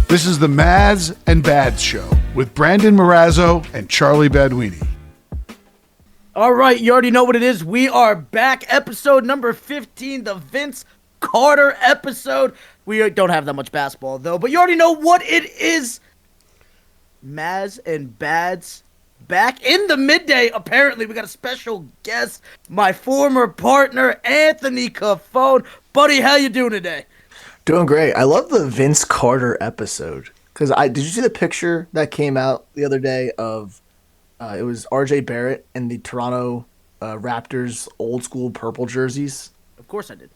This is the Mazz and Bads Show with Brandon Marrazzo and Charlie Baduini. All right, you already know what it is. We are back. Episode number 15, the Vince Carter episode. We don't have that much basketball, though, but you already know what it is. Mazz and Bads back in the midday. Apparently, we got a special guest, my former partner, Anthony Cafone. Buddy, how you doing today? Doing great. I love the Vince Carter episode because did you see the picture that came out the other day of it was RJ Barrett and the Toronto Raptors old school purple jerseys? Of course I did.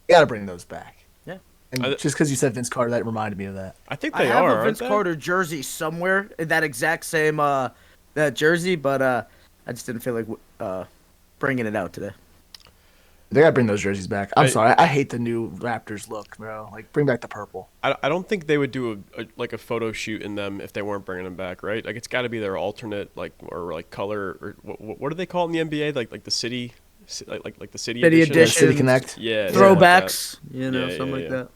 You gotta bring those back. Yeah. And just because you said Vince Carter, that reminded me of that. I think I they have are. a Vince Carter jersey somewhere in that exact same that jersey, but I just didn't feel like bringing it out today. They gotta bring those jerseys back. I'm sorry, I hate the new Raptors look, bro. Like, bring back the purple. I don't think they would do a photo shoot in them if they weren't bringing them back, right? Like, it's got to be their alternate color, or what do they call it in the NBA? Like the city, like the city edition. City Connect. Yeah. Throwbacks, like something like that.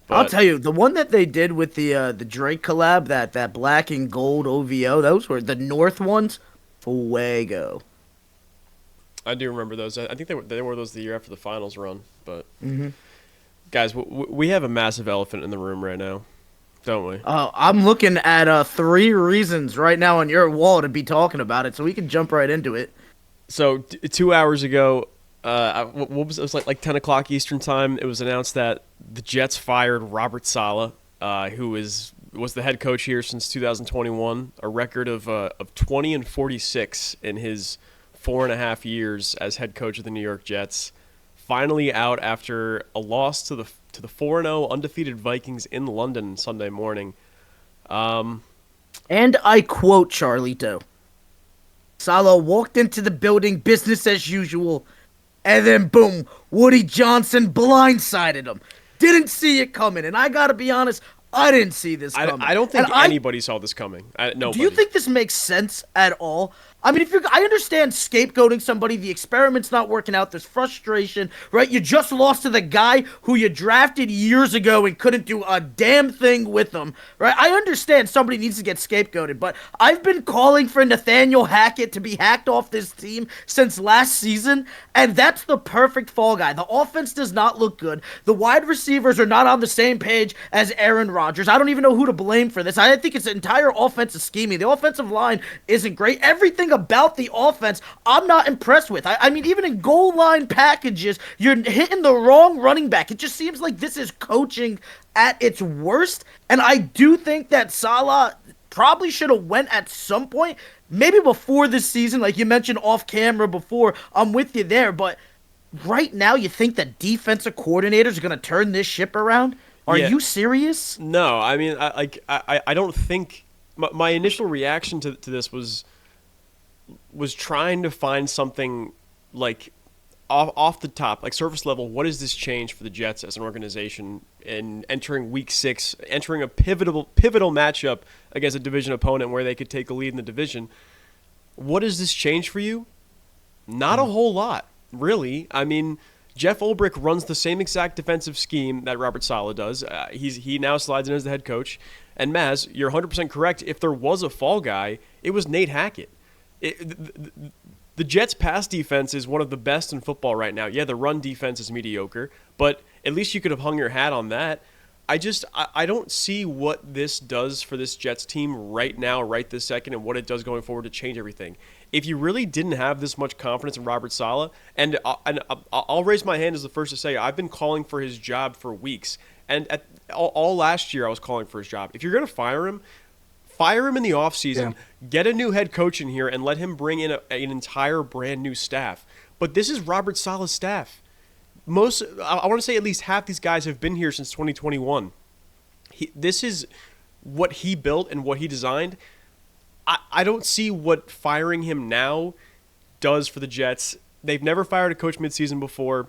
But I'll tell you, the one that they did with the Drake collab, that black and gold OVO, those were the North ones. Fuego. I do remember those. I think they wore those the year after the finals run. But guys, we have a massive elephant in the room right now, don't we? I'm looking at 3 reasons right now on your wall to be talking about it, so we can jump right into it. So 2 hours ago, what was it? It was like 10 o'clock Eastern time. It was announced that the Jets fired Robert Saleh, who was the head coach here since 2021, a record of 20-46 in his 4.5 years as head coach of the New York Jets. Finally out after a loss to the 4-0 undefeated Vikings in London Sunday morning. And I quote Charlito. Saleh walked into the building business as usual, and then boom, Woody Johnson blindsided him. Didn't see it coming, and I gotta be honest, I didn't see this coming. I don't think anybody saw this coming. Nobody. Do you think this makes sense at all? I mean, I understand scapegoating somebody, the experiment's not working out, there's frustration, right? You just lost to the guy who you drafted years ago and couldn't do a damn thing with him, right? I understand somebody needs to get scapegoated, but I've been calling for Nathaniel Hackett to be hacked off this team since last season, and that's the perfect fall guy. The offense does not look good. The wide receivers are not on the same page as Aaron Rodgers. I don't even know who to blame for this. I think it's the entire offensive scheming. The offensive line isn't great. Everything about the offense, I'm not impressed with. I mean, even in goal line packages, you're hitting the wrong running back. It just seems like this is coaching at its worst. And I do think that Saleh probably should have went at some point, maybe before this season, like you mentioned off camera before. I'm with you there, but right now you think that defensive coordinators are going to turn this ship around? Are you serious? No, I mean, I don't think my initial reaction to this was trying to find something like off the top, like surface level. What does this change for the Jets as an organization in entering Week 6, entering a pivotal matchup against a division opponent where they could take a lead in the division? What does this change for you? Not a whole lot, really. I mean, Jeff Ulbrich runs the same exact defensive scheme that Robert Saleh does. He now slides in as the head coach. And Mazz, you're 100% correct. If there was a fall guy, it was Nate Hackett. The Jets' pass defense is one of the best in football right now. Yeah, the run defense is mediocre, but at least you could have hung your hat on that. I don't see what this does for this Jets team right now, right this second, and what it does going forward to change everything. If you really didn't have this much confidence in Robert Saleh, and I'll raise my hand as the first to say, I've been calling for his job for weeks. And all last year I was calling for his job. If you're going to fire him in the offseason, get a new head coach in here, and let him bring in an entire brand new staff. But this is Robert Saleh's staff. I want to say at least half these guys have been here since 2021. This is what he built and what he designed. I don't see what firing him now does for the Jets. They've never fired a coach midseason before.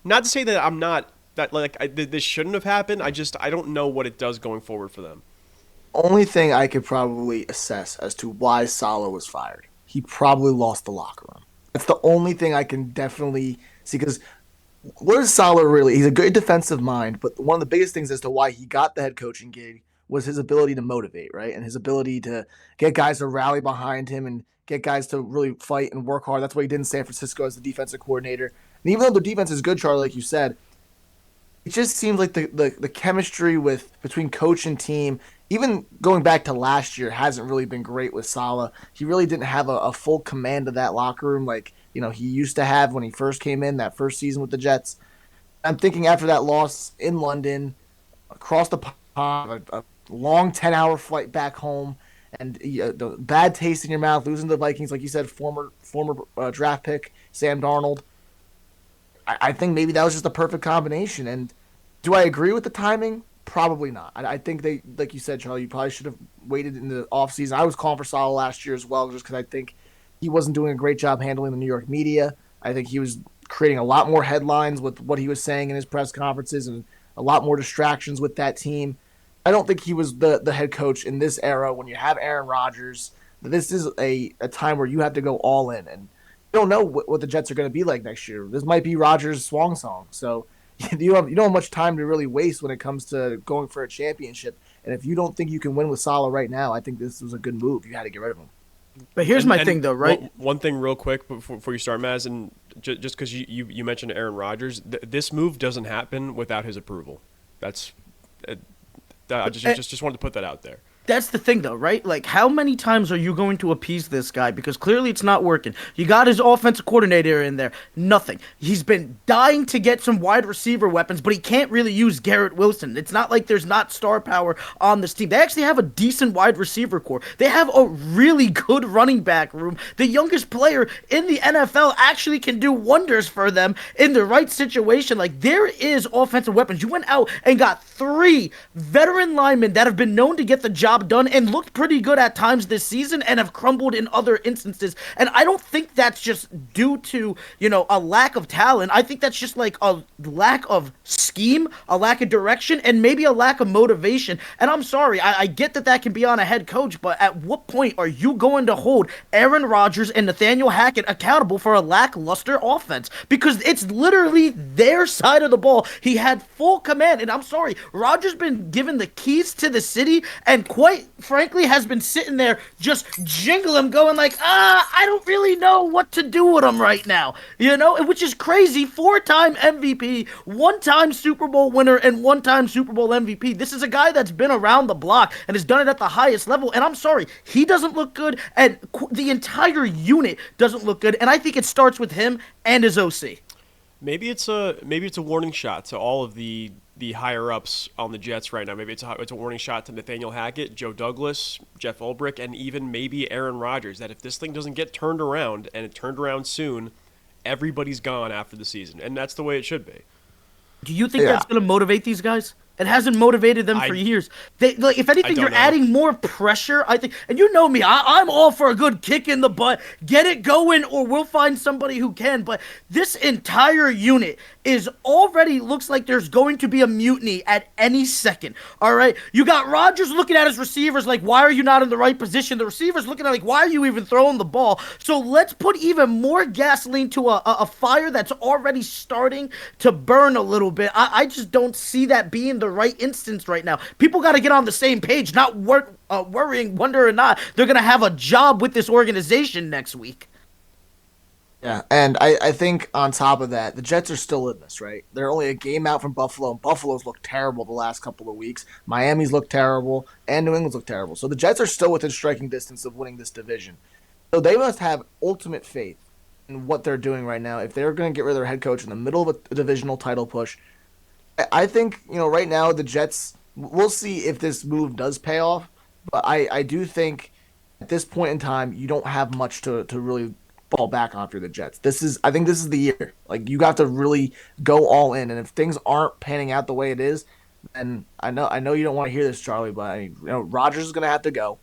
Not to say that I'm not that this shouldn't have happened. I don't know what it does going forward for them. Only thing I could probably assess as to why Saleh was fired. He probably lost the locker room. That's the only thing I can definitely see, because what is Salah really? He's a good defensive mind, but one of the biggest things as to why he got the head coaching gig was his ability to motivate, right? And his ability to get guys to rally behind him and get guys to really fight and work hard. That's what he did in San Francisco as the defensive coordinator. And even though the defense is good, Charlie, like you said, it just seems like the chemistry with between coach and team, even going back to last year, hasn't really been great with Salah. He really didn't have a full command of that locker room like he used to have when he first came in that first season with the Jets. I'm thinking after that loss in London, across the pond, a long 10-hour flight back home, and the bad taste in your mouth, losing to the Vikings, like you said, former draft pick Sam Darnold. I think maybe that was just a perfect combination. And do I agree with the timing? Probably not. I think they, like you said, Charlie, you probably should have waited in the offseason. I was calling for Salah last year as well, just because I think he wasn't doing a great job handling the New York media. I think he was creating a lot more headlines with what he was saying in his press conferences and a lot more distractions with that team. I don't think he was the head coach in this era when you have Aaron Rodgers. This is a time where you have to go all in. And you don't know what the Jets are going to be like next year. This might be Rodgers' swan song. So you don't have much time to really waste when it comes to going for a championship. And if you don't think you can win with Salah right now, I think this was a good move. You had to get rid of him. But here's my thing, though, right? One thing real quick before you start, Mazz, and just because you mentioned Aaron Rodgers, this move doesn't happen without his approval. That's I just wanted to put that out there. That's the thing, though, right? Like, how many times are you going to appease this guy? Because clearly it's not working. You got his offensive coordinator in there. Nothing. He's been dying to get some wide receiver weapons, but he can't really use Garrett Wilson. It's not like there's not star power on this team. They actually have a decent wide receiver core. They have a really good running back room. The youngest player in the NFL actually can do wonders for them in the right situation. Like, there is offensive weapons. You went out and got 3 veteran linemen that have been known to get the job done and looked pretty good at times this season and have crumbled in other instances. And I don't think that's just due to, a lack of talent. I think that's just like a lack of scheme, a lack of direction, and maybe a lack of motivation. And I'm sorry, I get that can be on a head coach, but at what point are you going to hold Aaron Rodgers and Nathaniel Hackett accountable for a lackluster offense? Because it's literally their side of the ball. He had full command, and I'm sorry, Rodgers been given the keys to the city and quite frankly has been sitting there just jingling, going like, I don't really know what to do with him right now, which is crazy. 4-time MVP, 1-time Super Bowl winner, and 1-time Super Bowl MVP. This is a guy that's been around the block and has done it at the highest level, and I'm sorry, he doesn't look good, and the entire unit doesn't look good, and I think it starts with him and his OC. Maybe it's a warning shot to all of the higher ups on the Jets right now. Maybe it's a warning shot to Nathaniel Hackett, Joe Douglas, Jeff Ulbrich, and even maybe Aaron Rodgers, that if this thing doesn't get turned around, and it turned around soon, everybody's gone after the season, and that's the way it should be. Do you think that's going to motivate these guys? It hasn't motivated them for years. If anything, you're adding more pressure, I think. And you know me, I'm all for a good kick in the butt. Get it going, or we'll find somebody who can. But this entire unit is already looks like there's going to be a mutiny at any second. All right? You got Rodgers looking at his receivers like, why are you not in the right position? The receivers looking at like, why are you even throwing the ball? So let's put even more gasoline to a fire that's already starting to burn a little bit. I just don't see that being the right instance right now. People got to get on the same page, not worrying whether or not they're going to have a job with this organization next week. Yeah, and I think on top of that, the Jets are still in this, right? They're only a game out from Buffalo, and Buffalo's looked terrible the last couple of weeks. Miami's looked terrible, and New England's looked terrible. So the Jets are still within striking distance of winning this division. So they must have ultimate faith in what they're doing right now. If they're going to get rid of their head coach in the middle of a divisional title push, I think, right now the Jets, we'll see if this move does pay off, but I do think at this point in time, you don't have much to really fall back on for the Jets. I think this is the year. Like, you got to really go all in, and if things aren't panning out the way it is, then I know you don't want to hear this, Charlie, but Rodgers is going to have to go.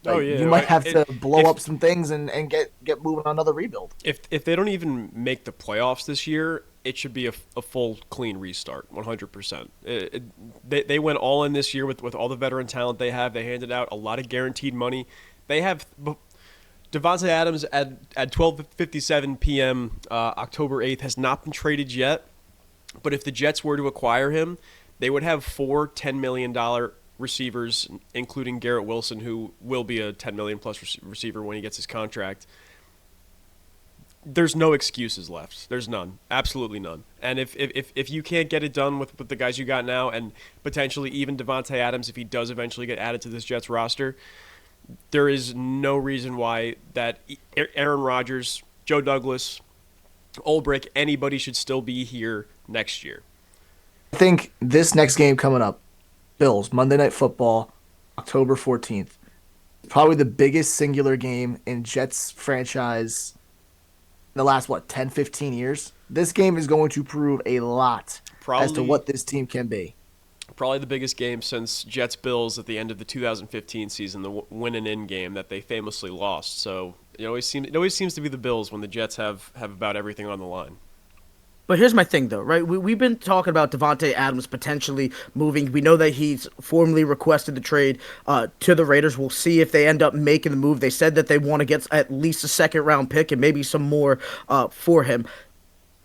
You might have to blow up some things and get moving on another rebuild. If they don't even make the playoffs this year, it should be a full, clean restart, 100%. They went all in this year with all the veteran talent they have. They handed out a lot of guaranteed money. They have Devontae Adams at 12:57 p.m. October 8th has not been traded yet. But if the Jets were to acquire him, they would have four $10 million receivers, including Garrett Wilson, who will be a $10 million plus receiver when he gets his contract. There's no excuses left. There's none. Absolutely none. And if you can't get it done with the guys you got now, and potentially even Devontae Adams, if he does eventually get added to this Jets roster, there is no reason why that Aaron Rodgers, Joe Douglas, Ulbrich, anybody should still be here next year. I think this next game coming up, Bills, Monday Night Football, October 14th, probably the biggest singular game in Jets franchise in the last, 10, 15 years? This game is going to prove a lot as to what this team can be. Probably the biggest game since Jets-Bills at the end of the 2015 season, the win and in game that they famously lost. So it always seems to be the Bills when the Jets have about everything on the line. But here's my thing, though, right? We've been talking about Devontae Adams potentially moving. We know that he's formally requested the trade to the Raiders. We'll see if they end up making the move. They said that they want to get at least a second-round pick and maybe some more for him.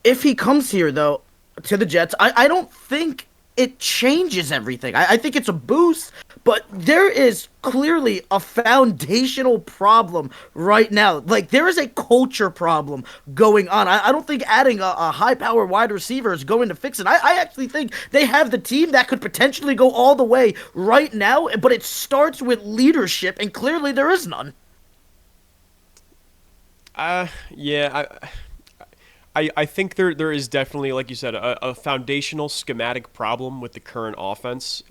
If he comes here, though, to the Jets, I don't think it changes everything. I think it's a boost, but there is clearly a foundational problem right now. Like, there is a culture problem going on. I don't think adding a high-power wide receiver is going to fix it. I actually think they have the team that could potentially go all the way right now, but it starts with leadership, and clearly there is none. I think there is definitely, like you said, a foundational schematic problem with the current offense.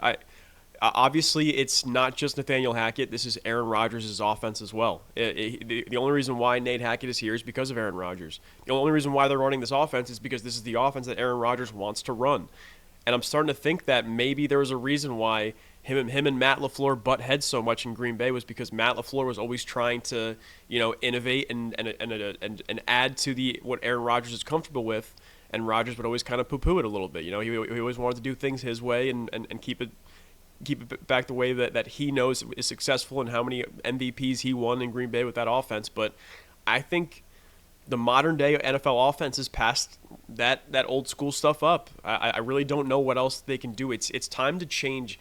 Obviously, it's not just Nathaniel Hackett. This is Aaron Rodgers' offense as well. The only reason why Nate Hackett is here is because of Aaron Rodgers. The only reason why they're running this offense is because this is the offense that Aaron Rodgers wants to run. And I'm starting to think that maybe there was a reason why him and Matt LaFleur butt heads so much in Green Bay, was because Matt LaFleur was always trying to, innovate and add to what Aaron Rodgers is comfortable with, and Rodgers would always kind of poo-poo it a little bit. He always wanted to do things his way and keep it back the way that he knows is successful, and how many MVPs he won in Green Bay with that offense. But I think the modern day NFL offense is past that old school stuff up. I really don't know what else they can do. It's time to change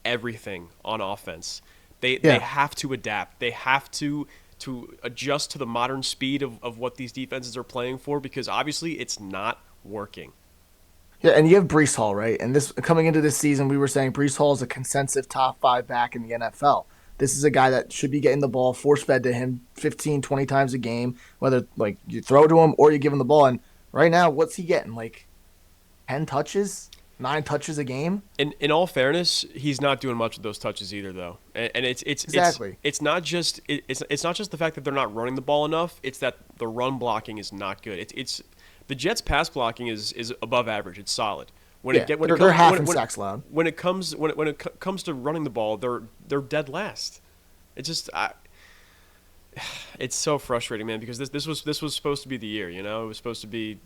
everything on offense. They have to adapt. They have to adjust to the modern speed of what these defenses are playing for, because obviously it's not working. Yeah, and you have Breece Hall, right? And this coming into this season, we were saying Breece Hall is a consensus top 5 back in the NFL. This is a guy that should be getting the ball force-fed to him 15, 20 times a game, whether you throw to him or you give him the ball. And right now, what's he getting? 10 touches? 9 touches a game? In all fairness, he's not doing much of those touches either, though. And it's exactly. It's not just the fact that they're not running the ball enough. It's that the run blocking is not good. It's the Jets' pass blocking is above average. It's solid. They're half in sacks allowed. When it comes to running the ball, they're dead last. It's so frustrating, man, because this was supposed to be the year. It was supposed to be,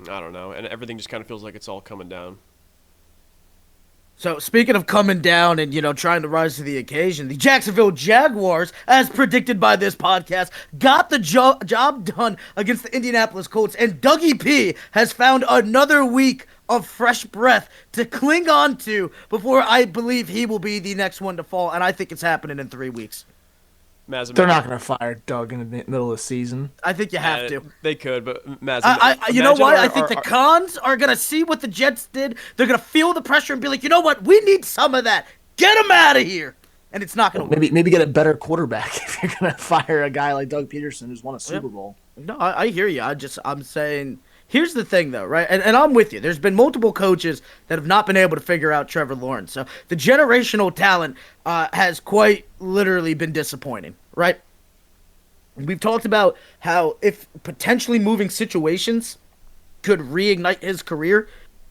I don't know, and everything just kind of feels like it's all coming down. So, speaking of coming down and, trying to rise to the occasion, the Jacksonville Jaguars, as predicted by this podcast, got the job done against the Indianapolis Colts, and Dougie P has found another week of fresh breath to cling on to before I believe he will be the next one to fall, and I think it's happening in 3 weeks. They're not going to fire Doug in the middle of the season. I think you have to. They could, but Mazz, you know what? I think the Cons are going to see what the Jets did. They're going to feel the pressure and be like, you know what? We need some of that. Get them out of here. And it's not going to work. Maybe get a better quarterback if you're going to fire a guy like Doug Peterson who's won a Super Bowl. No, I hear you. I'm saying... Here's the thing, though, right? And I'm with you. There's been multiple coaches that have not been able to figure out Trevor Lawrence. So the generational talent has quite literally been disappointing, right? We've talked about how if potentially moving situations could reignite his career.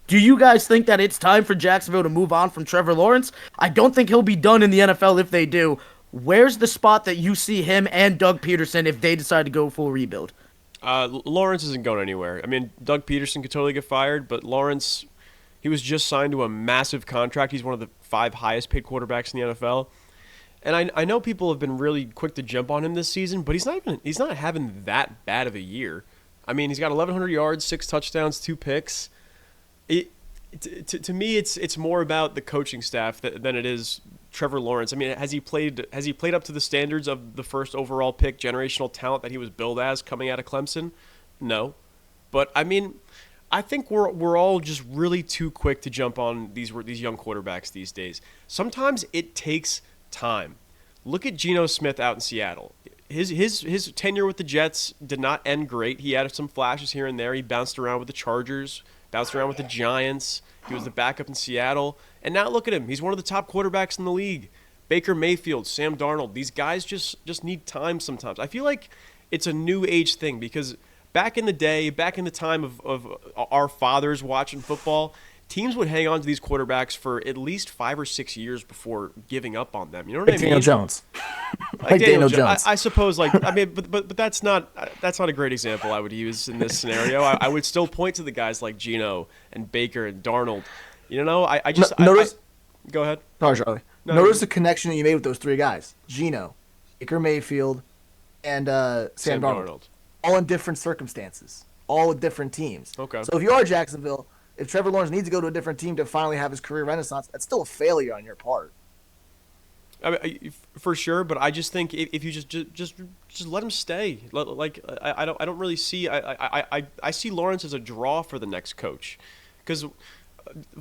Do you guys think that it's time for Jacksonville to move on from Trevor Lawrence? I don't think he'll be done in the NFL if they do. Where's the spot that you see him and Doug Peterson if they decide to go full rebuild? Lawrence isn't going anywhere. I mean, Doug Peterson could totally get fired, but Lawrence, he was just signed to a massive contract. He's one of the 5 highest paid quarterbacks in the NFL. And I know people have been really quick to jump on him this season, but he's not having that bad of a year. I mean, he's got 1,100 yards, 6 touchdowns, 2 picks. To me, it's more about the coaching staff than it is Trevor Lawrence. I mean, has he played up to the standards of the first overall pick, generational talent that he was billed as coming out of Clemson? No, but I mean, I think we're all just really too quick to jump on these young quarterbacks these days. Sometimes it takes time. Look at Geno Smith out in Seattle. His tenure with the Jets did not end great. He had some flashes here and there. He bounced around with the Chargers, bounced around with the Giants. He was the backup in Seattle. And now look at him. He's one of the top quarterbacks in the league. Baker Mayfield, Sam Darnold. These guys just need time sometimes. I feel like it's a new age thing because back in the day, back in the time of our fathers watching football, teams would hang on to these quarterbacks for at least 5 or 6 years before giving up on them. You know what I mean? Daniel Jones. Like Daniel Jones. I suppose, but that's not a great example I would use in this scenario. I would still point to the guys like Geno and Baker and Darnold. You know, Notice. Go ahead. Sorry, Charlie. No, Notice the connection that you made with those three guys: Geno, Baker Mayfield, and Sam Darnold. All in different circumstances, all with different teams. Okay. So if you are Jacksonville, if Trevor Lawrence needs to go to a different team to finally have his career renaissance, that's still a failure on your part. I mean, for sure, but I just think if you just let him stay, I don't really see. I see Lawrence as a draw for the next coach, because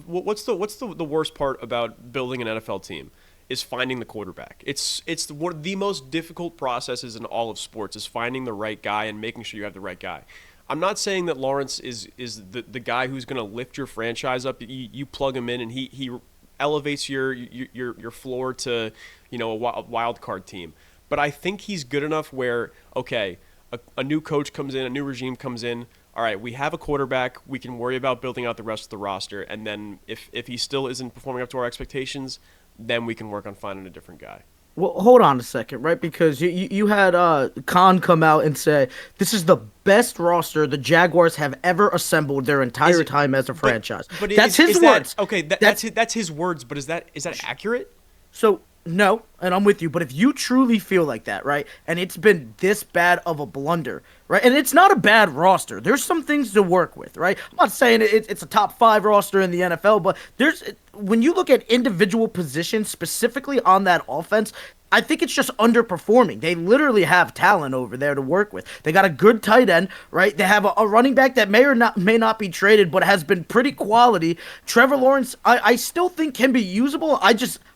what's the worst part about building an NFL team is finding the quarterback. It's one of the most difficult processes in all of sports is finding the right guy and making sure you have the right guy. I'm not saying that Lawrence is the guy who's going to lift your franchise up. You plug him in and he elevates your floor to, you know, a wild card team. But I think he's good enough where, okay, a new coach comes in, a new regime comes in. All right, we have a quarterback. We can worry about building out the rest of the roster. And then if he still isn't performing up to our expectations, then we can work on finding a different guy. Well, hold on a second, right? Because you had Khan come out and say this is the best roster the Jaguars have ever assembled their entire time as a franchise. But that's his words. Okay, that's his words. But is that accurate? So no, and I'm with you. But if you truly feel like that, right, and it's been this bad of a blunder, right, and it's not a bad roster. There's some things to work with, right? I'm not saying it's a top 5 roster in the NFL, but when you look at individual positions specifically on that offense, I think it's just underperforming. They literally have talent over there to work with. They got a good tight end, right? They have a running back that may not be traded, but has been pretty quality. Trevor Lawrence, I still think can be usable.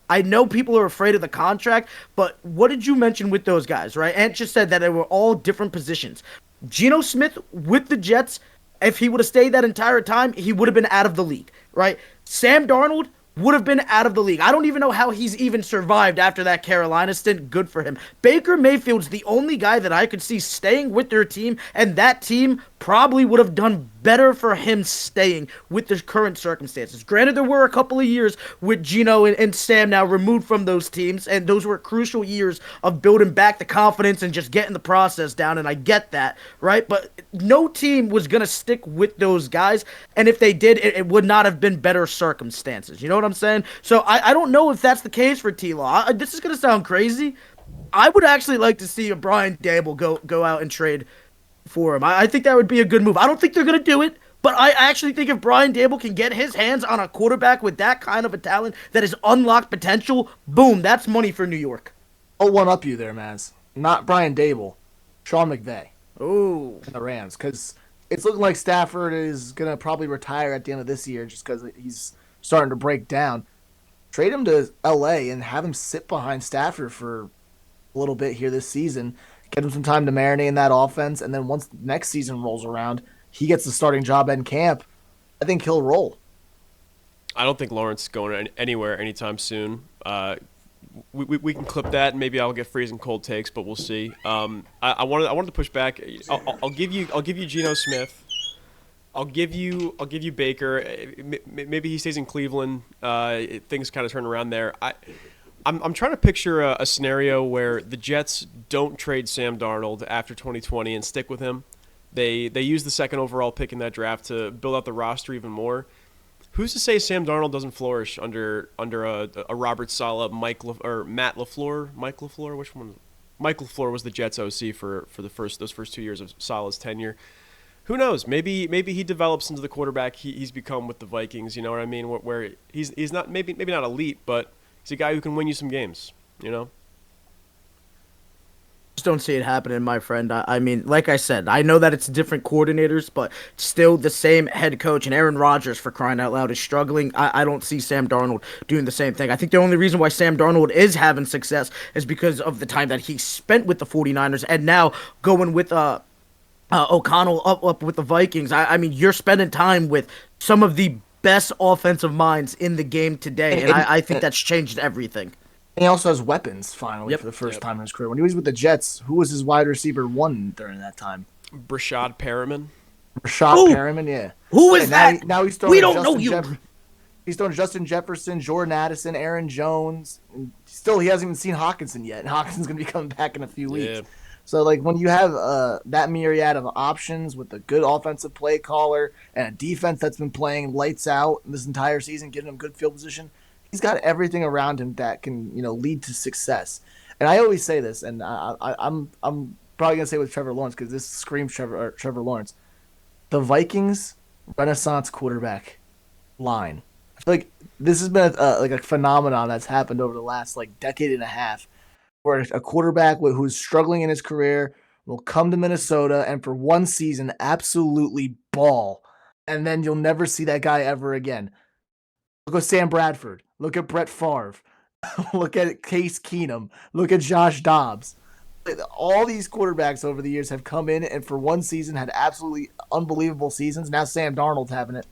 I know people are afraid of the contract, but what did you mention with those guys, right? Ant just said that they were all different positions. Geno Smith with the Jets, if he would have stayed that entire time, he would have been out of the league, right? Sam Darnold would have been out of the league. I don't even know how he's even survived after that Carolina stint. Good for him. Baker Mayfield's the only guy that I could see staying with their team, and that team probably would have done better for him staying with the current circumstances. Granted, there were a couple of years with Geno and Sam now removed from those teams, and those were crucial years of building back the confidence and just getting the process down, and I get that, right? But no team was going to stick with those guys, and if they did, it would not have been better circumstances. You know what I'm saying? So I don't know if that's the case for T-Law. This is going to sound crazy. I would actually like to see a Brian Daboll go out and trade for him. I think that would be a good move. I don't think they're going to do it, but I actually think if Brian Daboll can get his hands on a quarterback with that kind of a talent that is unlocked potential, boom, that's money for New York. I'll one-up you there, Mazz. Not Brian Daboll. Sean McVay. Ooh. And the Rams, because it's looking like Stafford is going to probably retire at the end of this year just because he's starting to break down. Trade him to L.A. and have him sit behind Stafford for a little bit here this season. Get him some time to marinate in that offense, and then once next season rolls around, he gets the starting job in camp. I think he'll roll. I don't think Lawrence is going anywhere anytime soon. We can clip that, and maybe I'll get freezing cold takes, but we'll see. I wanted to push back. I'll give you Geno Smith. I'll give you Baker. Maybe he stays in Cleveland. Things kind of turn around there. I'm trying to picture a scenario where the Jets don't trade Sam Darnold after 2020 and stick with him. They use the second overall pick in that draft to build out the roster even more. Who's to say Sam Darnold doesn't flourish under a Robert Saleh, Matt LaFleur? Mike LaFleur? Which one? Mike LaFleur was the Jets OC for those first 2 years of Saleh's tenure. Who knows? Maybe he develops into the quarterback he's become with the Vikings. You know what I mean? Where he's not maybe not elite, but he's a guy who can win you some games. You know. Just don't see it happening, my friend. I mean, like I said, I know that it's different coordinators, but still the same head coach. And Aaron Rodgers, for crying out loud, is struggling. I don't see Sam Darnold doing the same thing. I think the only reason why Sam Darnold is having success is because of the time that he spent with the 49ers and now going with O'Connell up with the Vikings. I mean, you're spending time with some of the best offensive minds in the game today, and I think that's changed everything. And he also has weapons, finally, for the first time in his career. When he was with the Jets, who was his wide receiver one during that time? Brashad Perriman. Perriman, yeah. Who is that? Now he's throwing we don't know you. He's throwing Justin Jefferson, Jordan Addison, Aaron Jones. And still, he hasn't even seen Hawkinson yet, and Hawkinson's going to be coming back in a few weeks. Yeah. So, like, when you have that myriad of options with a good offensive play caller and a defense that's been playing lights out this entire season, giving him good field position, he's got everything around him that can, lead to success. And I always say this, and I'm probably gonna say with Trevor Lawrence because this screams Trevor Lawrence. The Vikings Renaissance quarterback line. I feel like this has been a phenomenon that's happened over the last decade and a half, where a quarterback who's struggling in his career will come to Minnesota and for one season absolutely ball, and then you'll never see that guy ever again. Look at Sam Bradford. Look at Brett Favre. Look at Case Keenum. Look at Josh Dobbs. All these quarterbacks over the years have come in and for one season had absolutely unbelievable seasons. Now Sam Darnold's having it.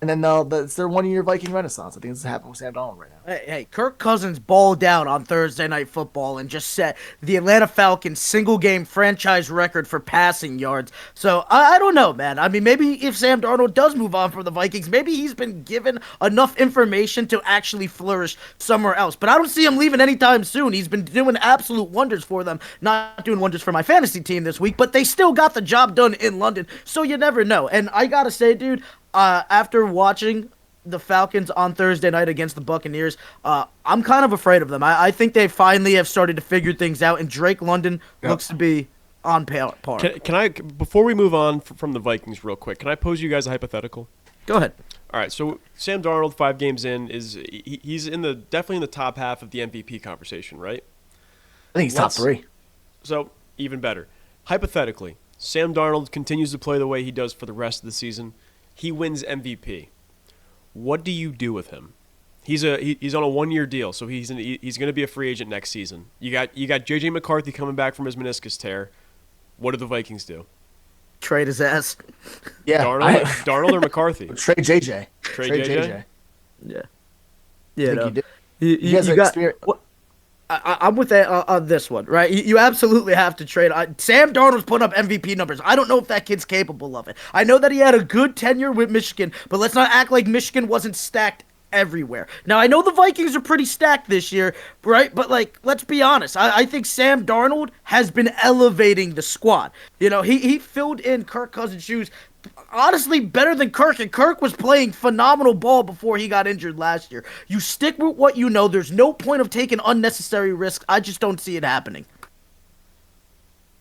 And then it's their one-year Viking renaissance. I think this is happening with Sam Darnold right now. Hey, Kirk Cousins balled out on Thursday Night Football and just set the Atlanta Falcons single-game franchise record for passing yards. So, I don't know, man. I mean, maybe if Sam Darnold does move on from the Vikings, maybe he's been given enough information to actually flourish somewhere else. But I don't see him leaving anytime soon. He's been doing absolute wonders for them. Not doing wonders for my fantasy team this week, but they still got the job done in London, so you never know. And I gotta say, dude, after watching the Falcons on Thursday night against the Buccaneers, I'm kind of afraid of them. I think they finally have started to figure things out, and Drake London looks to be on par. Can I, before we move on from the Vikings real quick, can I pose you guys a hypothetical? Go ahead. All right, so Sam Darnold, 5 games in, he's definitely in the top half of the MVP conversation, right? I think he's top 3. So, even better. Hypothetically, Sam Darnold continues to play the way he does for the rest of the season. He wins MVP. What do you do with him? He's on a 1-year deal, so he's going to be a free agent next season. You got JJ McCarthy coming back from his meniscus tear. What do the Vikings do? Trade his ass. Yeah, Darnold or McCarthy? Trade JJ. Trade JJ. Yeah. You got experience. I'm with that on this one, right? You absolutely have to trade. Sam Darnold's putting up MVP numbers. I don't know if that kid's capable of it. I know that he had a good tenure with Michigan, but let's not act like Michigan wasn't stacked everywhere. Now, I know the Vikings are pretty stacked this year, right? But, let's be honest. I think Sam Darnold has been elevating the squad. He filled in Kirk Cousins' shoes honestly better than Kirk, and Kirk was playing phenomenal ball before he got injured last year. You stick with what you know. There's no point of taking unnecessary risks. I just don't see it happening.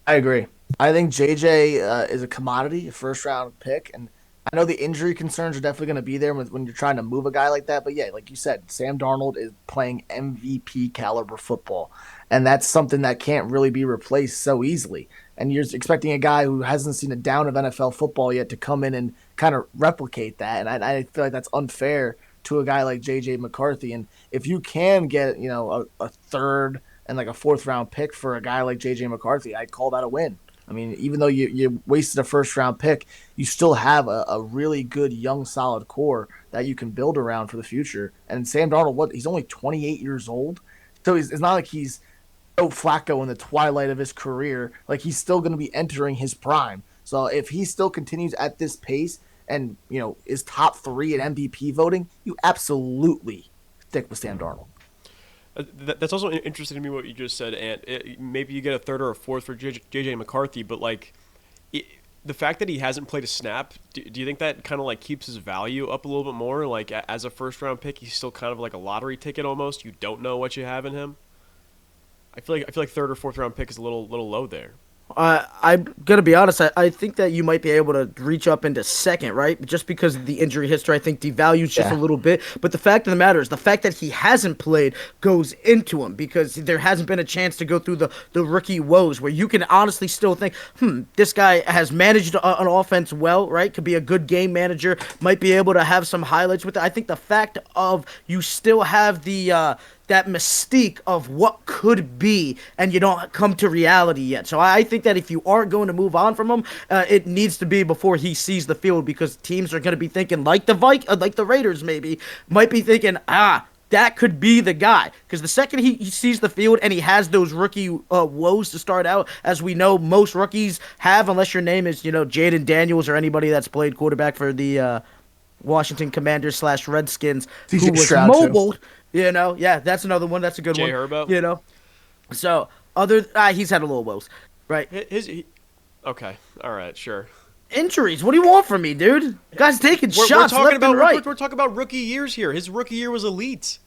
I agree. I think JJ is a commodity, a first-round pick, and I know the injury concerns are definitely going to be there when you're trying to move a guy like that, but yeah, like you said, Sam Darnold is playing MVP caliber football, and that's something that can't really be replaced so easily. And you're expecting a guy who hasn't seen a down of NFL football yet to come in and kind of replicate that, and I feel like that's unfair to a guy like J.J. McCarthy. And if you can get a third and a fourth-round pick for a guy like J.J. McCarthy, I'd call that a win. I mean, even though you wasted a first-round pick, you still have a really good, young, solid core that you can build around for the future. And Sam Darnold, he's only 28 years old, so it's not like he's Joe Flacco in the twilight of his career. He's still going to be entering his prime. So if he still continues at this pace and, is top 3 in MVP voting, you absolutely stick with Sam Darnold. That's also interesting to me what you just said, Ant. Maybe you get a third or a fourth for J.J. McCarthy, but the fact that he hasn't played a snap, do you think that kind of keeps his value up a little bit more? As a first round pick, he's still kind of like a lottery ticket almost. You don't know what you have in him. I feel like third or fourth round pick is a little low there. I'm gonna be honest. I think that you might be able to reach up into second, right? Just because of the injury history, I think devalues just a little bit. But the fact of the matter is, the fact that he hasn't played goes into him because there hasn't been a chance to go through the rookie woes where you can honestly still think, this guy has managed an offense well, right? Could be a good game manager, might be able to have some highlights with it. I think the fact of you still have the that mystique of what could be, and you don't come to reality yet. So I think that if you are going to move on from him, it needs to be before he sees the field, because teams are going to be thinking like the Raiders maybe might be thinking, that could be the guy. Because the second he sees the field and he has those rookie woes to start out, as we know most rookies have, unless your name is Jaden Daniels or anybody that's played quarterback for the Washington Commanders / Redskins, who was Stroud, mobile. Yeah, that's another one. That's a good Jay one. Herbo? So he's had a little woes, right? Okay, all right, sure. Injuries. What do you want from me, dude? Guys taking We're shots talking left about and right. we're talking about rookie years here. His rookie year was elite.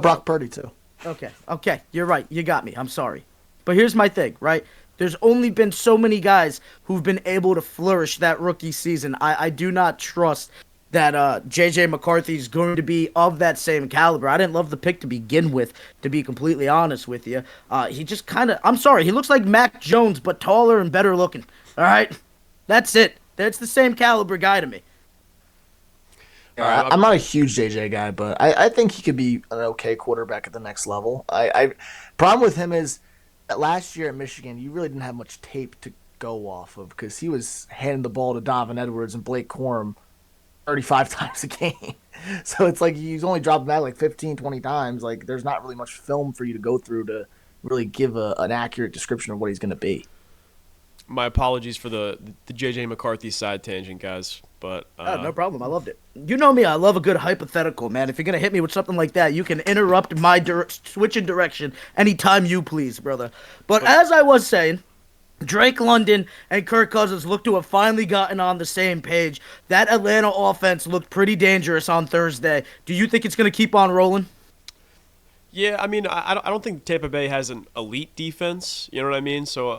Brock Purdy too. Okay, you're right. You got me. I'm sorry. But here's my thing, right? There's only been so many guys who've been able to flourish that rookie season. I do not trust that J.J. McCarthy is going to be of that same caliber. I didn't love the pick to begin with, to be completely honest with you. He just kind of, I'm sorry, he looks like Mac Jones, but taller and better looking. All right? That's it. That's the same caliber guy to me. I'm not a huge JJ guy, but I think he could be an okay quarterback at the next level. Problem with him is that last year at Michigan, you really didn't have much tape to go off of because he was handing the ball to Donovan Edwards and Blake Corum 35 times a game. So it's like he's only dropped back like 15, 20 times. Like there's not really much film for you to go through to really give an accurate description of what he's going to be. My apologies for the J.J. McCarthy side tangent, guys. But no problem. I loved it. You know me. I love a good hypothetical, man. If you're going to hit me with something like that, you can interrupt my switch in direction anytime you please, brother. But as I was saying, Drake London and Kirk Cousins look to have finally gotten on the same page. That Atlanta offense looked pretty dangerous on Thursday. Do you think it's going to keep on rolling? Yeah, I mean, I don't think Tampa Bay has an elite defense. You know what I mean? So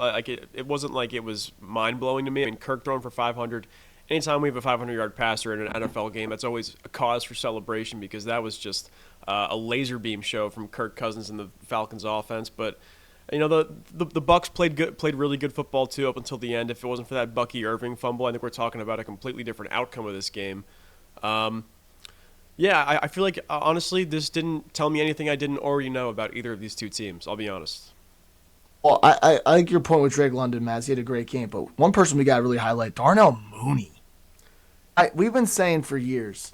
it wasn't like it was mind blowing to me. I mean, Kirk throwing for 500. Anytime we have a 500-yard passer in an NFL game, that's always a cause for celebration because that was just a laser beam show from Kirk Cousins and the Falcons offense. But the Bucs played really good football too up until the end. If it wasn't for that Bucky Irving fumble, I think we're talking about a completely different outcome of this game. Yeah, I feel like, honestly, this didn't tell me anything I didn't already know about either of these two teams, I'll be honest. Well, I like your point with Drake London, Mazz. He had a great game. But one person we got to really highlight, Darnell Mooney. We've been saying for years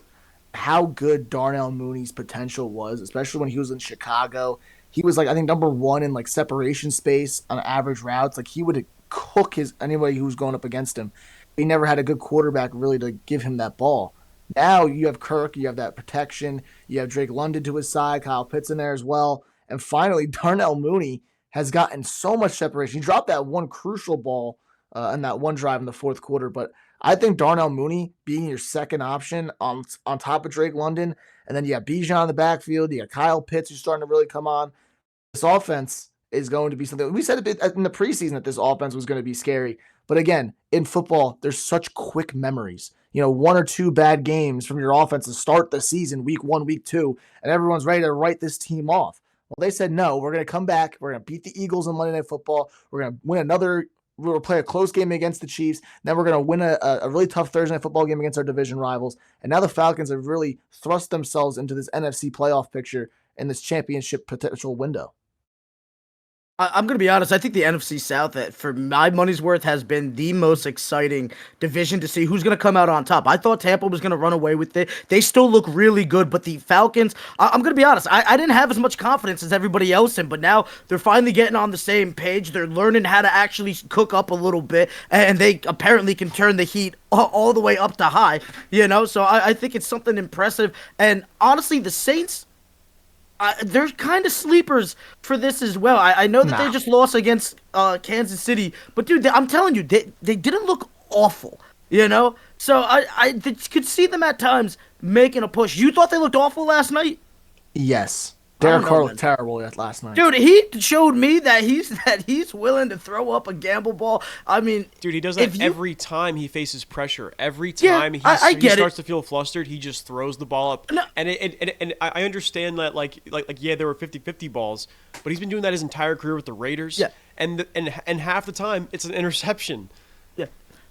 how good Darnell Mooney's potential was, especially when he was in Chicago. He was, like, I think, number one in, like, separation space on average routes. Like, he would cook anybody who was going up against him. He never had a good quarterback really to give him that ball. Now you have Kirk, you have that protection, you have Drake London to his side, Kyle Pitts in there as well, and finally Darnell Mooney has gotten so much separation. He dropped that one crucial ball in that one drive in the fourth quarter, but I think Darnell Mooney being your second option on top of Drake London, and then you have Bijan in the backfield, you got Kyle Pitts who's starting to really come on. This offense is going to be something. We said a bit in the preseason that this offense was going to be scary, but again, in football, there's such quick memories. One or two bad games from your offense to start the season, week 1, week 2, and everyone's ready to write this team off. Well, they said, no, we're going to come back. We're going to beat the Eagles on Monday Night Football. We're going to win we'll play a close game against the Chiefs. Then we're going to win a really tough Thursday Night Football game against our division rivals. And now the Falcons have really thrust themselves into this NFC playoff picture and this championship potential window. I'm going to be honest. I think the NFC South, for my money's worth, has been the most exciting division to see who's going to come out on top. I thought Tampa was going to run away with it. They still look really good, but the Falcons, I'm going to be honest, I didn't have as much confidence as everybody else in, but now they're finally getting on the same page. They're learning how to actually cook up a little bit, and they apparently can turn the heat all the way up to high, So I think it's something impressive. And honestly, the Saints, they're kind of sleepers for this as well. I know that they just lost against Kansas City, but dude, I'm telling you, they didn't look awful, So I could see them at times making a push. You thought they looked awful last night? Yes. Derek know, Carr man. looked terrible last night. Dude, he showed me that he's willing to throw up a gamble ball. I mean, Dude, he does that every time he faces pressure. Every Yeah, time I he get starts it. to feel flustered, he just throws the ball up. No. And I understand that yeah, there were 50-50 balls, but he's been doing that his entire career with the Raiders. Yeah. And half the time it's an interception. Yeah.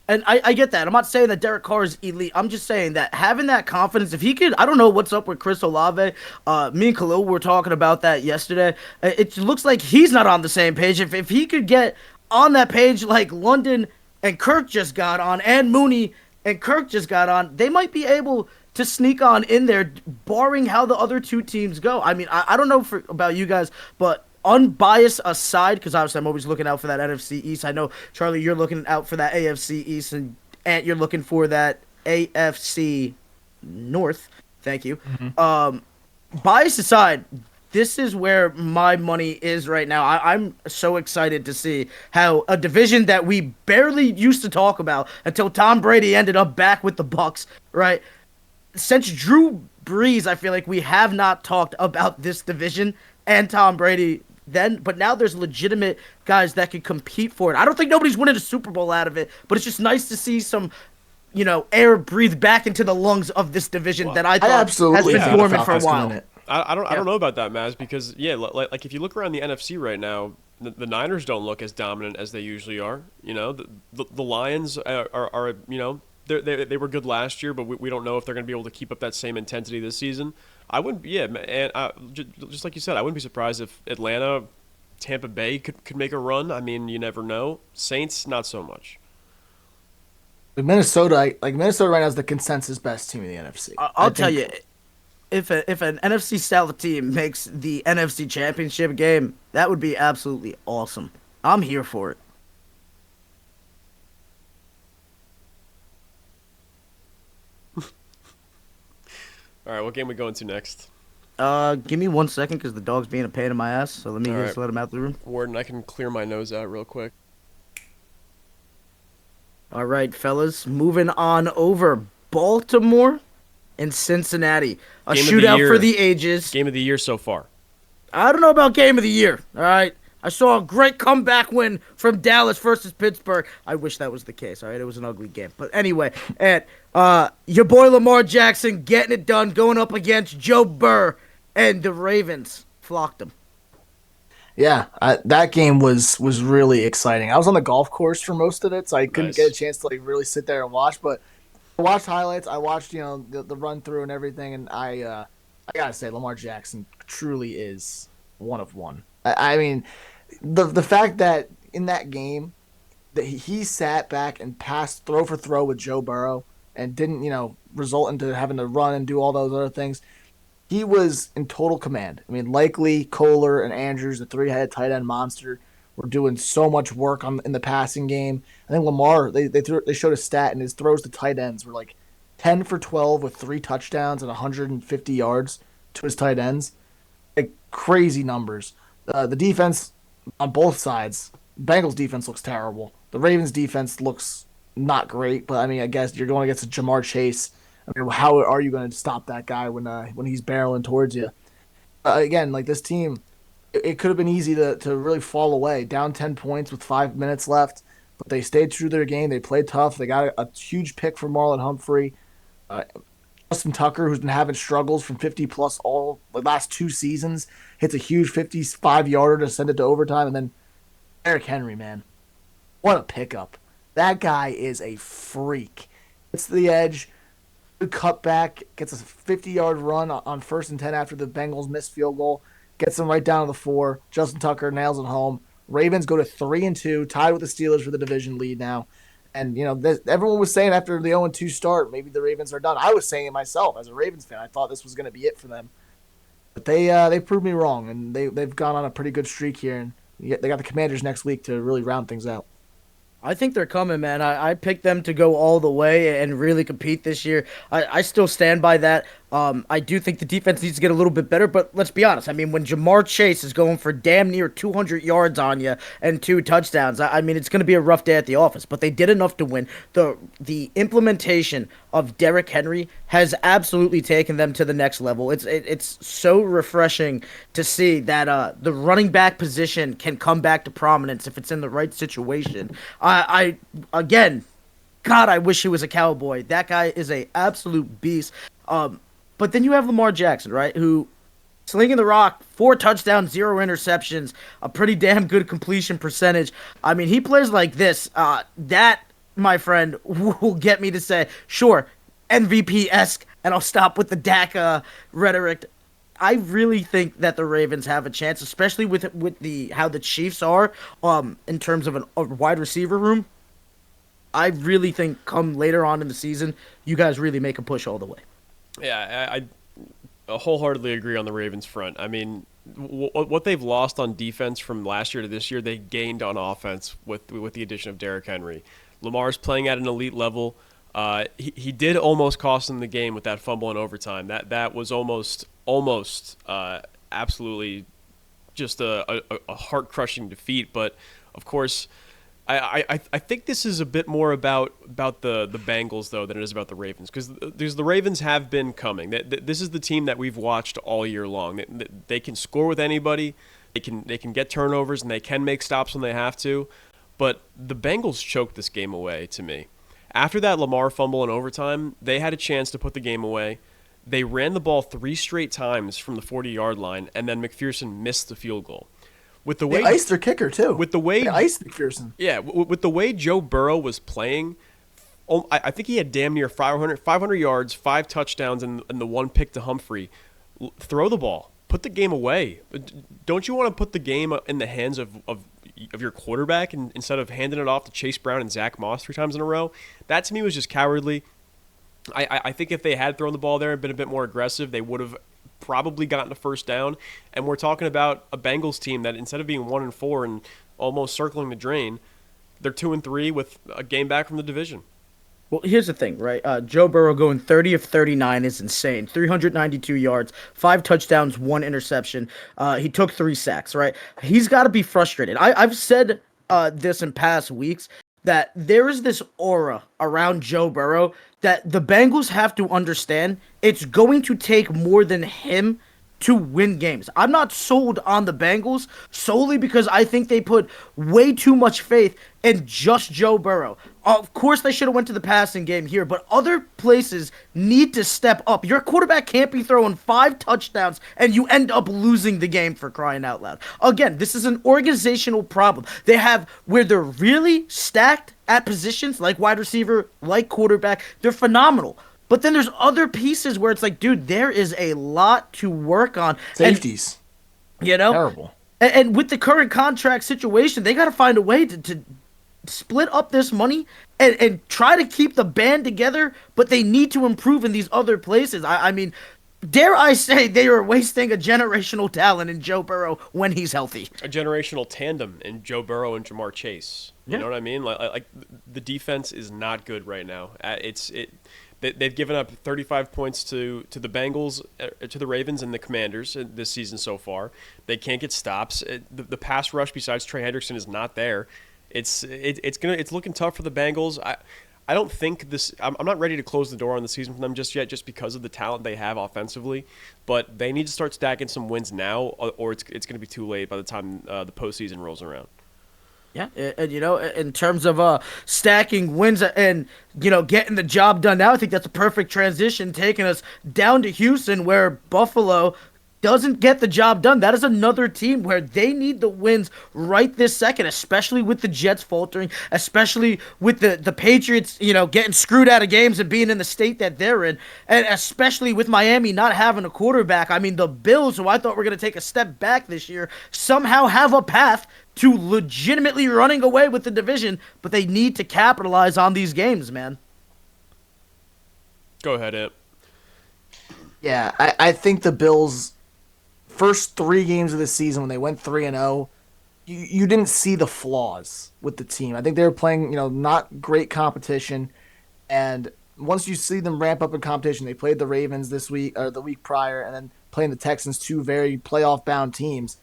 And I get that. I'm not saying that Derek Carr is elite. I'm just saying that having that confidence, if he could, I don't know what's up with Chris Olave. Me and Khalil were talking about that yesterday. It looks like he's not on the same page. If he could get on that page like London and Kirk just got on, and Mooney and Kirk just got on, they might be able to sneak on in there, barring how the other two teams go. I mean, I don't know about you guys, but unbiased aside, because obviously I'm always looking out for that NFC East. I know, Charlie, you're looking out for that AFC East, and Ant, you're looking for that AFC North. Thank you. Bias aside, this is where my money is right now. I'm so excited to see how a division that we barely used to talk about until Tom Brady ended up back with the Bucks, right? Since Drew Brees, I feel like we have not talked about this division and Tom Brady then, but now there's legitimate guys that can compete for it. I don't think nobody's winning a Super Bowl out of it, but it's just nice to see some, air breathed back into the lungs of this division that I thought has absolutely been think the dormant for a Falcons can win while. it. I don't know about that, Mazz, because like if you look around the NFC right now, the Niners don't look as dominant as they usually are. The Lions are they were good last year, but we don't know if they're going to be able to keep up that same intensity this season. I wouldn't, and just like you said, I wouldn't be surprised if Atlanta, Tampa Bay could make a run. I mean, you never know. Saints, not so much. Minnesota right now is the consensus best team in the NFC. I'll tell you, if an NFC South team makes the NFC Championship game, that would be absolutely awesome. I'm here for it. All right, what game we going to next? Give me 1 second because the dog's being a pain in my ass. So let me just let him out the room. Warden, I can clear my nose out real quick. All right, fellas, moving on over. Baltimore and Cincinnati. A Game of the shootout year. for the ages. Game of the year so far. I don't know about game of the year. All right. I saw a great comeback win from Dallas versus Pittsburgh. I wish that was the case. All right, it was an ugly game. But anyway, and your boy Lamar Jackson getting it done, going up against Joe Burr, and the Ravens flocked him. Yeah, that game was really exciting. I was on the golf course for most of it, so I couldn't get a chance to really sit there and watch. But I watched highlights. I watched the run through and everything, and I gotta say Lamar Jackson truly is one of one. I mean, the fact that in that game that he sat back and passed throw for throw with Joe Burrow and didn't result into having to run and do all those other things. He was in total command. I mean, Likely, Kohler, and Andrews, the three-headed tight end monster, were doing so much work in the passing game. I think Lamar, they showed a stat, and his throws to tight ends were like 10 for 12 with 3 touchdowns and 150 yards to his tight ends. Like, crazy numbers. The defense on both sides, Bengals defense looks terrible. The Ravens defense looks not great, but I mean, I guess you're going against Jamar Chase. I mean, how are you going to stop that guy when he's barreling towards you? Again, like this team, it could have been easy to really fall away, down 10 points with 5 minutes left, but they stayed true to their game. They played tough. They got a huge pick from Marlon Humphrey. Justin Tucker, who's been having struggles from 50-plus all the last 2 seasons, hits a huge 55-yarder to send it to overtime. And then Eric Henry, man, what a pickup. That guy is a freak. Hits the edge, good cutback, gets a 50-yard run on 1st and 10 after the Bengals missed field goal, gets them right down to the 4. Justin Tucker nails it home. Ravens go to 3-2, tied with the Steelers for the division lead now. And, everyone was saying after the 0-2 start, maybe the Ravens are done. I was saying it myself as a Ravens fan. I thought this was going to be it for them. But they proved me wrong, and they've gone on a pretty good streak here. And they got the Commanders next week to really round things out. I think they're coming, man. I picked them to go all the way and really compete this year. I still stand by that. I do think the defense needs to get a little bit better, but let's be honest. I mean, when Jamar Chase is going for damn near 200 yards on you and 2 touchdowns, I mean, it's going to be a rough day at the office. But they did enough to win. The implementation of Derrick Henry has absolutely taken them to the next level. It's so refreshing to see that the running back position can come back to prominence if it's in the right situation. I again, God, I wish he was a Cowboy. That guy is a absolute beast. But then you have Lamar Jackson, right, who slinging the rock, 4 touchdowns, 0 interceptions, a pretty damn good completion percentage. I mean, he plays like this. That, my friend, will get me to say, sure, MVP-esque, and I'll stop with the Dak rhetoric. I really think that the Ravens have a chance, especially with how the Chiefs are in terms of a wide receiver room. I really think come later on in the season, you guys really make a push all the way. Yeah, I wholeheartedly agree on the Ravens front. I mean, what they've lost on defense from last year to this year, they gained on offense with the addition of Derrick Henry. Lamar's playing at an elite level. He did almost cost them the game with that fumble in overtime. That was almost absolutely just a heart-crushing defeat. But of course, I think this is a bit more about the Bengals though than it is about the Ravens, because the Ravens have been coming. This is the team that we've watched all year long. They can score with anybody. They can get turnovers and they can make stops when they have to. But the Bengals choked this game away to me. After that Lamar fumble in overtime, they had a chance to put the game away. They ran the ball 3 straight times from the 40-yard line, and then McPherson missed the field goal. With the way they iced their kicker too. With the way they iced McPherson. Yeah, with the way Joe Burrow was playing, I think he had damn near 500 yards, 5 touchdowns, and the 1 pick to Humphrey. Throw the ball. Put the game away. Don't you want to put the game in the hands of your quarterback instead of handing it off to Chase Brown and Zach Moss 3 times in a row? That to me was just cowardly. I think if they had thrown the ball there and been a bit more aggressive, they would have probably gotten a first down. And we're talking about a Bengals team that instead of being 1-4 and almost circling the drain, they're 2-3 with a game back from the division. Well, here's the thing, right? Joe Burrow going 30 of 39 is insane. 392 yards, 5 touchdowns, 1 interception. He took 3 sacks, right? He's got to be frustrated. I've said this in past weeks, that there is this aura around Joe Burrow that the Bengals have to understand it's going to take more than him to win games. I'm not sold on the Bengals solely because I think they put way too much faith in just Joe Burrow. Of course, they should have went to the passing game here, but other places need to step up. Your quarterback can't be throwing 5 touchdowns and you end up losing the game, for crying out loud. Again, this is an organizational problem. They have where they're really stacked at positions like wide receiver, like quarterback. They're phenomenal. But then there's other pieces where it's like, dude, there is a lot to work on. Safeties. And, you know? Terrible. And with the current contract situation, they got to find a way to split up this money and try to keep the band together, but they need to improve in these other places. I mean, dare I say they are wasting a generational talent in Joe Burrow when he's healthy. A generational tandem in Joe Burrow and Jamar Chase. You know what I mean? Like the defense is not good right now. They've given up 35 points to the Bengals, to the Ravens, and the Commanders this season so far. They can't get stops. The pass rush besides Trey Hendrickson is not there. It's looking tough for the Bengals. I don't think this. I'm not ready to close the door on the season for them just yet, just because of the talent they have offensively. But they need to start stacking some wins now, or it's going to be too late by the time the postseason rolls around. Yeah, and you know, in terms of stacking wins and, you know, getting the job done now, I think that's a perfect transition, taking us down to Houston, where Buffalo doesn't get the job done. That is another team where they need the wins right this second, especially with the Jets faltering, especially with the Patriots, you know, getting screwed out of games and being in the state that they're in, and especially with Miami not having a quarterback. I mean, the Bills, who I thought were going to take a step back this year, somehow have a path to legitimately running away with the division, but they need to capitalize on these games, man. Go ahead, Ant. Yeah, I think the Bills' first 3 games of the season, when they went 3-0, you didn't see the flaws with the team. I think they were playing, you know, not great competition, and once you see them ramp up in competition, they played the Ravens this week or the week prior, and then playing the Texans, two very playoff-bound teams.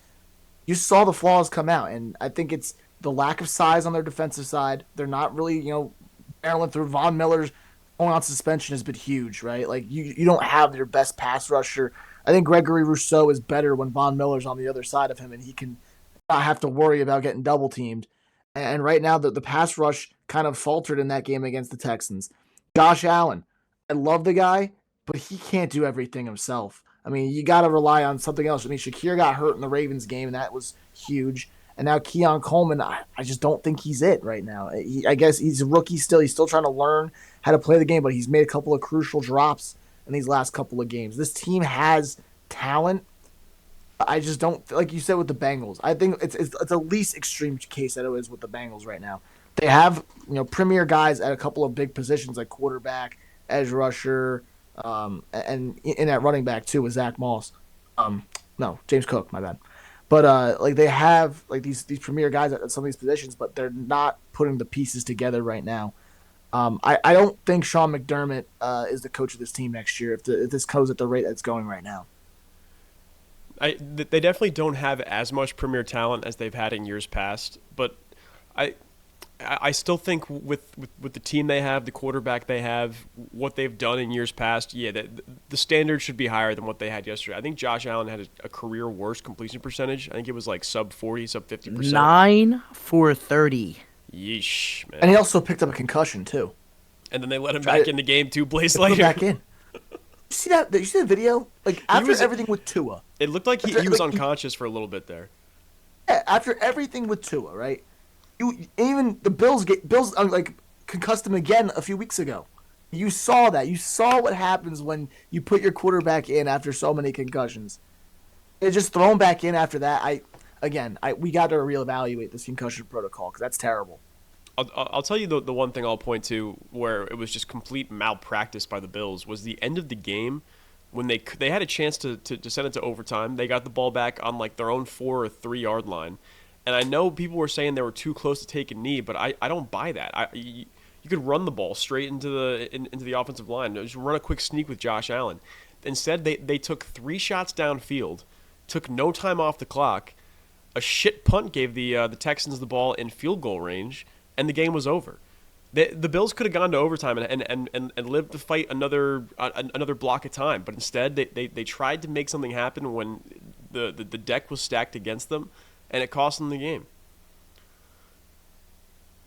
You saw the flaws come out, and I think it's the lack of size on their defensive side. They're not really, barreling through. Von Miller's going on suspension has been huge, right? Like, you don't have your best pass rusher. I think Gregory Rousseau is better when Von Miller's on the other side of him, and he can not have to worry about getting double-teamed. And right now, the pass rush kind of faltered in that game against the Texans. Josh Allen, I love the guy, but he can't do everything himself. I mean, you got to rely on something else. I mean, Shakir got hurt in the Ravens game, and that was huge. And now Keon Coleman, I just don't think he's it right now. I guess he's a rookie still. He's still trying to learn how to play the game, but he's made a couple of crucial drops in these last couple of games. This team has talent. I just don't, like you said with the Bengals, I think it's the least extreme case that it is with the Bengals right now. They have premier guys at a couple of big positions like quarterback, edge rusher, and in that running back too with Zach Moss. No, James Cook, my bad. But they have these premier guys at some of these positions, but they're not putting the pieces together right now. I don't think Sean McDermott is the coach of this team next year if this goes at the rate that's going right now. They definitely don't have as much premier talent as they've had in years past, but I still think with the team they have, the quarterback they have, what they've done in years past, the standard should be higher than what they had yesterday. I think Josh Allen had a career worst completion percentage. I think it was like sub 40, sub 50%. 9 for 30. Yeesh, man. And he also picked up a concussion too. And then they let him back in the game 2 plays Put later. him back in. You see that? Did you see the video? Like after everything with Tua. It looked like he was unconscious for a little bit there. Yeah, after everything with Tua, right? Even the Bills concussed him again a few weeks ago. You saw that. You saw what happens when you put your quarterback in after so many concussions. They just throw him back in after that. We got to reevaluate this concussion protocol because that's terrible. I'll tell you the one thing I'll point to where it was just complete malpractice by the Bills was the end of the game when they had a chance to send it to overtime. They got the ball back on like their own 4 or 3 yard line. And I know people were saying they were too close to take a knee, but I don't buy that. You could run the ball straight into the offensive line. Just run a quick sneak with Josh Allen. Instead, they took 3 shots downfield, took no time off the clock. A shit punt gave the Texans the ball in field goal range, and the game was over. The Bills could have gone to overtime and lived to fight another block of time, but instead they tried to make something happen when the deck was stacked against them. And it cost them the game.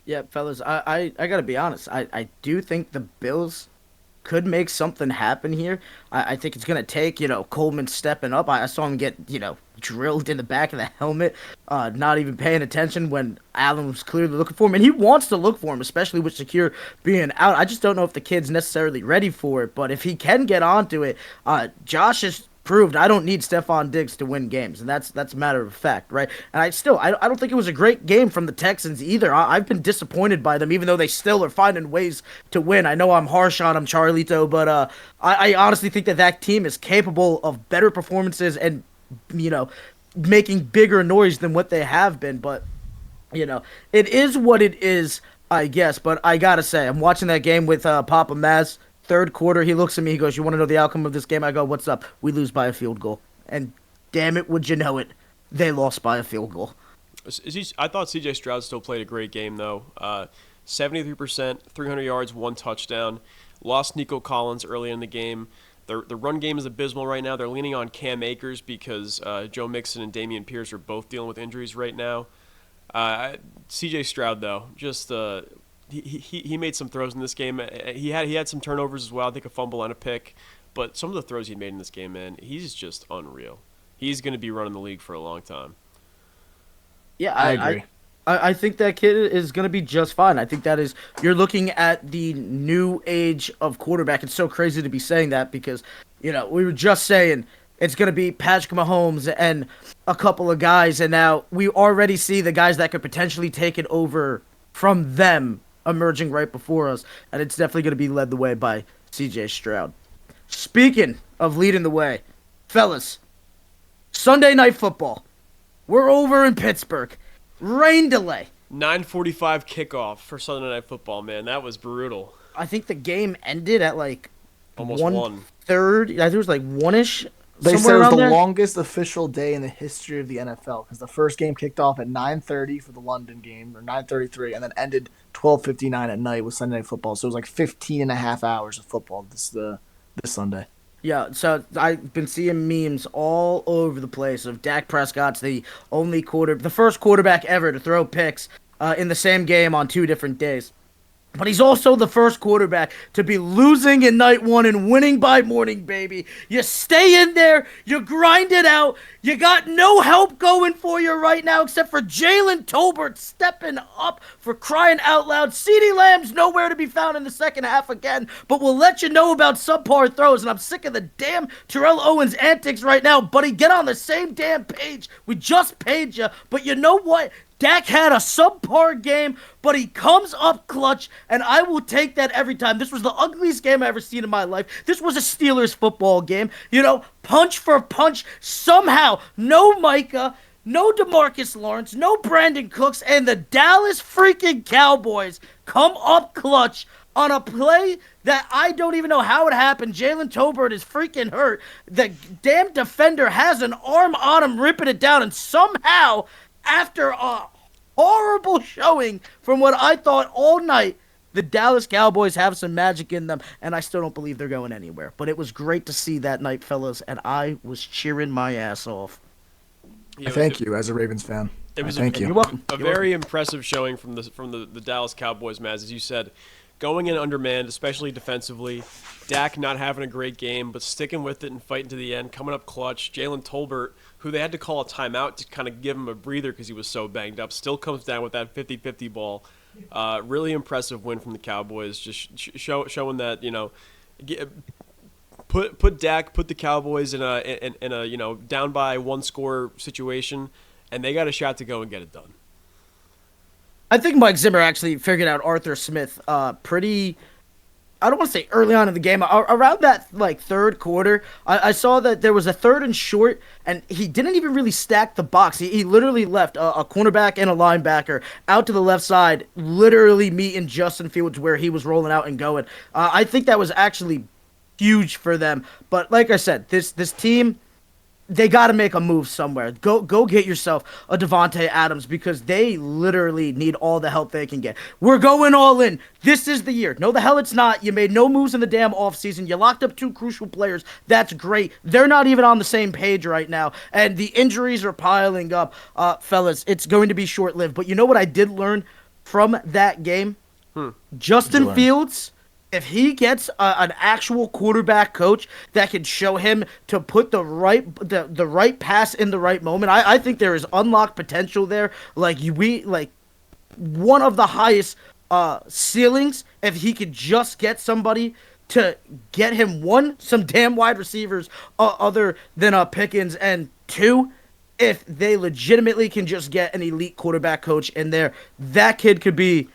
Yeah, fellas, I got to be honest. I do think the Bills could make something happen here. I think it's going to take, Coleman stepping up. I saw him get, drilled in the back of the helmet, not even paying attention when Allen was clearly looking for him. And he wants to look for him, especially with Shakir being out. I just don't know if the kid's necessarily ready for it. But if he can get onto it, Josh is proved I don't need Stephon Diggs to win games, and that's a matter of fact, right? And I don't think it was a great game from the Texans either. I've been disappointed by them, even though they still are finding ways to win. I know I'm harsh on them, Charlito, but I honestly think that team is capable of better performances and making bigger noise than what they have been. But it is what it is, I guess. But I gotta say, I'm watching that game with Papa Mazz. Third quarter, he looks at me, he goes, "You want to know the outcome of this game?" I go, "What's up?" "We lose by a field goal." And damn it, would you know it, they lost by a field goal. I thought C.J. Stroud still played a great game, though. 73%, 300 yards, 1 touchdown. Lost Nico Collins early in the game. The run game is abysmal right now. They're leaning on Cam Akers because Joe Mixon and Dameon Pierce are both dealing with injuries right now. C.J. Stroud, though, just... He made some throws in this game. He had some turnovers as well. I think a fumble and a pick. But some of the throws he made in this game, man, he's just unreal. He's going to be running the league for a long time. Yeah, I agree. I think that kid is going to be just fine. I think that is – you're looking at the new age of quarterback. It's so crazy to be saying that because, we were just saying it's going to be Patrick Mahomes and a couple of guys, and now we already see the guys that could potentially take it over from them emerging right before us, and it's definitely going to be led the way by C.J. Stroud. Speaking of leading the way, fellas, Sunday Night Football. We're over in Pittsburgh. Rain delay. 9:45 kickoff for Sunday Night Football, man. That was brutal. I think the game ended at like Almost one. 1:30. I think it was like 1-ish. They said somewhere it was around the there. longest official day in the history of the NFL because the first game kicked off at 9:30 for the London game, or 9:33, and then ended 12:59 at night with Sunday Night Football. So it was like 15 and a half hours of football this Sunday. Yeah, so I've been seeing memes all over the place of Dak Prescott's the first quarterback ever to throw picks in the same game on 2 different days. But he's also the first quarterback to be losing in night 1 and winning by morning, baby. You stay in there, you grind it out. You got no help going for you right now except for Jalen Tolbert stepping up, for crying out loud. CeeDee Lamb's nowhere to be found in the second half again, but we'll let you know about subpar throws. And I'm sick of the damn Terrell Owens antics right now, buddy. Get on the same damn page. We just paid you, but you know what? Dak had a subpar game, but he comes up clutch, and I will take that every time. This was the ugliest game I've ever seen in my life. This was a Steelers football game. You know, punch for punch. Somehow, no Micah, no DeMarcus Lawrence, no Brandon Cooks, and the Dallas freaking Cowboys come up clutch on a play that I don't even know how it happened. Jalen Tolbert is freaking hurt. The damn defender has an arm on him, ripping it down, and somehow, after a horrible showing from what I thought all night, the Dallas Cowboys have some magic in them, and I still don't believe they're going anywhere. But it was great to see that night, fellas, and I was cheering my ass off. Thank you, as a Ravens fan. Thank you. You're welcome. A very impressive showing from the Dallas Cowboys, Mazz, as you said. Going in undermanned, especially defensively. Dak not having a great game, but sticking with it and fighting to the end, coming up clutch. Jalen Tolbert, who they had to call a timeout to kind of give him a breather because he was so banged up, still comes down with that 50-50 ball. Really impressive win from the Cowboys, just showing that, you know, put the Cowboys in a you know, down by 1 score situation, and they got a shot to go and get it done. I think Mike Zimmer actually figured out Arthur Smith pretty, I don't want to say early on in the game. Around that like third quarter, I saw that there was a 3rd and short, and he didn't even really stack the box. He literally left a cornerback and a linebacker out to the left side, literally meeting Justin Fields where he was rolling out and going. I think that was actually huge for them. But like I said, this team, they got to make a move somewhere. Go get yourself a Devontae Adams, because they literally need all the help they can get. We're going all in. This is the year. No, the hell it's not. You made no moves in the damn offseason. You locked up 2 crucial players. That's great. They're not even on the same page right now, and the injuries are piling up. Fellas, it's going to be short-lived. But you know what I did learn from that game? Justin Fields, if he gets an actual quarterback coach that can show him to put the right pass in the right moment, I think there is unlocked potential there. Like one of the highest ceilings, if he could just get somebody to get him, 1, some damn wide receivers other than Pickens, and 2, if they legitimately can just get an elite quarterback coach in there, that kid could be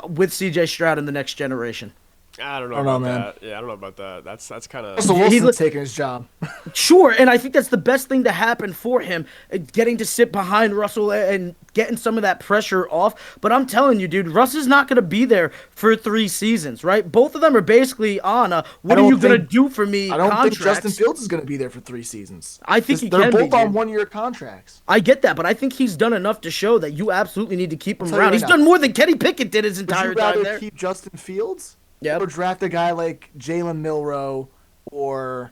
with C.J. Stroud in the next generation. I don't know about that. Yeah, I don't know about that. That's kind of. Russell Wilson's taking his job. Sure, and I think that's the best thing to happen for him, getting to sit behind Russell and getting some of that pressure off. But I'm telling you, dude, Russ is not going to be there for 3 seasons, right? Both of them are basically on what are you going to do for me I don't contracts. think Justin Fields is going to be there for 3 seasons. I think he they're can both be, on dude. 1-year contracts. I get that, but I think he's done enough to show that you absolutely need to keep him around. He's done more than Kenny Pickett did his entire Would you time rather there. keep Justin Fields? Yep. Or draft a guy like Jalen Milroe, or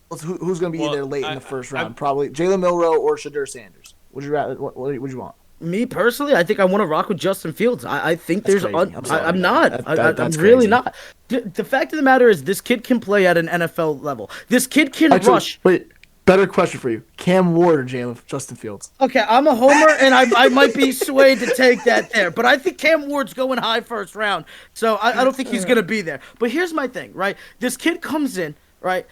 who's going to be there late in the first round? Probably Jalen Milroe or Shadur Sanders. Would you rather? What would you want? Me personally, I think I want to rock with Justin Fields. I think That's there's. crazy. I'm not. That's I'm really crazy. not. The fact of the matter is, this kid can play at an NFL level. This kid can rush. Wait, better question for you: Cam Ward or Justin Fields? Okay, I'm a homer, and I might be swayed to take that there, but I think Cam Ward's going high first round, so I don't think he's going to be there. But here's my thing, right? This kid comes in, right?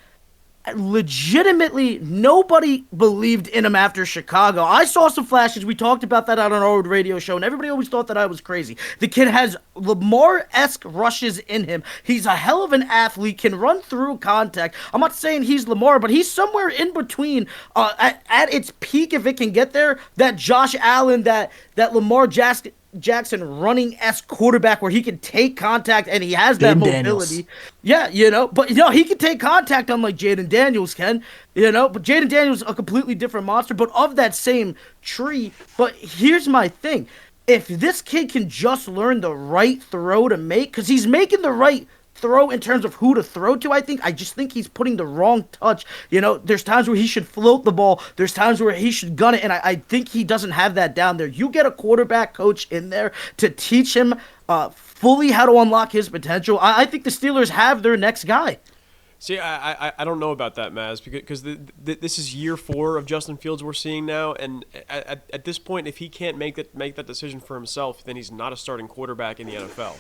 Legitimately, nobody believed in him after Chicago. I saw some flashes. We talked about that on our old radio show, and everybody always thought that I was crazy. The kid has Lamar-esque rushes in him. He's a hell of an athlete, can run through contact. I'm not saying he's Lamar, but he's somewhere in between at its peak, if it can get there, that Josh Allen, that Lamar Jackson Jackson running-esque quarterback where he can take contact and he has that Jaden mobility. Daniels. Yeah, but he can take contact unlike Jaden Daniels can, but Jaden Daniels a completely different monster, but of that same tree. But here's my thing. If this kid can just learn the right throw to make, because he's making the right throw in terms of who to throw to, I just think he's putting the wrong touch. There's times where he should float the ball. There's times where he should gun it, and I think he doesn't have that down there. You get a quarterback coach in there to teach him fully how to unlock his potential. I think the Steelers have their next guy. See, I don't know about that, Mazz, because this is year 4 of Justin Fields we're seeing now, and at this point, if he can't make that decision for himself, then he's not a starting quarterback in the NFL.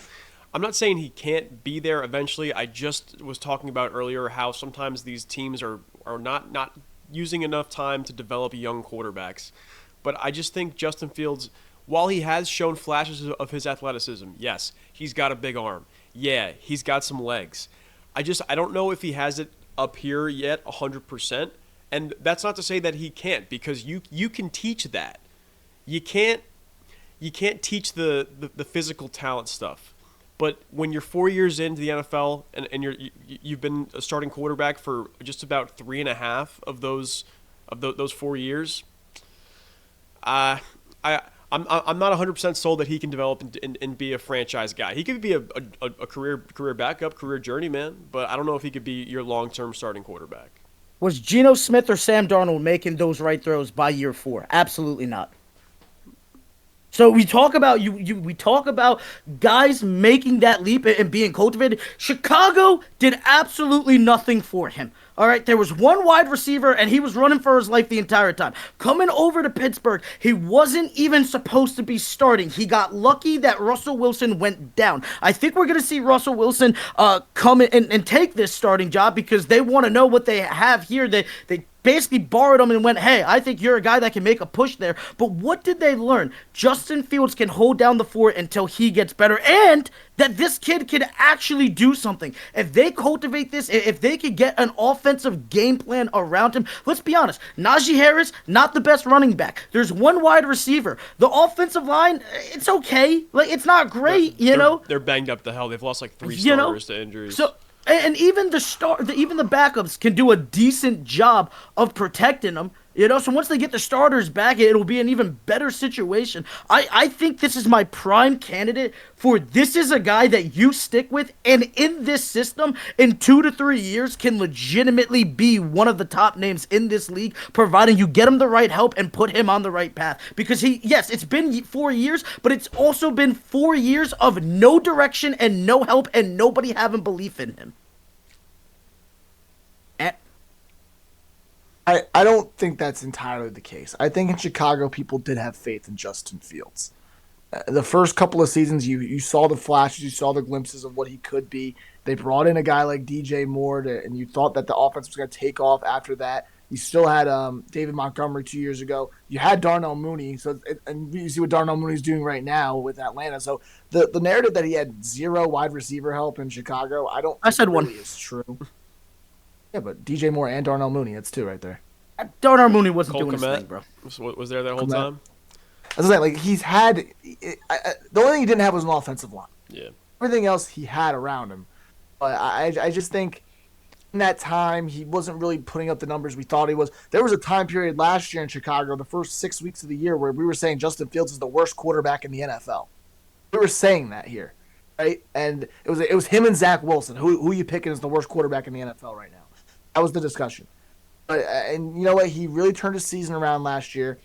I'm not saying he can't be there eventually. I just was talking about earlier how sometimes these teams are not using enough time to develop young quarterbacks. But I just think Justin Fields, while he has shown flashes of his athleticism, yes, he's got a big arm. Yeah, he's got some legs. I don't know if he has it up here yet 100%. And that's not to say that he can't, because you can teach that. You can't teach the physical talent stuff. But when you're 4 years into the NFL and you've been a starting quarterback for just about 3.5 of those 4 years, I'm not 100% sold that he can develop and be a franchise guy. He could be a career backup, career journeyman, but I don't know if he could be your long-term starting quarterback. Was Geno Smith or Sam Darnold making those right throws by year 4? Absolutely not. So we talk about we talk about guys making that leap and being cultivated. Chicago did absolutely nothing for him. All right, there was one wide receiver, and he was running for his life the entire time. Coming over to Pittsburgh, he wasn't even supposed to be starting. He got lucky that Russell Wilson went down. I think we're going to see Russell Wilson come in and take this starting job because they want to know what they have here. They basically borrowed him and went, hey, I think you're a guy that can make a push there. But what did they learn? Justin Fields can hold down the fort until he gets better, and that this kid can actually do something. If they cultivate this, if they could get an offensive game plan around him, let's be honest, Najee Harris, not the best running back. There's one wide receiver. The offensive line, it's okay. Like, it's not great, They're banged up to hell. They've lost like 3 starters to injuries. So, and even the backups can do a decent job of protecting them. So once they get the starters back, it'll be an even better situation. I think this is my prime candidate for this is a guy that you stick with, and in this system, in 2 to 3 years, can legitimately be one of the top names in this league, providing you get him the right help and put him on the right path. Because it's been 4 years, but it's also been 4 years of no direction and no help and nobody having belief in him. I don't think that's entirely the case. I think in Chicago, people did have faith in Justin Fields. The first couple of seasons, you saw the flashes, you saw the glimpses of what he could be. They brought in a guy like DJ Moore, and you thought that the offense was going to take off after that. You still had David Montgomery 2 years ago. You had Darnell Mooney, and you see what Darnell Mooney's doing right now with Atlanta. So the narrative that he had 0 wide receiver help in Chicago, I said one is true. Yeah, but DJ Moore and Darnell Mooney, that's 2 right there. Darnell Mooney wasn't Cole doing Kmet his thing, bro. Was there that whole time? I was like, he's had the only thing he didn't have was an offensive line. Yeah. Everything else he had around him. But I just think in that time he wasn't really putting up the numbers we thought he was. There was a time period last year in Chicago, the first 6 weeks of the year, where we were saying Justin Fields is the worst quarterback in the NFL. We were saying that here, right? And it was him and Zach Wilson. Who you picking as the worst quarterback in the NFL right now? That was the discussion. And you know what? He really turned his season around last year.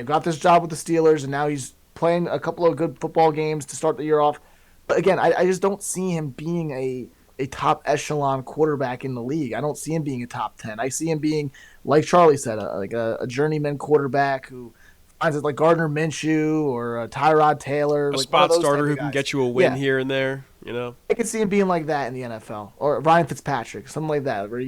Got this job with the Steelers, and now he's playing a couple of good football games to start the year off. But again, I just don't see him being a top echelon quarterback in the league. I don't see him being a top 10. I see him being, like Charlie said, a journeyman quarterback who finds it like Gardner Minshew or Tyrod Taylor. A spot starter who can get you a win here and there. I could see him being like that in the NFL, or Ryan Fitzpatrick, something like that, where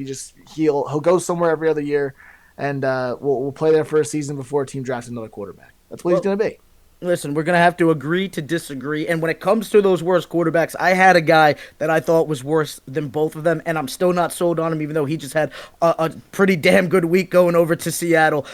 he'll go somewhere every other year, and we'll play there for a season before a team drafts another quarterback. That's what he's going to be. Listen, we're gonna have to agree to disagree. And when it comes to those worst quarterbacks, I had a guy that I thought was worse than both of them, and I'm still not sold on him, even though he just had a pretty damn good week going over to Seattle.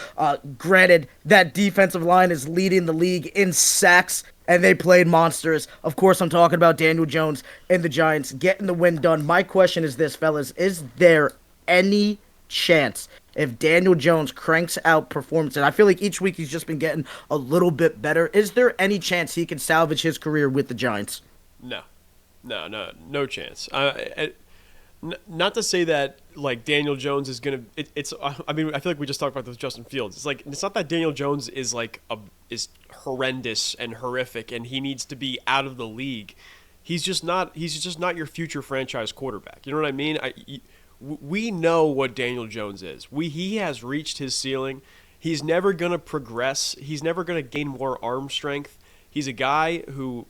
Granted, that defensive line is leading the league in sacks, and they played monsters. Of course, I'm talking about Daniel Jones and the Giants getting the win done. My question is this, fellas: is there any chance if Daniel Jones cranks out performance, and I feel like each week he's just been getting a little bit better, is there any chance he can salvage his career with the Giants? No, no chance. Not to say that like Daniel Jones is gonna. It's. I mean, I feel like we just talked about this with Justin Fields. It's like it's not that Daniel Jones is like is horrendous and horrific, and he needs to be out of the league. He's just not. He's just not your future franchise quarterback. You know what I mean? We know what Daniel Jones is. He has reached his ceiling. He's never gonna progress. He's never gonna gain more arm strength. He's a guy who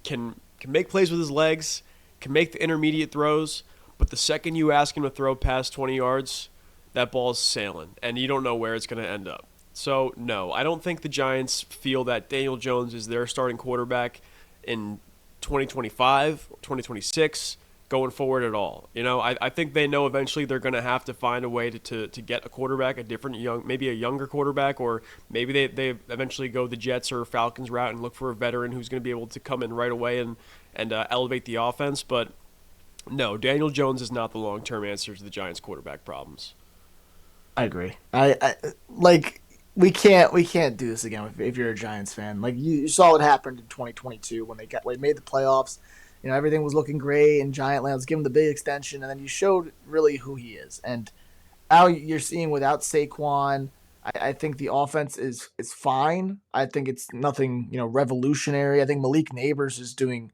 can make plays with his legs, can make the intermediate throws. But the second you ask him to throw past 20 yards, that ball's sailing, and you don't know where it's going to end up. So, no, I don't think the Giants feel that Daniel Jones is their starting quarterback in 2025, 2026, going forward at all. You know, I think they know eventually they're going to have to find a way to get a quarterback, maybe a younger quarterback, or maybe they eventually go the Jets or Falcons route and look for a veteran who's going to be able to come in right away and elevate the offense, but no, Daniel Jones is not the long-term answer to the Giants' quarterback problems. I agree. I like we can't do this again if you're a Giants fan. Like you saw what happened in 2022 when they made the playoffs. You know, everything was looking great in Giant land. Let's give him the big extension, and then you showed really who he is. And now you're seeing without Saquon, I think the offense is fine. I think it's nothing revolutionary. I think Malik Neighbors is doing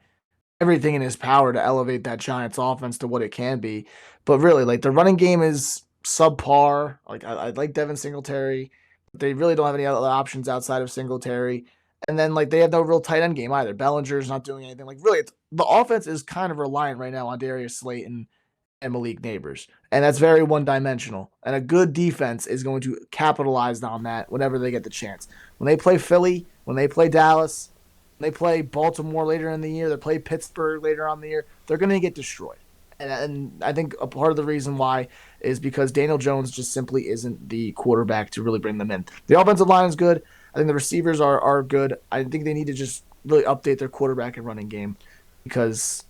everything in his power to elevate that Giants offense to what it can be. But really, like the running game is subpar. Like I like Devin Singletary. But they really don't have any other options outside of Singletary. And then like they have no real tight end game either. Bellinger's not doing anything. Like really, the offense is kind of reliant right now on Darius Slayton and Malik Neighbors. And that's very one-dimensional. And a good defense is going to capitalize on that whenever they get the chance. When they play Philly, when they play Dallas, they play Baltimore later in the year, they play Pittsburgh later on in the year, they're going to get destroyed. And I think a part of the reason why is because Daniel Jones just simply isn't the quarterback to really bring them in. The offensive line is good. I think the receivers are good. I think they need to just really update their quarterback and running game because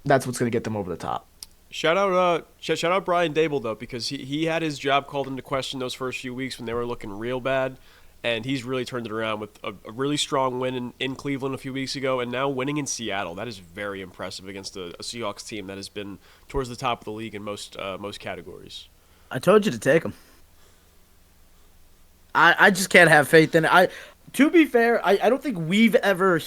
that's what's going to get them over the top. Shout out Brian Dable, though, because he had his job called into question those first few weeks when they were looking real bad. And he's really turned it around with a really strong win in Cleveland a few weeks ago, and now winning in Seattle. That is very impressive against a Seahawks team that has been towards the top of the league in most categories. I told you to take him. I just can't have faith in it. To be fair, I don't think we've ever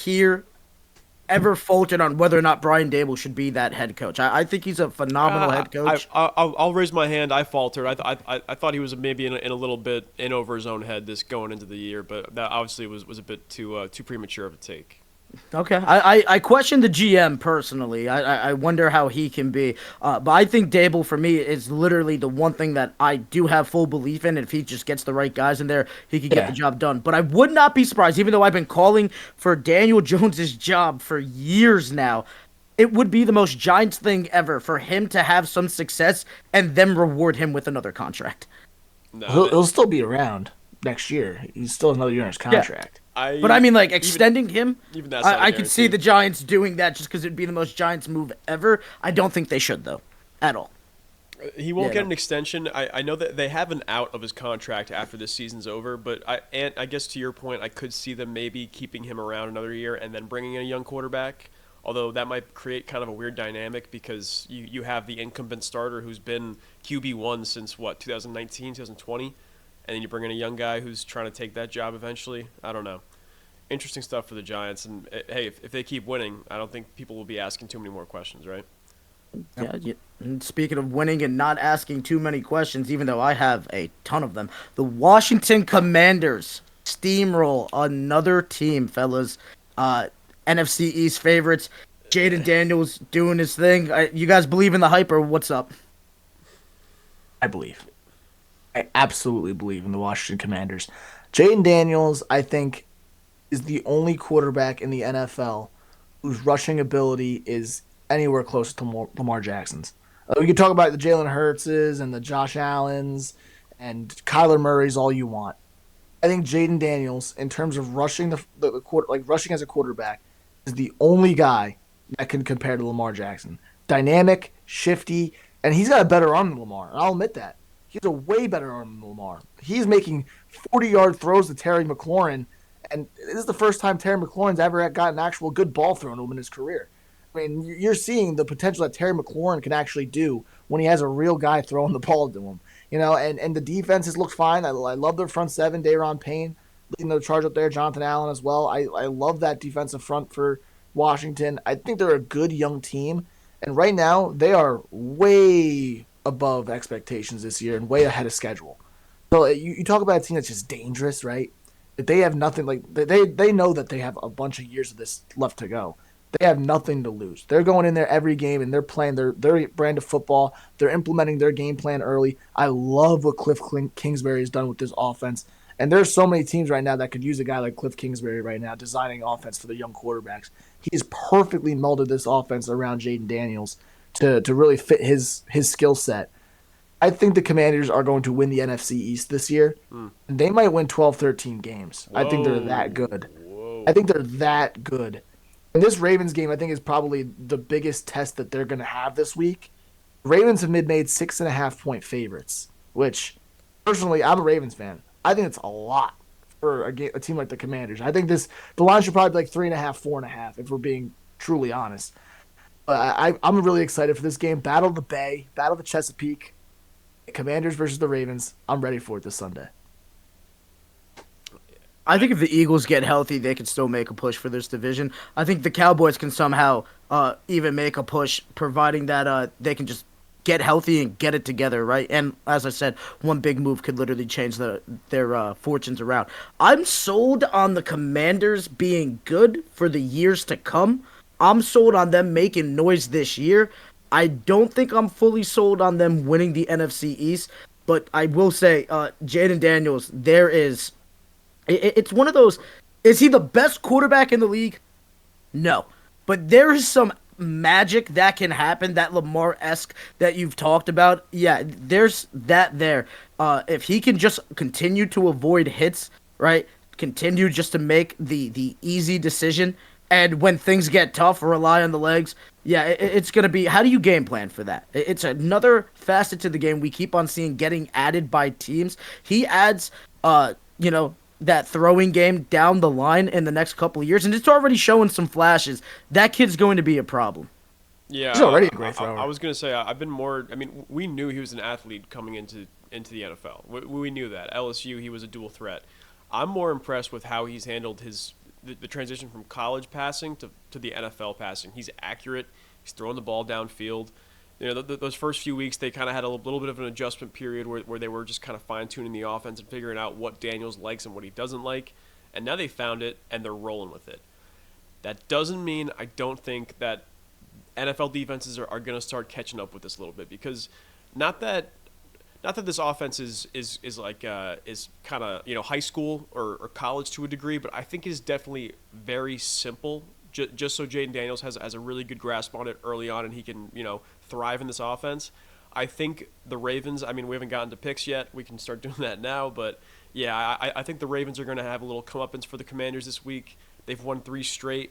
faltered on whether or not Brian Dable should be that head coach. I think he's a phenomenal head coach. I'll raise my hand. I faltered. I thought he was maybe in a little bit in over his own head this going into the year, but that obviously was a bit too premature of a take. Okay, I question the GM personally. I wonder how he can be. But I think Dable, for me, is literally the one thing that I do have full belief in. If he just gets the right guys in there, he could get the job done. But I would not be surprised, even though I've been calling for Daniel Jones's job for years now, it would be the most Giants thing ever for him to have some success and then reward him with another contract. No, he'll still be around next year. He's still another year in his contract. But I mean, like, extending him, even that's I could see the Giants doing that just because it'd be the most Giants move ever. I don't think they should, though, at all. He won't get an extension. I know that they have an out of his contract after this season's over, but I guess to your point, I could see them maybe keeping him around another year and then bringing in a young quarterback, although that might create kind of a weird dynamic because you have the incumbent starter who's been QB1 since, 2019, 2020? And then you bring in a young guy who's trying to take that job eventually. I don't know. Interesting stuff for the Giants. And, hey, if they keep winning, I don't think people will be asking too many more questions, right? Yeah. And speaking of winning and not asking too many questions, even though I have a ton of them, the Washington Commanders steamroll another team, fellas. NFC East favorites. Jaden Daniels doing his thing. You guys believe in the hype or what's up? I believe. I absolutely believe in the Washington Commanders. Jaden Daniels, I think, is the only quarterback in the NFL whose rushing ability is anywhere close to Lamar Jackson's. We can talk about the Jalen Hurtses and the Josh Allens and Kyler Murray's all you want. I think Jaden Daniels, in terms of rushing the quarter, like rushing as a quarterback, is the only guy that can compare to Lamar Jackson. Dynamic, shifty, and he's got a better arm than Lamar. And I'll admit that. He has a way better arm than Lamar. He's making 40-yard throws to Terry McLaurin, and this is the first time Terry McLaurin's ever got an actual good ball thrown to him in his career. I mean, you're seeing the potential that Terry McLaurin can actually do when he has a real guy throwing the ball to him. And the defenses look fine. I love their front seven, Daron Payne leading the charge up there, Jonathan Allen as well. I love that defensive front for Washington. I think they're a good young team, and right now they are way above expectations this year and way ahead of schedule. So you talk about a team that's just dangerous, right? They have nothing, like they know that they have a bunch of years of this left to go. They have nothing to lose. They're going in there every game and they're playing their brand of football. They're implementing their game plan early. I love what Cliff Kingsbury has done with this offense. And there's so many teams right now that could use a guy like Cliff Kingsbury right now designing offense for the young quarterbacks. He's perfectly molded this offense around Jaden Daniels to really fit his skill set. I think the Commanders are going to win the NFC East this year. And they might win 12, 13 games. I think they're that good. I think they're that good. And this Ravens game, I think, is probably the biggest test that they're going to have this week. Ravens have made 6.5-point favorites, which, personally, I'm a Ravens fan. I think it's a lot for a team like the Commanders. I think the line should probably be like 3.5, 4.5, if we're being truly honest. I'm really excited for this game. Battle of the Bay, Battle of the Chesapeake, Commanders versus the Ravens. I'm ready for it this Sunday. I think if the Eagles get healthy, they can still make a push for this division. I think the Cowboys can somehow even make a push, providing that they can just get healthy and get it together, right? And as I said, one big move could literally change their fortunes around. I'm sold on the Commanders being good for the years to come. I'm sold on them making noise this year. I don't think I'm fully sold on them winning the NFC East, but I will say Jaden Daniels, it's one of those, is he the best quarterback in the league? No. But there is some magic that can happen, that Lamar-esque that you've talked about. Yeah, there's that there. If he can just continue to avoid hits, right, continue just to make the easy decision, and when things get tough, rely on the legs, yeah, it's going to be, how do you game plan for that? It's another facet to the game we keep on seeing getting added by teams. He adds, that throwing game down the line in the next couple of years, and it's already showing some flashes. That kid's going to be a problem. Yeah, he's already a great thrower. I was going to say, we knew he was an athlete coming into the NFL. We knew that. LSU, he was a dual threat. I'm more impressed with how he's handled the transition from college passing to the NFL passing. He's accurate. He's throwing the ball downfield. Those first few weeks, they kind of had a little bit of an adjustment period where they were just kind of fine-tuning the offense and figuring out what Daniels likes and what he doesn't like. And now they found it, and they're rolling with it. That doesn't mean I don't think that NFL defenses are going to start catching up with this a little bit, because not that this offense is kind of high school or college to a degree, but I think it is definitely very simple. Just so Jaden Daniels has a really good grasp on it early on, and he can thrive in this offense. I think the Ravens, we haven't gotten to picks yet. We can start doing that now. But, yeah, I think the Ravens are going to have a little comeuppance for the Commanders this week. They've won 3 straight.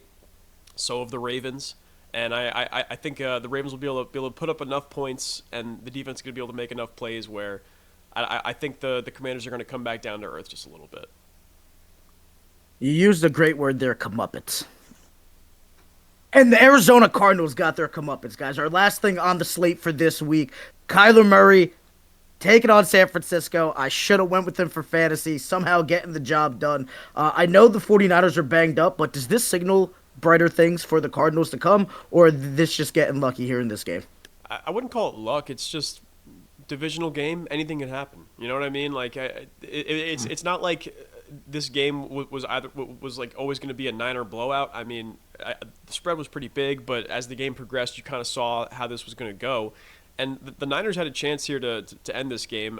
So have the Ravens. And I think the Ravens will be able to put up enough points, and the defense is going to be able to make enough plays where I think the Commanders are going to come back down to earth just a little bit. You used a great word there, comeuppance. And the Arizona Cardinals got their comeuppance, guys. Our last thing on the slate for this week, Kyler Murray taking on San Francisco. I should have went with him for fantasy, somehow getting the job done. I know the 49ers are banged up, but does this signal brighter things for the Cardinals to come, or this just getting lucky here in this game? I wouldn't call it luck. It's just divisional game. Anything can happen. You know what I mean? Like it's not like this game was like always going to be a Niner blowout. The spread was pretty big, but as the game progressed, you kind of saw how this was going to go. And the Niners had a chance here to end this game.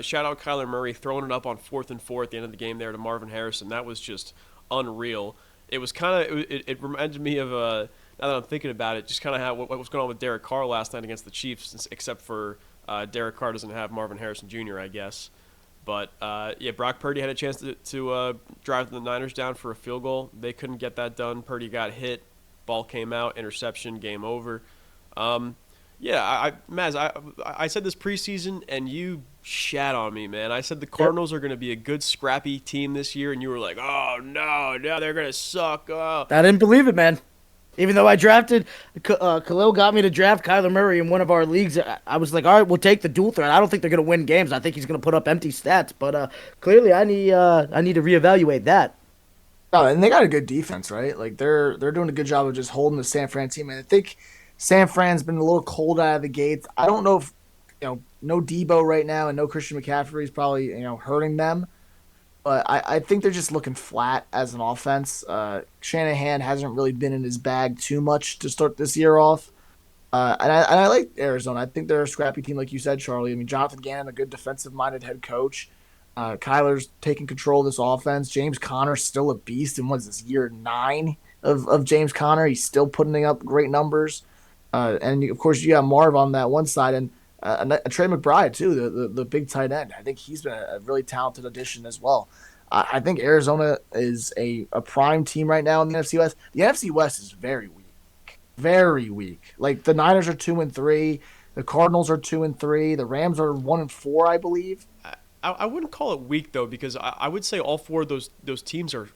Shout out Kyler Murray throwing it up on 4th and 4 at the end of the game there to Marvin Harrison. That was just unreal. It was kind of it reminded me of now that I'm thinking about it, just kind of how what was going on with Derek Carr last night against the Chiefs, except for Derek Carr doesn't have Marvin Harrison Jr., I guess. But yeah, Brock Purdy had a chance to drive the Niners down for a field goal. They couldn't get that done. Purdy got hit, ball came out, interception, game over. Yeah, Mazz, I said this preseason, and you shat on me, man. I said the Cardinals are going to be a good, scrappy team this year, and you were like, oh, no, they're going to suck. Oh. I didn't believe it, man. Even though I drafted, Khalil got me to draft Kyler Murray in one of our leagues. I was like, all right, we'll take the dual threat. I don't think they're going to win games. I think he's going to put up empty stats. But clearly, I need to reevaluate that. Oh, and they got a good defense, right? Like they're doing a good job of just holding the San Fran team. And I think San Fran's been a little cold out of the gates. I don't know if no Debo right now and no Christian McCaffrey is probably hurting them. But I think they're just looking flat as an offense. Shanahan hasn't really been in his bag too much to start this year off. And I like Arizona. I think they're a scrappy team, like you said, Charlie. I mean, Jonathan Gannon, a good defensive-minded head coach. Kyler's taking control of this offense. James Conner's still a beast. And what's this, year 9 of James Conner? He's still putting up great numbers. And, of course, you got Marv on that one side. And Trey McBride, too, the big tight end. I think he's been a really talented addition as well. I think Arizona is a prime team right now in the NFC West. The NFC West is very weak. Very weak. Like, the Niners are 2-3. The Cardinals are 2-3. The Rams are 1-4, I believe. I wouldn't call it weak, though, because I would say all four of those teams are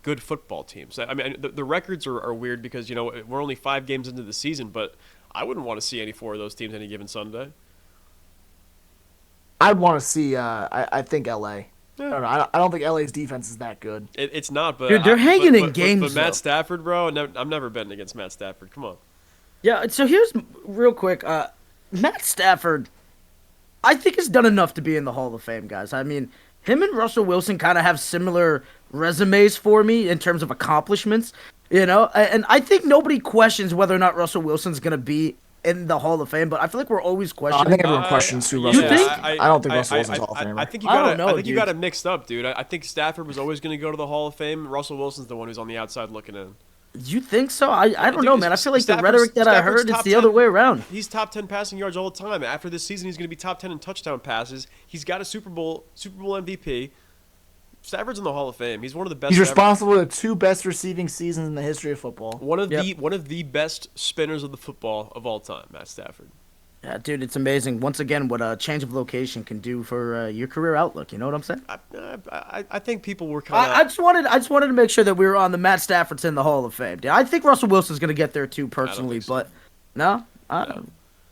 good football teams. I mean, the records are weird because, we're only 5 games into the season, but I wouldn't want to see any 4 of those teams any given Sunday. I'd want to see, I think, L.A. Yeah. I don't think LA's defense is that good. It's not, but dude, they're hanging in games. But Matt Stafford, bro, I'm never betting against Matt Stafford. Come on. Yeah. So here's real quick. Matt Stafford, I think, has done enough to be in the Hall of Fame, guys. I mean, him and Russell Wilson kind of have similar resumes for me in terms of accomplishments. And I think nobody questions whether or not Russell Wilson's gonna be in the Hall of Fame, but I feel like we're always questioning. I think everyone questions who Russell is. I don't think Russell Wilson's Hall of Famer. I think you got it mixed up, dude. I think Stafford was always going to go to the Hall of Fame. Russell Wilson's the one who's on the outside looking in. You think so? I don't know, man. I feel like the rhetoric that I heard is the other way around. He's top 10 passing yards all the time. After this season, he's going to be top 10 in touchdown passes. He's got a Super Bowl MVP. Stafford's in the Hall of Fame. He's one of the best. He's responsible for the 2 best receiving seasons in the history of football. One of the best spinners of the football of all time, Matt Stafford. Yeah, dude, it's amazing. Once again, what a change of location can do for your career outlook. You know what I'm saying? I think people were kind of. I just wanted to make sure that we were on the Matt Stafford's in the Hall of Fame. Dude, I think Russell Wilson's going to get there too, personally, but no.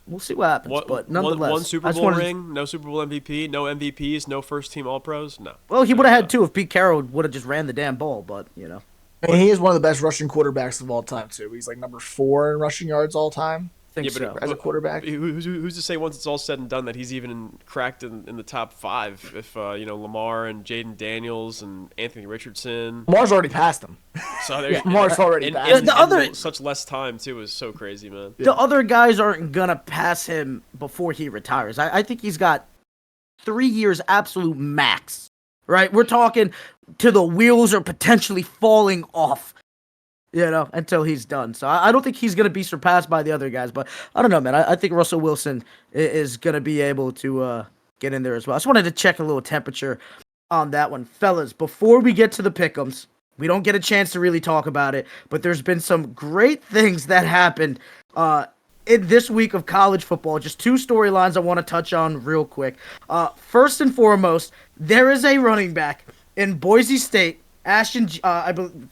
We'll see what happens, but nonetheless. One Super Bowl ring, no Super Bowl MVP, no MVPs, no first-team All-Pros, no. Well, he would have had 2 if Pete Carroll would have just ran the damn ball, but, And he is one of the best rushing quarterbacks of all time, too. He's like number 4 in rushing yards all time. As a quarterback. Who's to say once it's all said and done that he's even cracked in the top 5 if, Lamar and Jaden Daniels and Anthony Richardson. Lamar's already passed him. So Lamar's already passed him. Such less time, too, is so crazy, man. The other guys aren't going to pass him before he retires. I think he's got 3 years absolute max, right? We're talking to the wheels are potentially falling off. Until he's done. So I don't think he's going to be surpassed by the other guys. But I don't know, man. I think Russell Wilson is going to be able to get in there as well. I just wanted to check a little temperature on that one. Fellas, before we get to the pick'ems, we don't get a chance to really talk about it, but there's been some great things that happened in this week of college football. Just 2 storylines I want to touch on real quick. First and foremost, there is a running back in Boise State, Ashton, Ashton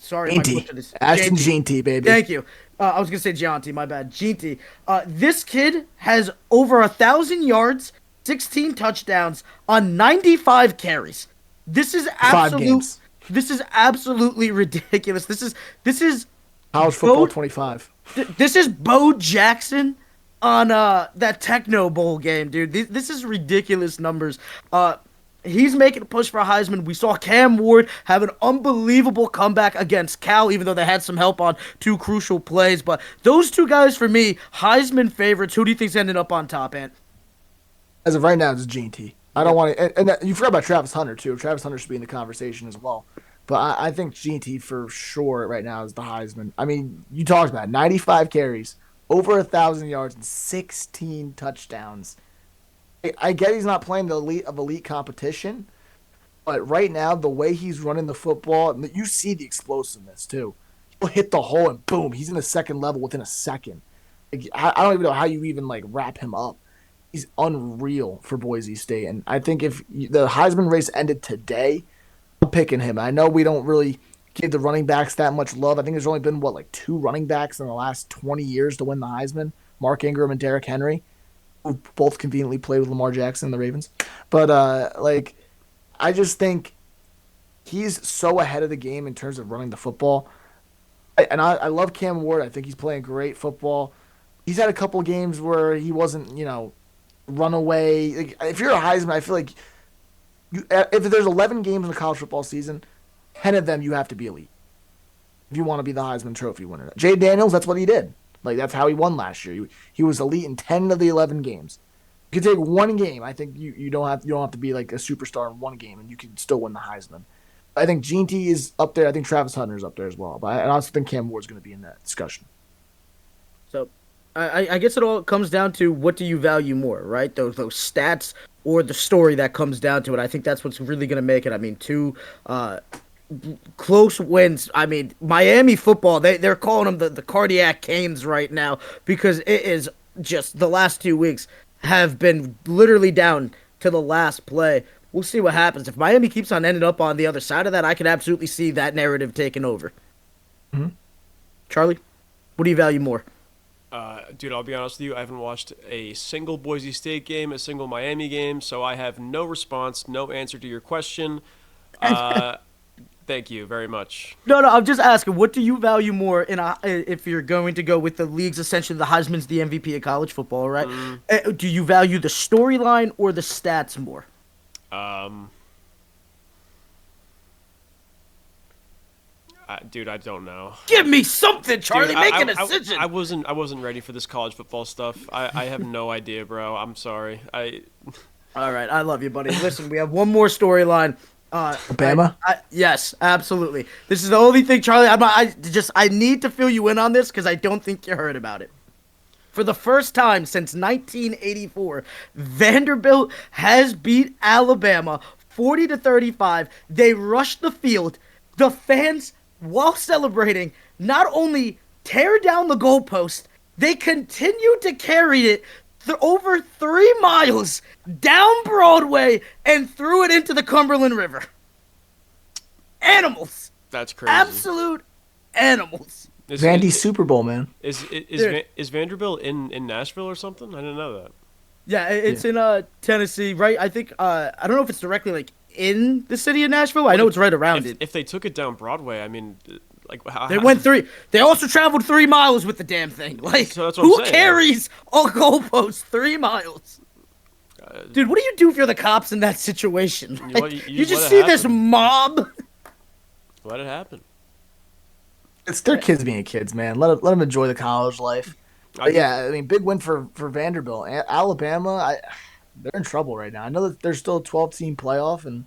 Jeanty, baby. Thank you. I was going to say Gianti, my bad. Jeanty. This kid has over 1,000 yards, 16 touchdowns on 95 carries. This is absolutely ridiculous. This is college football 25. This is Bo Jackson on that Techno Bowl game, dude. This is ridiculous numbers. He's making a push for Heisman. We saw Cam Ward have an unbelievable comeback against Cal, even though they had some help on 2 crucial plays. But those 2 guys, for me, Heisman favorites. Who do you think's ending up on top, Ant? As of right now, it's GT. I don't want to. And you forgot about Travis Hunter, too. Travis Hunter should be in the conversation as well. But I think GT for sure right now is the Heisman. I mean, you talked about it, 95 carries, over 1,000 yards, and 16 touchdowns. I get he's not playing the elite competition, but right now the way he's running the football, you see the explosiveness too. He'll hit the hole and boom, he's in the second level within a second. Like, I don't even know how you even like wrap him up. He's unreal for Boise State, and I think if the Heisman race ended today, I'm picking him. I know we don't really give the running backs that much love. I think there's only been like 2 running backs in the last 20 years to win the Heisman: Mark Ingram and Derrick Henry, who both conveniently played with Lamar Jackson and the Ravens. But like, I just think he's so ahead of the game in terms of running the football. And I love Cam Ward. I think he's playing great football. He's had a couple games where he wasn't, run away. Like, if you're a Heisman, I feel like if there's 11 games in the college football season, 10 of them you have to be elite if you want to be the Heisman Trophy winner. Jay Daniels, that's what he did. Like, that's how he won last year. He was elite in 10 of the 11 games. You can take one game. I think you don't have to be like a superstar in one game, and you can still win the Heisman. I think Gene T is up there. I think Travis Hunter is up there as well. But I also think Cam Ward's going to be in that discussion. So I guess it all comes down to what do you value more, right? Those stats or the story that comes down to it. I think that's what's really going to make it. I mean, 2 close wins. I mean, Miami football, they're calling them the cardiac canes right now because it is just the last 2 weeks have been literally down to the last play. We'll see what happens. If Miami keeps on ending up on the other side of that, I could absolutely see that narrative taking over. Mm-hmm. Charlie, what do you value more? Dude, I'll be honest with you. I haven't watched a single Boise State game, a single Miami game, so I have no response, no answer to your question. Thank you very much. No, I'm just asking, what do you value more if you're going to go with the league's essentially the Heisman's the MVP of college football, right? Do you value the storyline or the stats more? Dude, I don't know. Give me something, Charlie. Dude, Make a decision. I wasn't ready for this college football stuff. I have no idea, bro. I'm sorry. All right, I love you, buddy. Listen, we have one more storyline. Alabama? Yes, absolutely. This is the only thing, Charlie. I need to fill you in on this because I don't think you heard about it. For the first time since 1984, Vanderbilt has beat Alabama 40-35. They rushed the field. The fans, while celebrating, not only tear down the goalpost, they continue to carry it over 3 miles down Broadway and threw it into the Cumberland River. Animals. That's crazy. Absolute animals. Vandy's Super Bowl, man. Is Vanderbilt in Nashville or something? I didn't know that. Yeah, it's in Tennessee, right? I think I don't know if it's directly like in the city of Nashville. I know it's right around it. If they took it down Broadway, I mean, like they went 3. They also traveled 3 miles with the damn thing. Like, so that's what who I'm saying. carries a goalpost 3 miles? Dude, what do you do if you're the cops in that situation? Like, you just see this mob. Let it happen. It's their kids being kids, man. Let them enjoy the college life. Yeah, I mean, big win for Vanderbilt. Alabama, they're in trouble right now. I know that there's still a 12-team playoff, and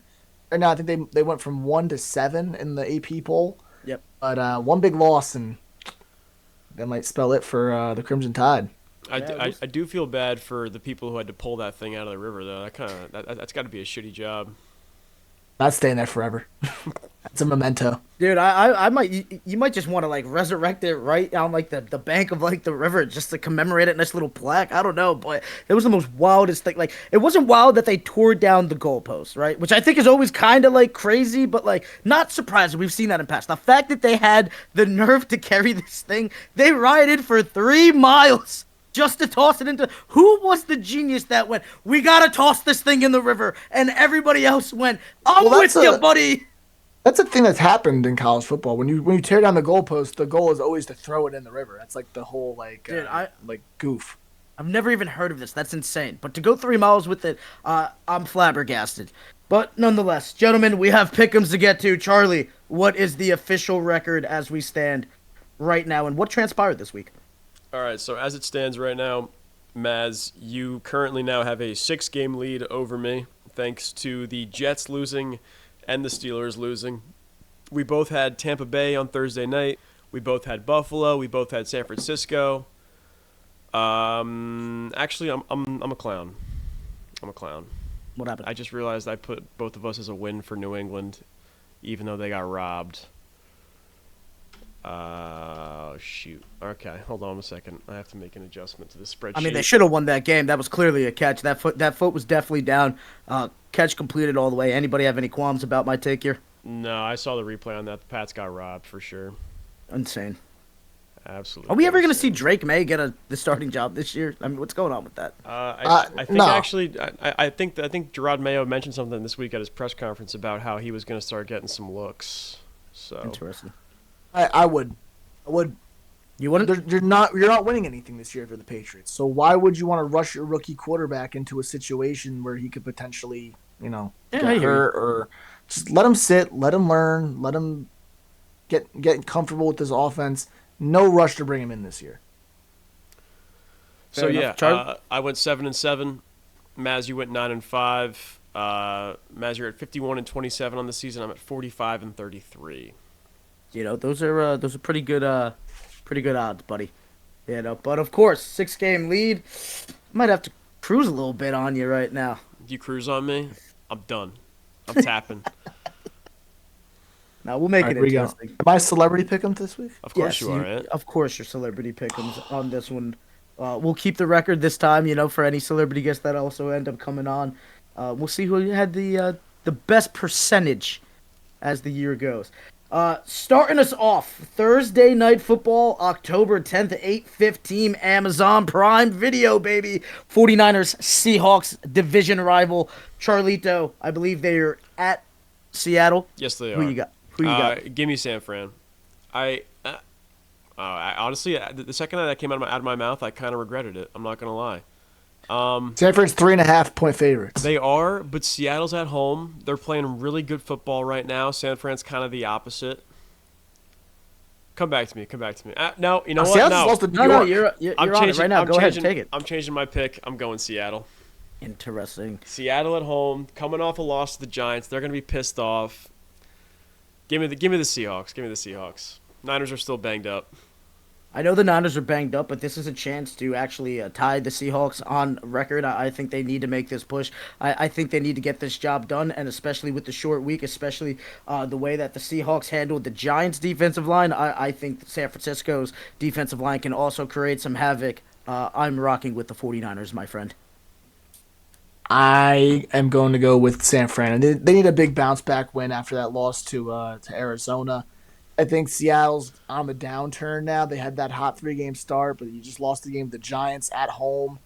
right now I think they went from 1 to 7 in the AP poll. Yep. But one big loss, and that might spell it for the Crimson Tide. I do feel bad for the people who had to pull that thing out of the river, though. That's got to be a shitty job. Not staying there forever. That's a memento. Dude, you might just want to like resurrect it right on like the bank of like the river just to commemorate it, nice little plaque. I don't know, but it was the most wildest thing. Like, it wasn't wild that they tore down the goalpost, right? Which I think is always kind of like crazy, but like not surprising. We've seen that in past. The fact that they had the nerve to carry this thing, they rioted for 3 miles. Just to toss it into... Who was the genius that went, we gotta toss this thing in the river, and everybody else went, I'm with you, buddy! That's a thing that's happened in college football. When you tear down the goalpost, the goal is always to throw it in the river. That's like the whole, like, dude, goof. I've never even heard of this. That's insane. But to go 3 miles with it, I'm flabbergasted. But nonetheless, gentlemen, we have pick'ems to get to. Charlie, what is the official record as we stand right now, and what transpired this week? All right, so as it stands right now, Mazz, you currently now have a 6-game lead over me, thanks to the Jets losing and the Steelers losing. We both had Tampa Bay on Thursday night. We both had Buffalo. We both had San Francisco. Actually, I'm a clown. I'm a clown. What happened? I just realized I put both of us as a win for New England, even though they got robbed. Shoot. Okay, hold on a second. I have to make an adjustment to the spreadsheet. I mean, they should have won that game. That was clearly a catch. That foot was definitely down. Catch completed all the way. Anybody have any qualms about my take here? No, I saw the replay on that. The Pats got robbed for sure. Insane. Absolutely. Are we ever going to see Drake May get the starting job this year? I mean, what's going on with that? I think no. actually, I think Gerard Mayo mentioned something this week at his press conference about how he was going to start getting some looks. So Interesting. I would. You wouldn't? You're not winning anything this year for the Patriots. So why would you want to rush your rookie quarterback into a situation where he could potentially, I get hear hurt, or just let him sit, let him learn, let him get comfortable with this offense. No rush to bring him in this year. So Fair yeah, enough. Charlie? I went 7-7. Maz, you went 9-5. Maz, you're at 51-27 on the season. I'm at 45-33. Those are pretty good odds, buddy. But of course, 6-game lead. Might have to cruise a little bit on you right now. If you cruise on me, I'm done. I'm tapping. Now we'll make it interesting. Am I celebrity pick'em this week? Of course Yes, you are, right? Of course, your celebrity pick'ems on this one. We'll keep the record this time. For any celebrity guests that also end up coming on, we'll see who had the best percentage as the year goes. Starting us off, Thursday Night Football, October 10th, 8:15, Amazon Prime Video, baby. 49ers, Seahawks, division rival. Charlito, I believe they are at Seattle. Yes, they are. Who you got? Who you got? Give me San Fran. I honestly, the second that came out of my mouth, I kind of regretted it. I'm not gonna lie. San Fran's 3.5-point favorites. They are, but Seattle's at home. They're playing really good football right now. San Fran's kind of the opposite. Come back to me. No, you know what? Seattle's lost to New No, York. you're on it right now. Go ahead, take it. I'm changing my pick. I'm going Seattle. Interesting. Seattle at home, coming off a loss to the Giants. They're gonna be pissed off. Give me the Seahawks. Give me the Seahawks. Niners are still banged up. I know the Niners are banged up, but this is a chance to actually tie the Seahawks on record. I think they need to make this push. I think they need to get this job done, and especially with the short week, especially the way that the Seahawks handled the Giants' defensive line, I think San Francisco's defensive line can also create some havoc. I'm rocking with the 49ers, my friend. I am going to go with San Fran. They need a big bounce back win after that loss to Arizona. I think Seattle's on the downturn now. They had that hot 3-game start, but you just lost the game to the Giants at home.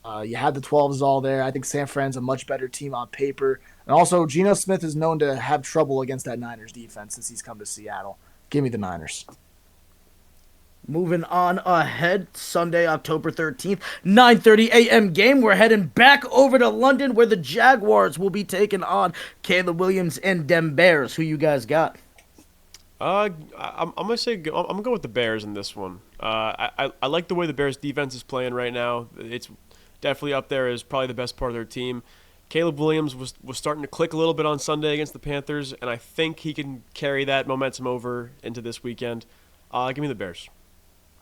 You had the 12s all there. I think San Fran's a much better team on paper. And also, Geno Smith is known to have trouble against that Niners defense since he's come to Seattle. Give me the Niners. Moving on ahead, Sunday, October 13th, 9:30 a.m. game. We're heading back over to London where the Jaguars will be taking on Caleb Williams and Dem Bears. Who you guys got? I'm gonna go with the Bears in this one. I like the way the Bears defense is playing right now. It's definitely up there as probably the best part of their team. Caleb Williams was starting to click a little bit on Sunday against the Panthers, and I think he can carry that momentum over into this weekend. Give me the Bears.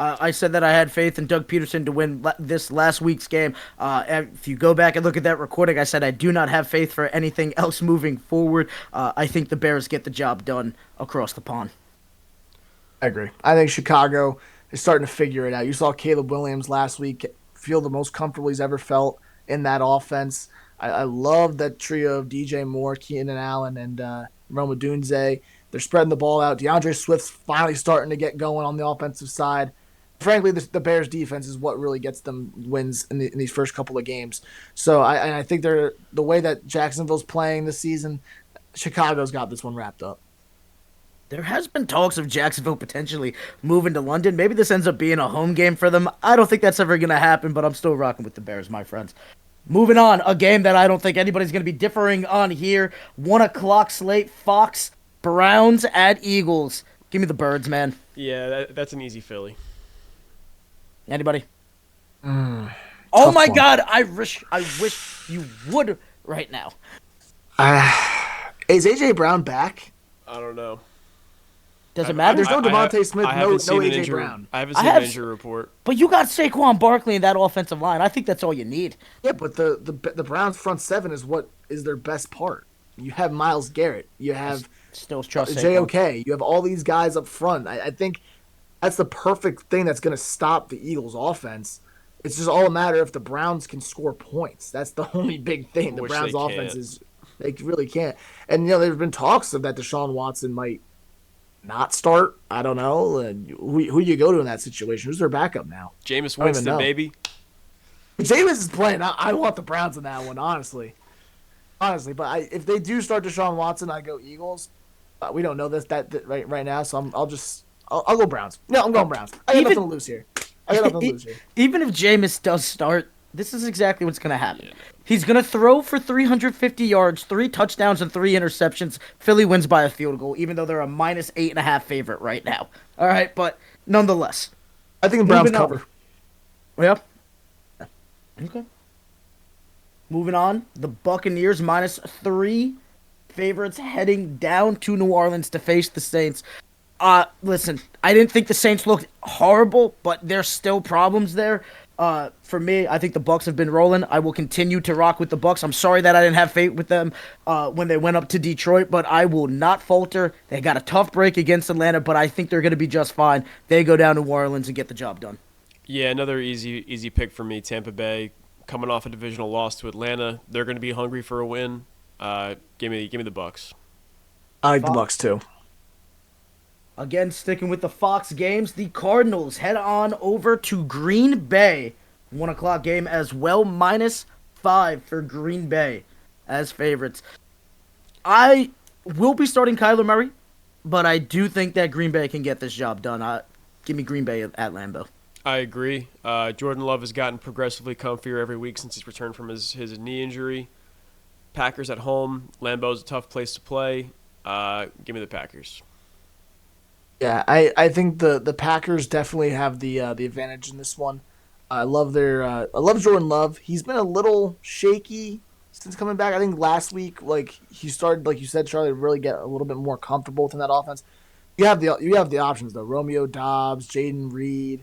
I said that I had faith in Doug Peterson to win this last week's game. If you go back and look at that recording, I said I do not have faith for anything else moving forward. I think the Bears get the job done across the pond. I agree. I think Chicago is starting to figure it out. You saw Caleb Williams last week feel the most comfortable he's ever felt in that offense. I love that trio of DJ Moore, Keenan Allen, and Rome Odunze. They're spreading the ball out. DeAndre Swift's finally starting to get going on the offensive side. Frankly, the Bears' defense is what really gets them wins in these first couple of games. So I think the way that Jacksonville's playing this season, Chicago's got this one wrapped up. There has been talks of Jacksonville potentially moving to London. Maybe this ends up being a home game for them. I don't think that's ever going to happen, but I'm still rocking with the Bears, my friends. Moving on, a game that I don't think anybody's going to be differing on here. 1 o'clock slate, Fox, Browns at Eagles. Give me the Birds, man. Yeah, that's an easy Philly. Anybody? Tough Oh my one. God! I wish you would right now. Is A.J. Brown back? I don't know. Does it matter? There's no Devontae Smith, I no haven't seen an AJ injury. Brown. I haven't I seen an have- injury report. But you got Saquon Barkley in that offensive line. I think that's all you need. Yeah, but the Browns front seven is what is their best part. You have Myles Garrett. You have Still trust Saquon. JOK. You have all these guys up front. I think that's the perfect thing that's going to stop the Eagles' offense. It's just all a matter if the Browns can score points. That's the only big thing. The Which Browns' they offense can't. is they really can't. And there's been talks of that Deshaun Watson might not start. I don't know. Who you go to in that situation? Who's their backup now? Jameis I don't even Winston, know. baby. Jameis is playing. I want the Browns in that one, honestly. But if they do start Deshaun Watson, I go Eagles. We don't know that right now, so I'll go Browns. No, I'm going Browns. I got nothing to lose here. Even if Jameis does start, this is exactly what's going to happen. He's going to throw for 350 yards, 3 touchdowns, and 3 interceptions. Philly wins by a field goal, even though they're a minus 8.5 favorite right now. All right, but nonetheless. I think the Browns Moving on. cover. Yep. Okay. Moving on, the Buccaneers minus 3 favorites heading down to New Orleans to face the Saints. Listen, I didn't think the Saints looked horrible, but there's still problems there. For me, I think the Bucs have been rolling. I will continue to rock with the Bucs. I'm sorry that I didn't have faith with them when they went up to Detroit, but I will not falter. They got a tough break against Atlanta, but I think they're going to be just fine. They go down to New Orleans and get the job done. Yeah, another easy pick for me. Tampa Bay coming off a divisional loss to Atlanta. They're going to be hungry for a win. Give me the Bucs. I like the Bucs too. Again, sticking with the Fox games, the Cardinals head on over to Green Bay. 1 o'clock game as well, minus 5 for Green Bay as favorites. I will be starting Kyler Murray, but I do think that Green Bay can get this job done. Give me Green Bay at Lambeau. I agree. Jordan Love has gotten progressively comfier every week since he's returned from his knee injury. Packers at home. Lambeau's a tough place to play. Give me the Packers. Yeah, I think the Packers definitely have the advantage in this one. I love Jordan Love. He's been a little shaky since coming back. I think last week, he started, like you said, Charlie, to really get a little bit more comfortable within that offense. You have the options though: Romeo Doubs, Jaden Reed,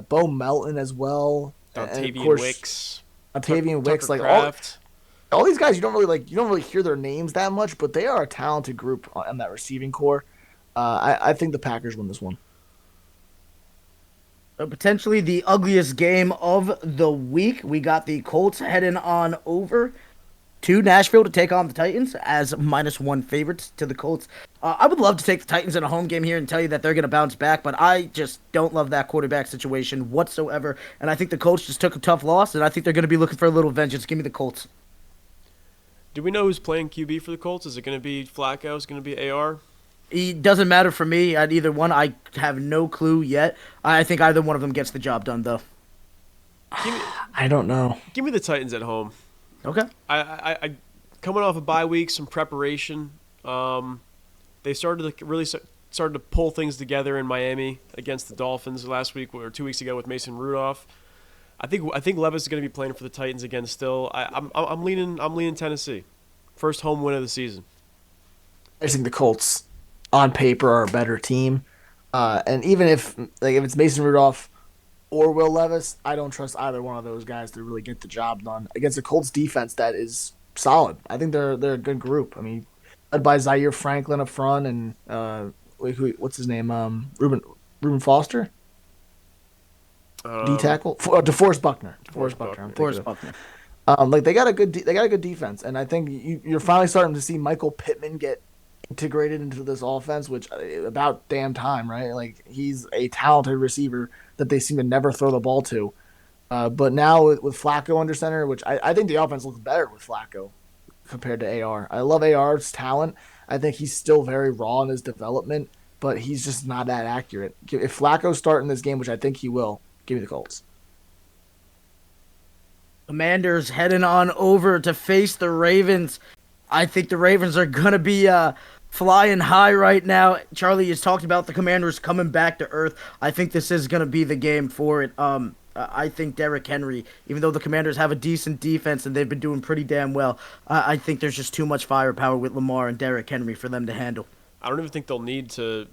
Bo Melton as well, Octavian Wicks. Like Kraft. all these guys, you don't really hear their names that much, but they are a talented group on that receiving core. I think the Packers win this one. Potentially the ugliest game of the week. We got the Colts heading on over to Nashville to take on the Titans as -1 favorites to the Colts. I would love to take the Titans in a home game here and tell you that they're going to bounce back, but I just don't love that quarterback situation whatsoever. And I think the Colts just took a tough loss, and I think they're going to be looking for a little vengeance. Give me the Colts. Do we know who's playing QB for the Colts? Is it going to be Flacco? Is it going to be AR? It doesn't matter for me at either one. I have no clue yet. I think either one of them gets the job done, though. I don't know. Give me the Titans at home. Okay. I coming off a bye week, some preparation. They started to pull things together in Miami against the Dolphins last week or 2 weeks ago with Mason Rudolph. I think Levis is going to be playing for the Titans again. Still, I'm leaning Tennessee. First home win of the season. I just think the Colts, on paper, are a better team. And even if it's Mason Rudolph or Will Levis, I don't trust either one of those guys to really get the job done against a Colts defense that is solid. I think they're a good group. I mean, led by Zaire Franklin up front and what's his name? Reuben Foster. D tackle, DeForest Buckner. DeForest Buckner. They got a good defense, and I think you're finally starting to see Michael Pittman get integrated into this offense, which about damn time, right? Like, he's a talented receiver that they seem to never throw the ball to. But now with Flacco under center, which I think the offense looks better with Flacco compared to AR. I love AR's talent. I think he's still very raw in his development, but he's just not that accurate. If Flacco's starting this game, which I think he will, give me the Colts. Commanders heading on over to face the Ravens. I think the Ravens are going to be flying high right now. Charlie has talked about the Commanders coming back to earth. I think this is going to be the game for it. I think Derrick Henry, even though the Commanders have a decent defense and they've been doing pretty damn well, I think there's just too much firepower with Lamar and Derrick Henry for them to handle. I don't even think they'll need to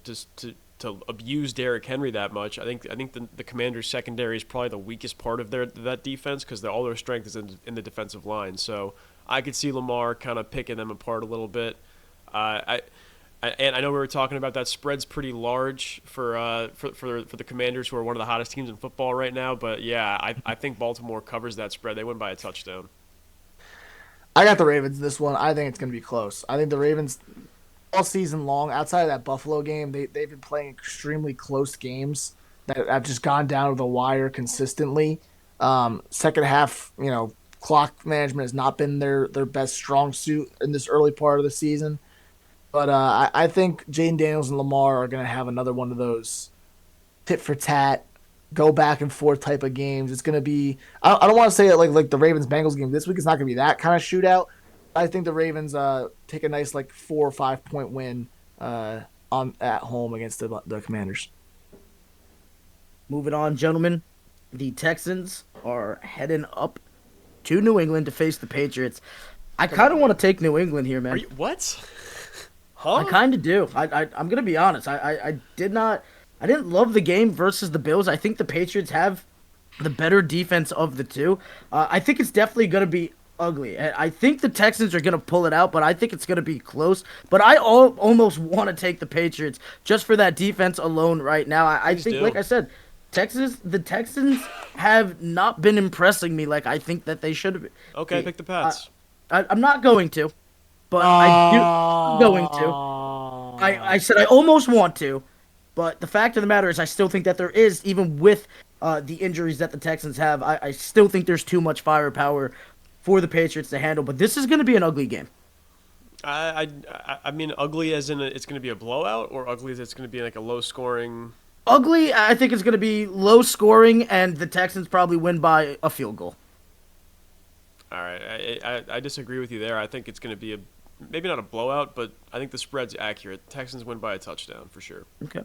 abuse Derrick Henry that much. I think the Commanders' secondary is probably the weakest part of that defense because all their strength is in the defensive line. So I could see Lamar kind of picking them apart a little bit. And I know we were talking about that spread's pretty large for the Commanders, who are one of the hottest teams in football right now. But yeah, I think Baltimore covers that spread. They win by a touchdown. I got the Ravens this one. I think it's going to be close. I think the Ravens all season long, outside of that Buffalo game, they've been playing extremely close games that have just gone down to the wire consistently. Second half, clock management has not been their best strong suit in this early part of the season. But I think Jaden Daniels and Lamar are going to have another one of those tit for tat, go back and forth type of games. It's going to be – I don't want to say it like the Ravens-Bengals game this week. It's not going to be that kind of shootout. I think the Ravens take a nice 4 or 5 point win at home against the Commanders. Moving on, gentlemen. The Texans are heading up to New England to face the Patriots. I kind of want to take New England here, man. What? Huh? I kind of do. I'm gonna be honest. I didn't love the game versus the Bills. I think the Patriots have the better defense of the two. I think it's definitely gonna be ugly. I think the Texans are gonna pull it out, but I think it's gonna be close. But I almost want to take the Patriots just for that defense alone right now. I think, like I said, the Texans have not been impressing me like I think that they should be. Okay, pick the Pats. I'm not going to. But I'm going to. I said I almost want to, but the fact of the matter is I still think that there is, even with the injuries that the Texans have, I still think there's too much firepower for the Patriots to handle. But this is going to be an ugly game. I mean, ugly as in it's going to be a blowout, or ugly as it's going to be like a low-scoring... Ugly, I think it's going to be low-scoring, and the Texans probably win by a field goal. All right, I disagree with you there. I think it's going to be maybe not a blowout, but I think the spread's accurate. Texans win by a touchdown for sure. Okay.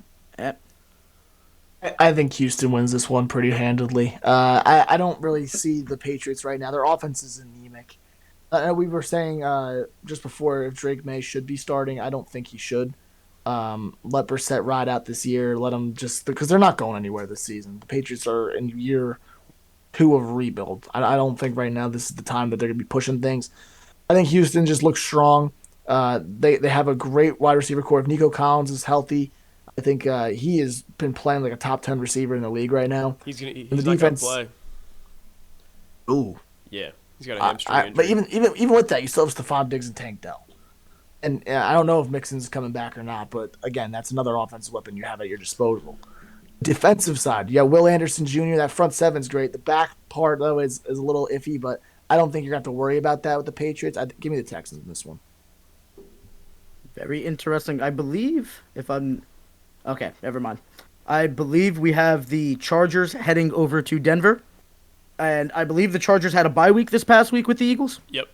I think Houston wins this one pretty handedly. I don't really see the Patriots right now. Their offense is anemic. We were saying just before if Drake May should be starting. I don't think he should. Let Brissett ride out this year. Let him because they're not going anywhere this season. The Patriots are in year 2 of rebuild. I don't think right now this is the time that they're going to be pushing things. I think Houston just looks strong. They have a great wide receiver core. If Nico Collins is healthy, I think he has been playing like a top 10 receiver in the league right now. He's not going to play. Ooh. Yeah, he's got a hamstring injury. But even with that, you still have Stephon Diggs and Tank Dell. And I don't know if Mixon's coming back or not, but again, that's another offensive weapon you have at your disposal. Defensive side, yeah, Will Anderson Jr., that front seven's great. The back part, though, is a little iffy, but I don't think you're going to have to worry about that with the Patriots. Give me the Texans in this one. Very interesting. I believe okay, never mind. I believe we have the Chargers heading over to Denver. And I believe the Chargers had a bye week this past week with the Eagles. Yep.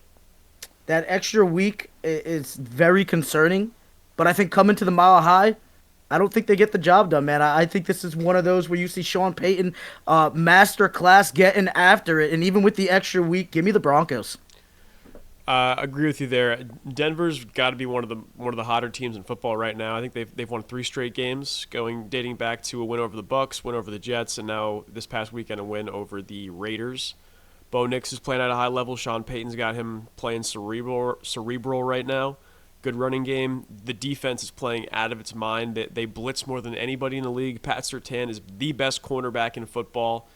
That extra week is very concerning. But I think coming to the Mile High, I don't think they get the job done, man. I think this is one of those where you see Sean Payton master class getting after it. And even with the extra week, give me the Broncos. Agree with you there. Denver's got to be one of the hotter teams in football right now. I think they've won 3 straight games, dating back to a win over the Bucs, win over the Jets, and now this past weekend a win over the Raiders. Bo Nix is playing at a high level. Sean Payton's got him playing cerebral right now. Good running game. The defense is playing out of its mind. They blitz more than anybody in the league. Pat Surtain is the best cornerback in football.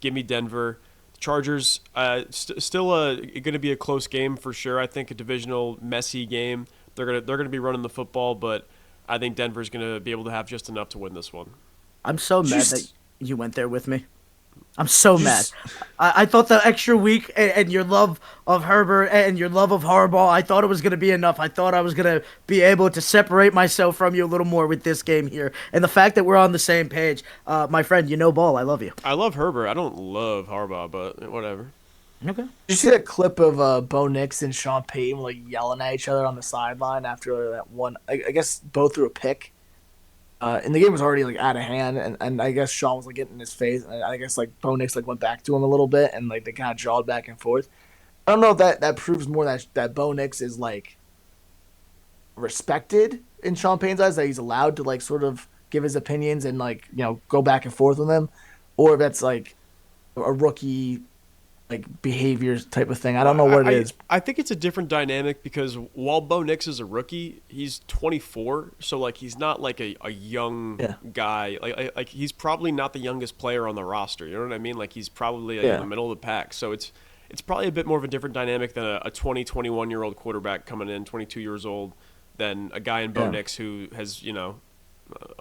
Give me Denver. Chargers, still going to be a close game for sure. I think a divisional, messy game. They're gonna be running the football, but I think Denver's going to be able to have just enough to win this one. I'm so mad that you went there with me. I'm so mad. I thought the extra week and your love of Herbert and your love of Harbaugh, I thought it was going to be enough. I thought I was going to be able to separate myself from you a little more with this game here. And the fact that we're on the same page, my friend, you know ball, I love you. I love Herbert. I don't love Harbaugh, but whatever. Okay. Did you see that clip of Bo Nix and Sean Payton yelling at each other on the sideline after that one? I guess both threw a pick. And the game was already out of hand, and I guess Sean was getting in his face, and I guess Bo Nix went back to him a little bit, and they kind of jawed back and forth. I don't know if that proves more that Bo Nix is respected in Sean Payne's eyes that he's allowed to like sort of give his opinions and like go back and forth with them, or if that's like a rookie like behavior type of thing. I don't know what it is. I think it's a different dynamic because while Bo Nix is a rookie, he's 24, so like he's not like a young guy. Like he's probably not the youngest player on the roster. You know what I mean? Like he's probably in the middle of the pack. So it's probably a bit more of a different dynamic than a 20, 21-year-old quarterback coming in, 22 years old, than a guy in Bo Nix who has,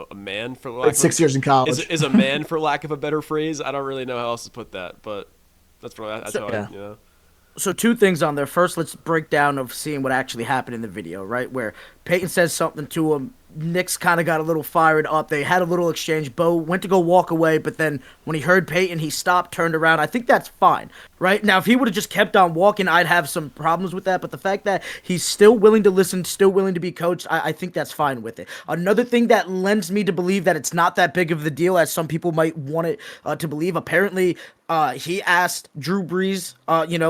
a man for lack like 6 years in college. Is a man for lack of a better phrase. I don't really know how else to put that, but that's how I. So two things on there. First, let's break down of seeing what actually happened in the video, right? Where Peyton says something to him. Nick's kind of got a little fired up. They had a little exchange. Bo went to go walk away, but then when he heard Peyton, he stopped, turned around. I think that's fine, right? Now, if he would have just kept on walking, I'd have some problems with that. But the fact that he's still willing to listen, still willing to be coached, I think that's fine with it. Another thing that lends me to believe that it's not that big of the deal as some people might want it to believe. Apparently, he asked Drew Brees,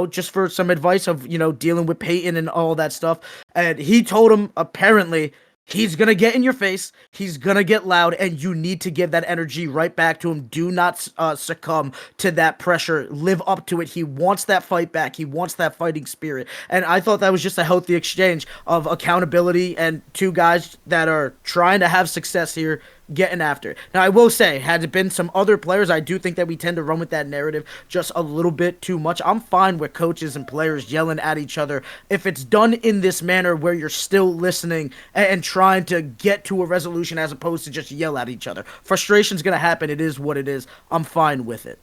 just for some advice of, dealing with Peyton and all that stuff. And he told him, apparently, he's going to get in your face. He's going to get loud, and you need to give that energy right back to him. Do not succumb to that pressure. Live up to it. He wants that fight back. He wants that fighting spirit. And I thought that was just a healthy exchange of accountability and two guys that are trying to have success here getting after it. Now, I will say, had it been some other players, I do think that we tend to run with that narrative just a little bit too much. I'm fine with coaches and players yelling at each other if it's done in this manner where you're still listening and trying to get to a resolution as opposed to just yell at each other. Frustration's going to happen. It is what it is. I'm fine with it.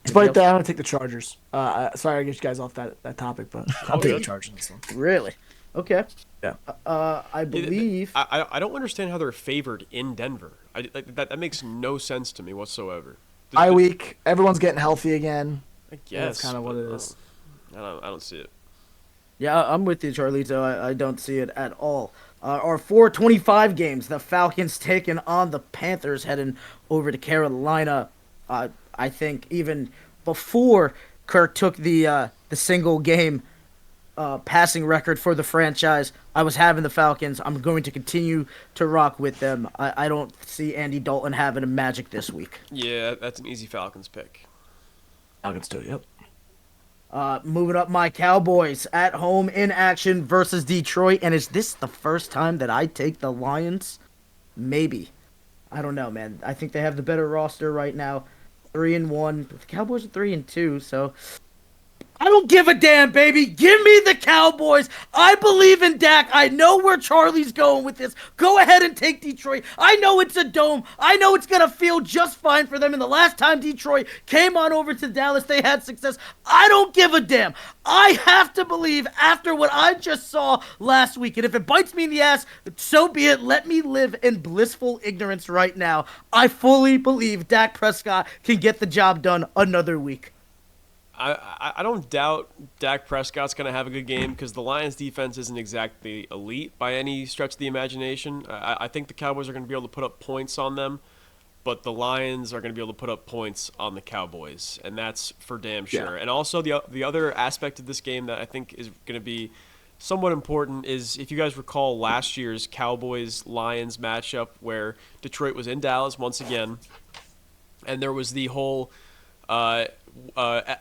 Despite that, I'm going to take the Chargers. Sorry I get you guys off that topic, but I'll take the Chargers in this one. Really? Okay. Yeah. I believe. I don't understand how they're favored in Denver. That makes no sense to me whatsoever. Bye week. Everyone's getting healthy again. I guess that's kind of what it is. I don't see it. Yeah, I'm with you, Charlito. I don't see it at all. Our 4:25 games. The Falcons taking on the Panthers, heading over to Carolina. I think even before Kirk took the single game passing record for the franchise, I was having the Falcons. I'm going to continue to rock with them. I don't see Andy Dalton having a magic this week. Yeah, that's an easy Falcons pick. Falcons too, yep. Moving up, my Cowboys at home in action versus Detroit. And is this the first time that I take the Lions? Maybe. I don't know, man. I think they have the better roster right now. 3-1. The Cowboys are 3-2, so I don't give a damn, baby. Give me the Cowboys. I believe in Dak. I know where Charlie's going with this. Go ahead and take Detroit. I know it's a dome. I know it's going to feel just fine for them. And the last time Detroit came on over to Dallas, they had success. I don't give a damn. I have to believe after what I just saw last week. And if it bites me in the ass, so be it. Let me live in blissful ignorance right now. I fully believe Dak Prescott can get the job done another week. I don't doubt Dak Prescott's going to have a good game because the Lions' defense isn't exactly elite by any stretch of the imagination. I think the Cowboys are going to be able to put up points on them, but the Lions are going to be able to put up points on the Cowboys, and that's for damn sure. Yeah. And also the other aspect of this game that I think is going to be somewhat important is if you guys recall last year's Cowboys-Lions matchup where Detroit was in Dallas once again, and there was the whole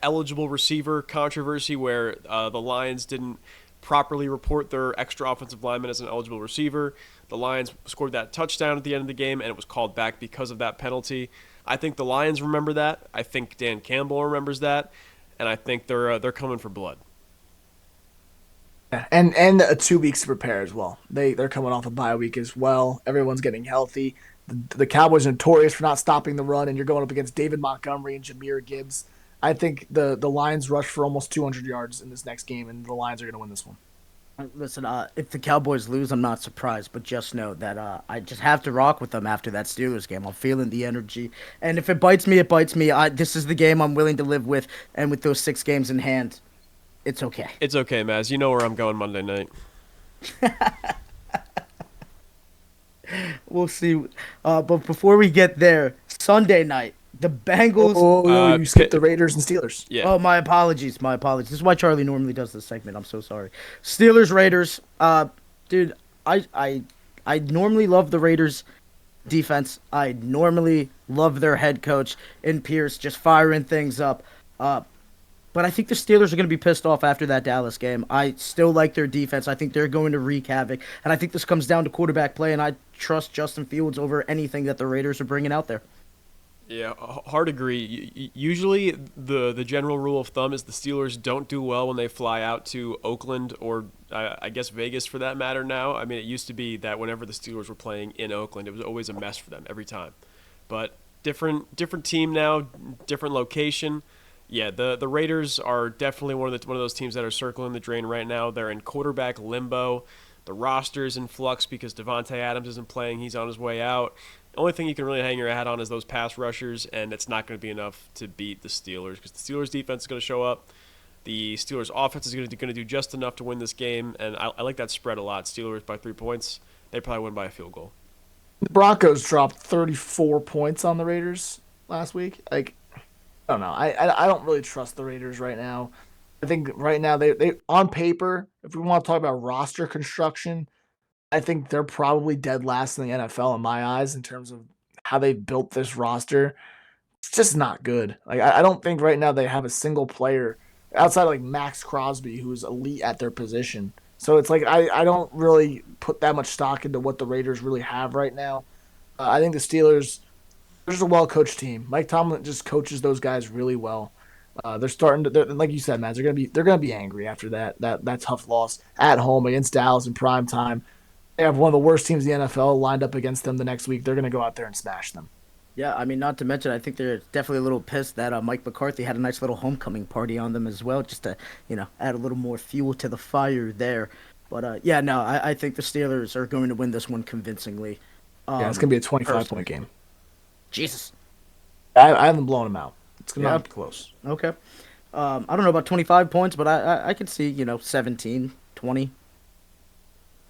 eligible receiver controversy where the Lions didn't properly report their extra offensive lineman as an eligible receiver. The Lions scored that touchdown at the end of the game, and it was called back because of that penalty. I think the Lions remember that. I think Dan Campbell remembers that, and I think they're coming for blood. And 2 weeks to prepare as well. They're coming off a bye week as well. Everyone's getting healthy. The Cowboys are notorious for not stopping the run, and you're going up against David Montgomery and Jahmyr Gibbs. I think the Lions rush for almost 200 yards in this next game, and the Lions are going to win this one. Listen, if the Cowboys lose, I'm not surprised, but just know that I just have to rock with them after that Steelers game. I'm feeling the energy, and if it bites me, it bites me. This is the game I'm willing to live with, and with those 6 games in hand, it's okay. It's okay, Mazz. You know where I'm going Monday night. We'll see. But before we get there, Sunday night, the Bengals. You skipped the Raiders and Steelers. Yeah. Oh, my apologies. My apologies. This is why Charlie normally does this segment. I'm so sorry. Steelers, Raiders. Dude, I normally love the Raiders defense. I normally love their head coach in Pierce just firing things up. But I think the Steelers are going to be pissed off after that Dallas game. I still like their defense. I think they're going to wreak havoc. And I think this comes down to quarterback play, and I trust Justin Fields over anything that the Raiders are bringing out there. Yeah, hard agree. Usually, the general rule of thumb is the Steelers don't do well when they fly out to Oakland or I guess Vegas for that matter now. I mean, it used to be that whenever the Steelers were playing in Oakland, it was always a mess for them every time. But different team now, different location. Yeah, the Raiders are definitely one of those teams that are circling the drain right now. They're in quarterback limbo. The roster's in flux because Devontae Adams isn't playing. He's on his way out. The only thing you can really hang your hat on is those pass rushers, and it's not going to be enough to beat the Steelers because the Steelers' defense is going to show up. The Steelers' offense is going to do just enough to win this game, and I like that spread a lot. Steelers by 3 points. They probably win by a field goal. The Broncos dropped 34 points on the Raiders last week. Like, I don't know. I don't really trust the Raiders right now. I think right now they on paper, if we want to talk about roster construction, I think they're probably dead last in the NFL in my eyes in terms of how they've built this roster. It's just not good. Like I don't think right now they have a single player outside of like Max Crosby who's elite at their position. So it's like I don't really put that much stock into what the Raiders really have right now. I think the Steelers, they're just a well-coached team. Mike Tomlin just coaches those guys really well. They're starting to, like you said, Mazz, they're gonna be angry after that tough loss at home against Dallas in prime time. They have one of the worst teams in the NFL lined up against them the next week. They're going to go out there and smash them. Yeah, I mean, not to mention, I think they're definitely a little pissed that Mike McCarthy had a nice little homecoming party on them as well, just to, add a little more fuel to the fire there. But, yeah, no, I think the Steelers are going to win this one convincingly. Yeah, it's going to be a 25-point game. Jesus. I haven't blown them out. It's going to be close. Okay. I don't know about 25 points, but I could see, 17, 20.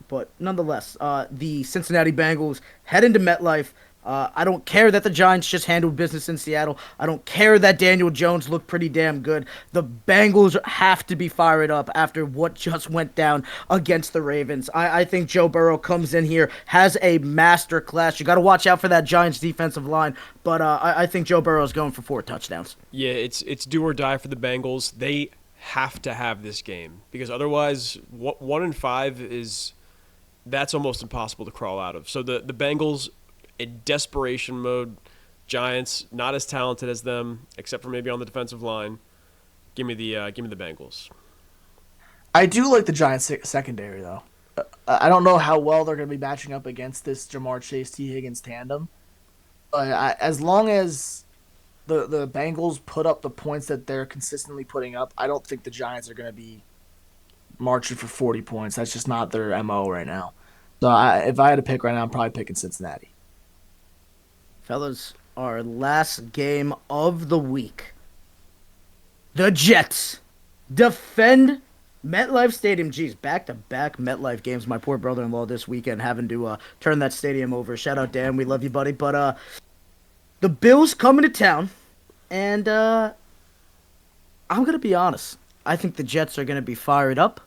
But nonetheless, the Cincinnati Bengals head into MetLife. I don't care that the Giants just handled business in Seattle. I don't care that Daniel Jones looked pretty damn good. The Bengals have to be fired up after what just went down against the Ravens. I think Joe Burrow comes in here, has a master class. You got to watch out for that Giants defensive line. But I think Joe Burrow is going for 4 touchdowns. Yeah, it's do or die for the Bengals. They have to have this game because otherwise 1-5 is... that's almost impossible to crawl out of. So the Bengals in desperation mode, Giants not as talented as them, except for maybe on the defensive line. Give me the Bengals. I do like the Giants secondary though. I don't know how well they're going to be matching up against this Jamar Chase T Higgins tandem, but as long as the Bengals put up the points that they're consistently putting up, I don't think the Giants are going to be marching for 40 points. That's just not their MO right now. So if I had to pick right now, I'm probably picking Cincinnati. Fellas, our last game of the week. The Jets defend MetLife Stadium. Jeez, back-to-back MetLife games. My poor brother-in-law this weekend having to turn that stadium over. Shout out, Dan. We love you, buddy. But the Bills coming to town, and I'm going to be honest. I think the Jets are going to be fired up.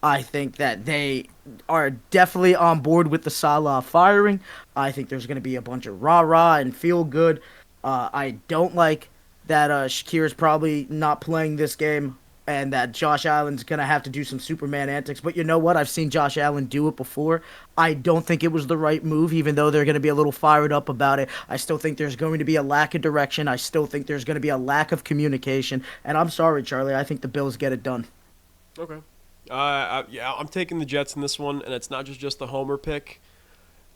I think that they are definitely on board with the Salah firing. I think there's going to be a bunch of rah-rah and feel good. I don't like that Shakir is probably not playing this game and that Josh Allen's going to have to do some Superman antics. But you know what? I've seen Josh Allen do it before. I don't think it was the right move, even though they're going to be a little fired up about it. I still think there's going to be a lack of direction. I still think there's going to be a lack of communication. And I'm sorry, Charlie. I think the Bills get it done. Okay. I'm taking the Jets in this one, and it's not just the homer pick.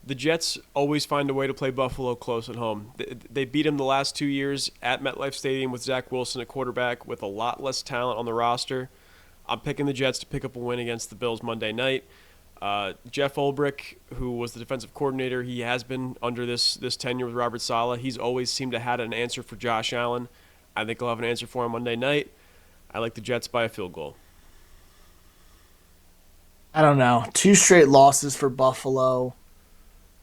The Jets always find a way to play Buffalo close at home. They beat them the last 2 years at MetLife Stadium with Zach Wilson at quarterback with a lot less talent on the roster. I'm picking the Jets to pick up a win against the Bills Monday night. Jeff Ulbrich, who was the defensive coordinator, he has been under this tenure with Robert Saleh. He's always seemed to have an answer for Josh Allen. I think he'll have an answer for him Monday night. I like the Jets by a field goal. I don't know. 2 straight losses for Buffalo.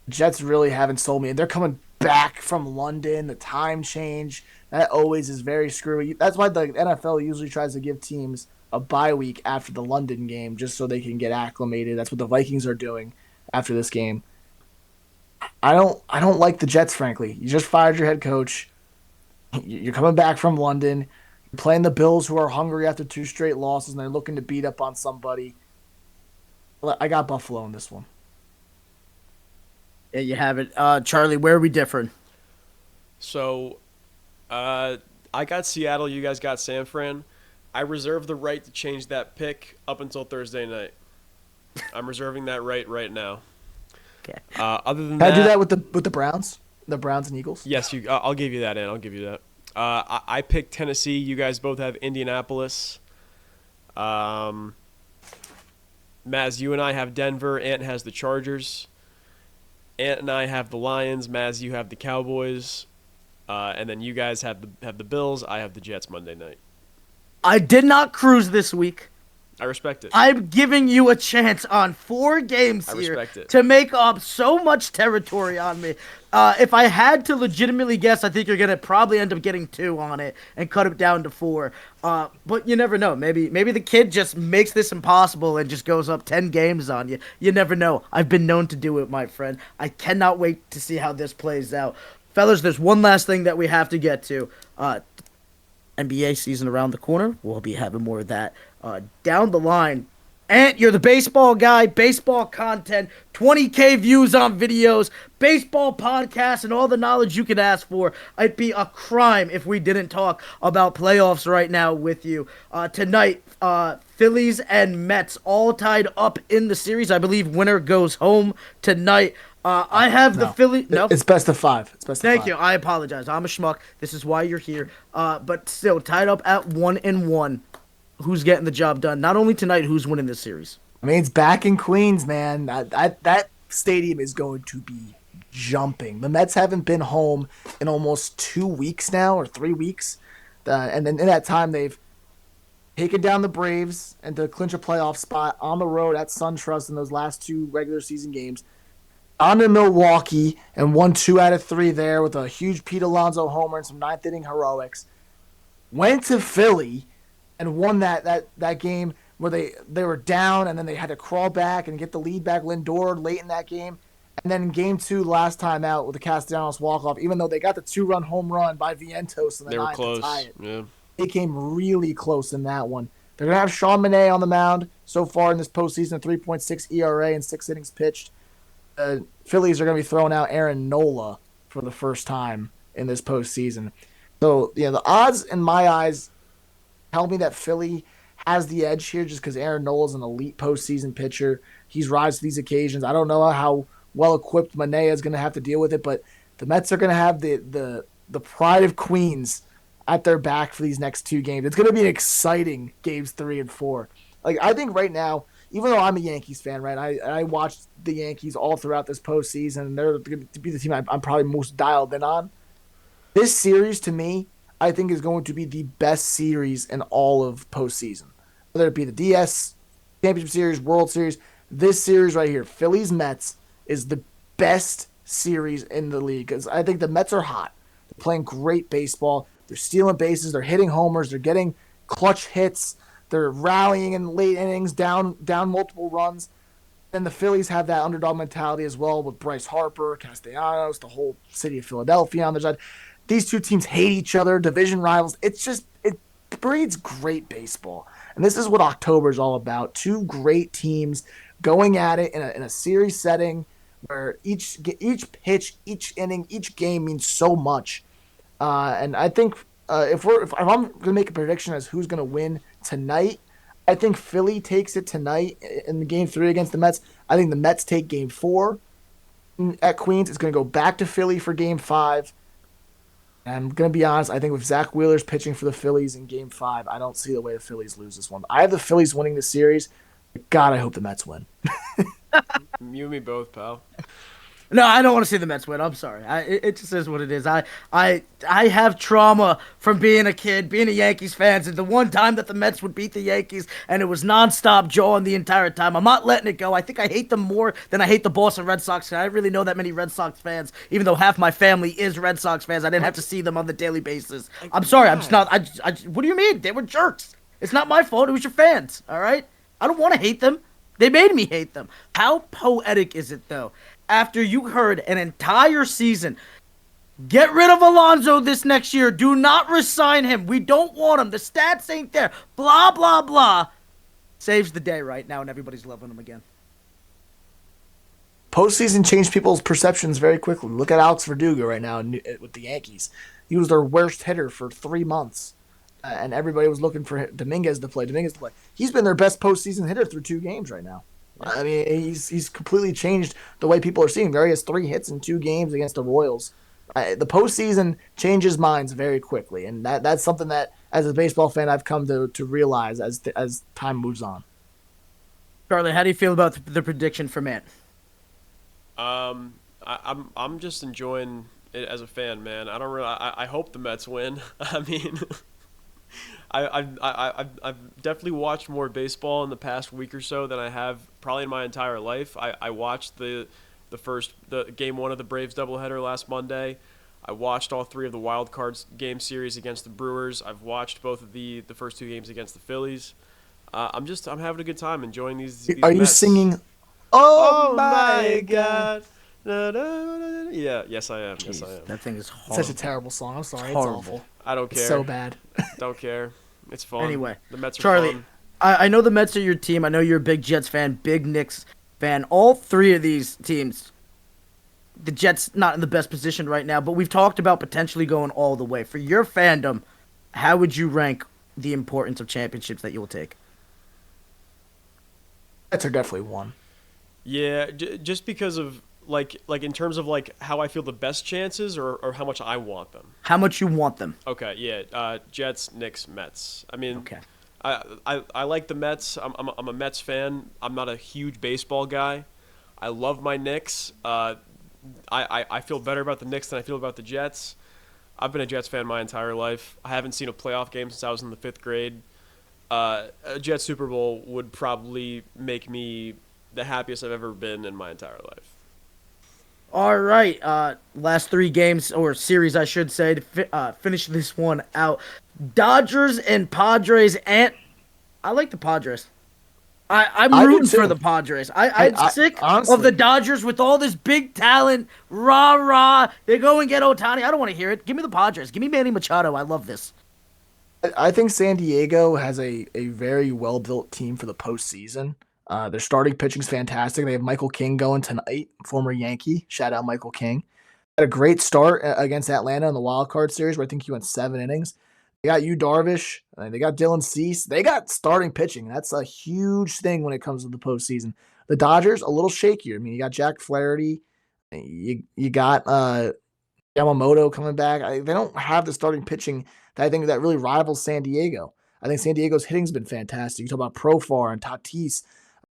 Jets really haven't sold me. They're coming back from London. The time change, that always is very screwy. That's why the NFL usually tries to give teams a bye week after the London game just so they can get acclimated. That's what the Vikings are doing after this game. I don't like the Jets, frankly. You just fired your head coach. You're coming back from London. You're playing the Bills, who are hungry after 2 straight losses, and they're looking to beat up on somebody. I got Buffalo in this one. Yeah, you have it. Charlie, where are we different? So, I got Seattle. You guys got San Fran. I reserve the right to change that pick up until Thursday night. I'm reserving that right now. Okay. Other than Can I do that, that with the Browns? The Browns and Eagles? yes, I'll give you that, and I'll give you that. I picked Tennessee. You guys both have Indianapolis. Mazz, you and I have Denver. Ant has the Chargers. Ant and I have the Lions. Mazz, you have the Cowboys. And then you guys have the Bills. I have the Jets Monday night. I did not cruise this week. I respect it. I'm giving you a chance on 4 games I here respect it. to make up so much territory on me. If I had to legitimately guess, I think you're gonna probably end up getting 2 on it and cut it down to 4. But you never know. Maybe the kid just makes this impossible and just goes up 10 games on you. You never know. I've been known to do it, my friend. I cannot wait to see how this plays out. Fellas, there's one last thing that we have to get to. NBA season around the corner. We'll be having more of that down the line. Ant, you're the baseball guy, baseball content, 20K views on videos, baseball podcasts, and all the knowledge you could ask for. It'd be a crime if we didn't talk about playoffs right now with you. Tonight, Phillies and Mets all tied up in the series. I believe winner goes home tonight. I have the Phillies. No, It's best of 5. It's best of 5. thank you. I apologize. I'm a schmuck. This is why you're here. But still, tied up at 1-1. Who's getting the job done? Not only tonight, who's winning this series? I mean, it's back in Queens, man. That stadium is going to be jumping. The Mets haven't been home in almost 2 weeks now, or 3 weeks. And then in that time, they've taken down the Braves and to clinch a playoff spot on the road at SunTrust in those last 2 regular season games. On to Milwaukee and won 2 out of 3 there with a huge Pete Alonso homer and some 9th inning heroics. Went to Philly and won that game where they were down and then they had to crawl back and get the lead back. Lindor late in that game. And then in game 2, last time out with the Castellanos walk-off, even though they got the 2-run home run by Vientos in the They were 9th close. to tie it. Yeah. They came really close in that one. They're going to have Sean Manaea on the mound so far in this postseason, 3.6 ERA and 6 innings pitched. Phillies are going to be throwing out Aaron Nola for the first time in this postseason. So, the odds in my eyes tell me that Philly has the edge here just because Aaron Nola is an elite postseason pitcher. He's rise to these occasions. I don't know how well-equipped Manaea is going to have to deal with it, but the Mets are going to have the pride of Queens at their back for these next 2 games. It's going to be an exciting games 3 and 4. Like, I think right now, even though I'm a Yankees fan, right, I watched the Yankees all throughout this postseason, and they're going to be the team I'm probably most dialed in on. This series, to me, I think is going to be the best series in all of postseason. Whether it be the DS, Championship Series, World Series, this series right here, Phillies-Mets, is the best series in the league. Because I think the Mets are hot. They're playing great baseball. They're stealing bases. They're hitting homers. They're getting clutch hits. They're rallying in late innings, down multiple runs. And the Phillies have that underdog mentality as well with Bryce Harper, Castellanos, the whole city of Philadelphia on their side. These 2 teams hate each other, division rivals. It breeds great baseball. And this is what October is all about. 2 great teams going at it in a series setting where each pitch, each inning, each game means so much. And I think if I'm going to make a prediction as who's going to win tonight, I think Philly takes it tonight in game 3 against the Mets. I think the Mets take game 4 at Queens. It's going to go back to Philly for game 5. And I'm going to be honest, I think with Zach Wheeler's pitching for the Phillies in game 5, I don't see the way the Phillies lose this one. I have the Phillies winning the series. But God, I hope the Mets win. You and me both, pal. No, I don't want to see the Mets win. I'm sorry. It just is what it is. I have trauma from being a kid, being a Yankees fan, and the one time that the Mets would beat the Yankees, and it was nonstop jawing the entire time. I'm not letting it go. I think I hate them more than I hate the Boston Red Sox. I didn't really know that many Red Sox fans, even though half my family is Red Sox fans. I didn't have to see them on the daily basis. I'm sorry. I'm just not. What do you mean? They were jerks. It's not my fault. It was your fans. All right. I don't want to hate them. They made me hate them. How poetic is it, though? After you heard an entire season, get rid of Alonso this next year. Do not resign him. We don't want him. The stats ain't there. Blah, blah, blah. Saves the day right now, and everybody's loving him again. Postseason changed people's perceptions very quickly. Look at Alex Verdugo right now with the Yankees. He was their worst hitter for 3 months, and everybody was looking for Dominguez to play. He's been their best postseason hitter through 2 games right now. I mean, he's completely changed the way people are seeing him. He has 3 hits in 2 games against the Royals. The postseason changes minds very quickly, and that's something that, as a baseball fan, I've come to realize as time moves on. Charlie, how do you feel about the prediction for Matt? I'm just enjoying it as a fan, man. I hope the Mets win. I mean, I've definitely watched more baseball in the past week or so than I have probably in my entire life. I watched the game 1 of the Braves doubleheader last Monday. I watched all 3 of the wild cards game series against the Brewers. I've watched both of the first 2 games against the Phillies. I'm having a good time enjoying these Are you Mets. singing? Oh my God! Yeah, yes I am. Yes I am. That thing is horrible. Such a terrible song. I'm sorry. It's Horrible. awful. I don't care. It's so bad. Don't care. It's fun. Anyway, the Mets are Charlie, fun. I know the Mets are your team. I know you're a big Jets fan, big Knicks fan. All 3 of these teams, the Jets not in the best position right now, but we've talked about potentially going all the way. For your fandom, how would you rank the importance of championships that you will take? Mets are definitely 1. Yeah, just because of like in terms of like how I feel the best chances or how much I want them. How much you want them? Okay, yeah. Jets, Knicks, Mets. I mean, Okay. I like the Mets. I'm a Mets fan. I'm not a huge baseball guy. I love my Knicks. I feel better about the Knicks than I feel about the Jets. I've been a Jets fan my entire life. I haven't seen a playoff game since I was in the 5th grade. A Jets Super Bowl would probably make me the happiest I've ever been in my entire life. All right. Last 3 games, or series, I should say, to finish this one out. Dodgers and Padres, and I like the Padres. I'm I do rooting too. for the Padres. I'm sick honestly, of the Dodgers with all this big talent. Rah, rah. They go and get Ohtani. I don't want to hear it. Give me the Padres. Give me Manny Machado. I love this. I think San Diego has a very well-built team for the postseason. Their starting pitching's fantastic. They have Michael King going tonight, former Yankee. Shout out Michael King. Had a great start against Atlanta in the wild card series, where I think he went 7 innings. They got Yu Darvish. They got Dylan Cease. They got starting pitching. That's a huge thing when it comes to the postseason. The Dodgers, a little shakier. I mean, you got Jack Flaherty. You got Yamamoto coming back. They don't have the starting pitching that I think that really rivals San Diego. I think San Diego's hitting's been fantastic. You talk about Profar and Tatis.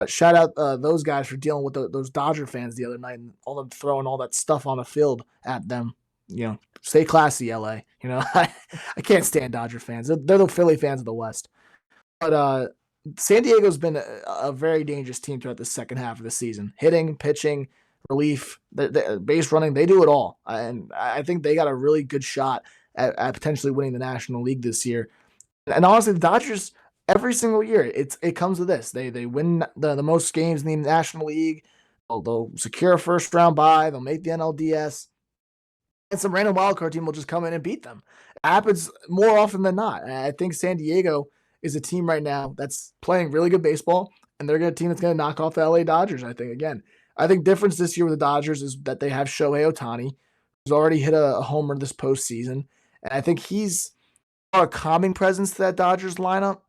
Shout out those guys for dealing with those Dodger fans the other night and all them throwing all that stuff on the field at them. You know, stay classy, LA. You know, I can't stand Dodger fans. They're the Philly fans of the West. But San Diego's been a very dangerous team throughout the second half of the season. Hitting, pitching, relief, base running, they do it all. And I think they got a really good shot at potentially winning the National League this year. And honestly, the Dodgers, every single year, it comes to this. They win the most games in the National League. They'll secure a first-round bye. They'll make the NLDS. And some random wildcard team will just come in and beat them. It happens more often than not. And I think San Diego is a team right now that's playing really good baseball, and they're a team that's going to knock off the LA Dodgers, I think, again. I think difference this year with the Dodgers is that they have Shohei Ohtani, who's already hit a homer this postseason. And I think he's a calming presence to that Dodgers lineup.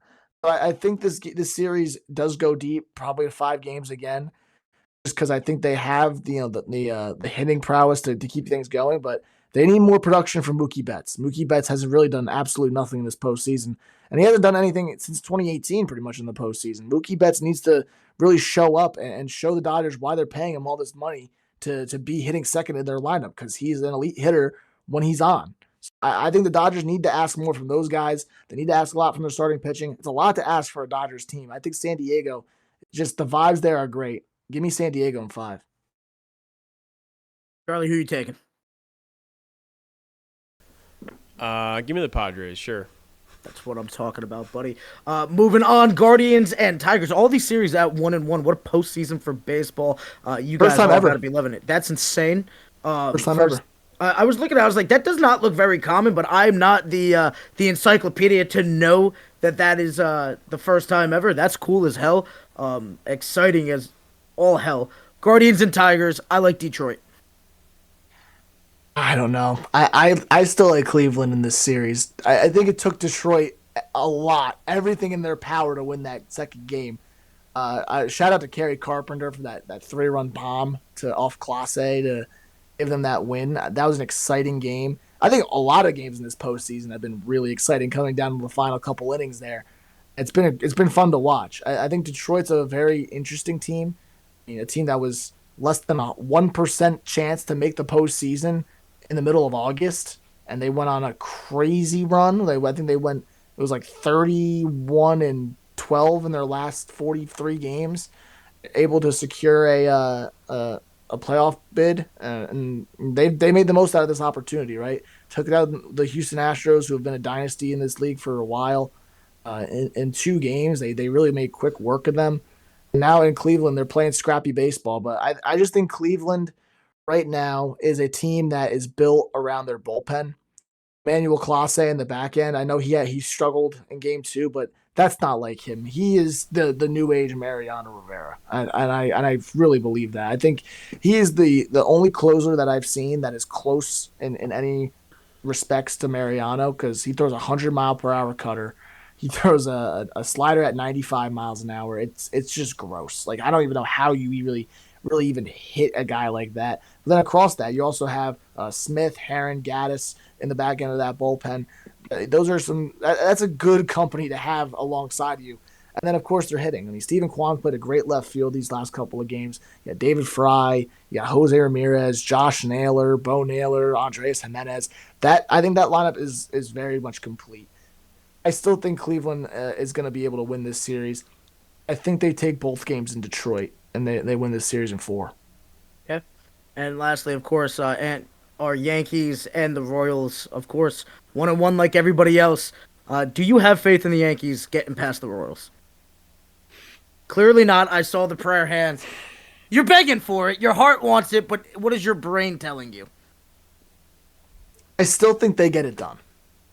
But I think this series does go deep, probably to 5 games again, just because I think they have the hitting prowess to keep things going. But they need more production from Mookie Betts. Mookie Betts hasn't really done absolutely nothing in this postseason, and he hasn't done anything since 2018 pretty much in the postseason. Mookie Betts needs to really show up and show the Dodgers why they're paying him all this money to be hitting second in their lineup, because he's an elite hitter when he's on. So I think the Dodgers need to ask more from those guys. They need to ask a lot from their starting pitching. It's a lot to ask for a Dodgers team. I think San Diego, just the vibes there are great. Give me San Diego in 5. Charlie, who you taking? Give me the Padres, sure. That's what I'm talking about, buddy. Moving on, Guardians and Tigers. All these series at 1-1. What a postseason for baseball. You First guys time all ever. got to be loving it. That's insane. First time ever. I was looking at it, I was like, that does not look very common, but I'm not the encyclopedia to know that is the first time ever. That's cool as hell. Exciting as all hell. Guardians and Tigers. I like Detroit. I don't know. I still like Cleveland in this series. I think it took Detroit a lot, everything in their power to win that second game. Shout out to Kerry Carpenter for that 3-run bomb to off Clase to give them that win. That was an exciting game. I think a lot of games in this postseason have been really exciting, coming down to the final couple innings there. It's been fun to watch. I think Detroit's a very interesting team. I mean, a team that was less than a 1% chance to make the postseason in the middle of August, and they went on a crazy run. I think they went. It was like 31-12 in their last 43 games, able to secure a playoff bid, and they made the most out of this opportunity. Right, took it out the Houston Astros, who have been a dynasty in this league for a while. In 2 games, they really made quick work of them. And now in Cleveland, they're playing scrappy baseball, but I just think Cleveland right now is a team that is built around their bullpen. Manuel Clase in the back end. I know he struggled in game 2, but that's not like him. He is the new age Mariano Rivera, and I really believe that. I think he is the only closer that I've seen that is close in any respects to Mariano, because he throws a 100-mile-per-hour cutter. He throws a slider at 95 miles an hour. It's just gross. Like, I don't even know how you really even hit a guy like that. But then across that, you also have Smith, Herron, Gaddis in the back end of that bullpen. Those are that's a good company to have alongside you. And then, of course, they're hitting. I mean, Stephen Kwan played a great left field these last couple of games. You got David Fry, you got Jose Ramirez, Josh Naylor, Bo Naylor, Andres Jimenez. I think that lineup is very much complete. I still think Cleveland is going to be able to win this series. I think they take both games in Detroit, and they win this series in 4. Yeah. And lastly, of course, and our Yankees and the Royals, of course, 1-1 like everybody else. Do you have faith in the Yankees getting past the Royals? Clearly not. I saw the prayer hands. You're begging for it. Your heart wants it, but what is your brain telling you? I still think they get it done.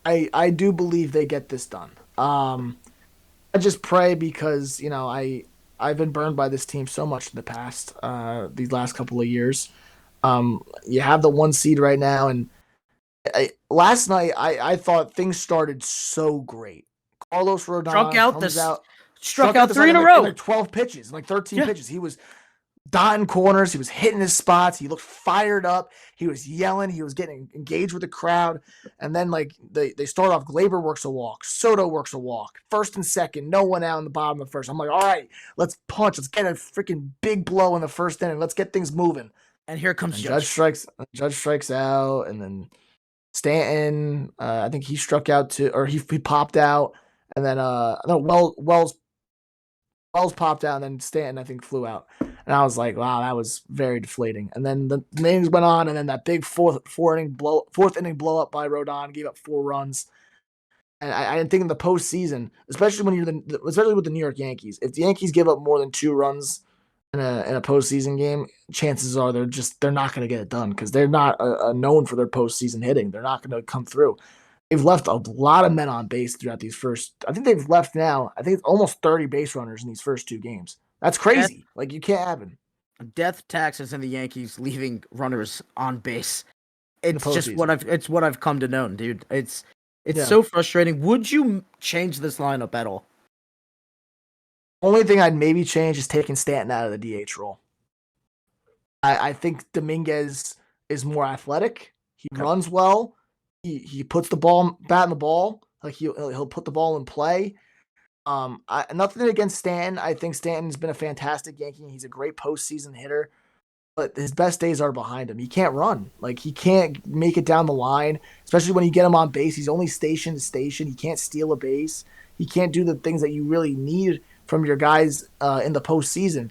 I do believe they get this done. I just pray because, I've been burned by this team so much in the past, these last couple of years. You have the 1 seed right now, and last night I thought things started so great. Carlos Rodon struck out 3 in a row. Like 12 pitches, like 13 pitches. He was dotting corners. He was hitting his spots. He looked fired up. He was yelling. He was getting engaged with the crowd. And then, they start off, Glaber works a walk. Soto works a walk. First and second, no one out in the bottom of the first. I'm like, all right, let's punch. Let's get a freaking big blow in the first inning. Let's get things moving. And here comes Judge strikes out, and then Stanton, I think he struck out too, or he popped out. And then Wells popped out, and then Stanton, I think, flew out. And I was like, wow, that was very deflating. And then the innings went on, and then that big fourth inning blow up by Rodon gave up 4 runs. And I think in the postseason, especially especially with the New York Yankees, if the Yankees give up more than 2 runs in a postseason game, chances are they're not going to get it done, because they're not known for their postseason hitting. They're not going to come through. They've left a lot of men on base throughout these first. I think they've left now. I think it's almost 30 base runners in these first 2 games. That's crazy. Like, you can't have it. Death taxes in the Yankees leaving runners on base. It's just postseason. what I've come to know, dude. It's so frustrating. Would you change this lineup at all? Only thing I'd maybe change is taking Stanton out of the DH role. I think Dominguez is more athletic. He runs well. He puts the bat in the ball. Like, he'll put the ball in play. Nothing against Stanton. I think Stanton's been a fantastic Yankee. He's a great postseason hitter, but his best days are behind him. He can't run. Like, he can't make it down the line, especially when you get him on base. He's only station to station. He can't steal a base. He can't do the things that you really need from your guys in the postseason.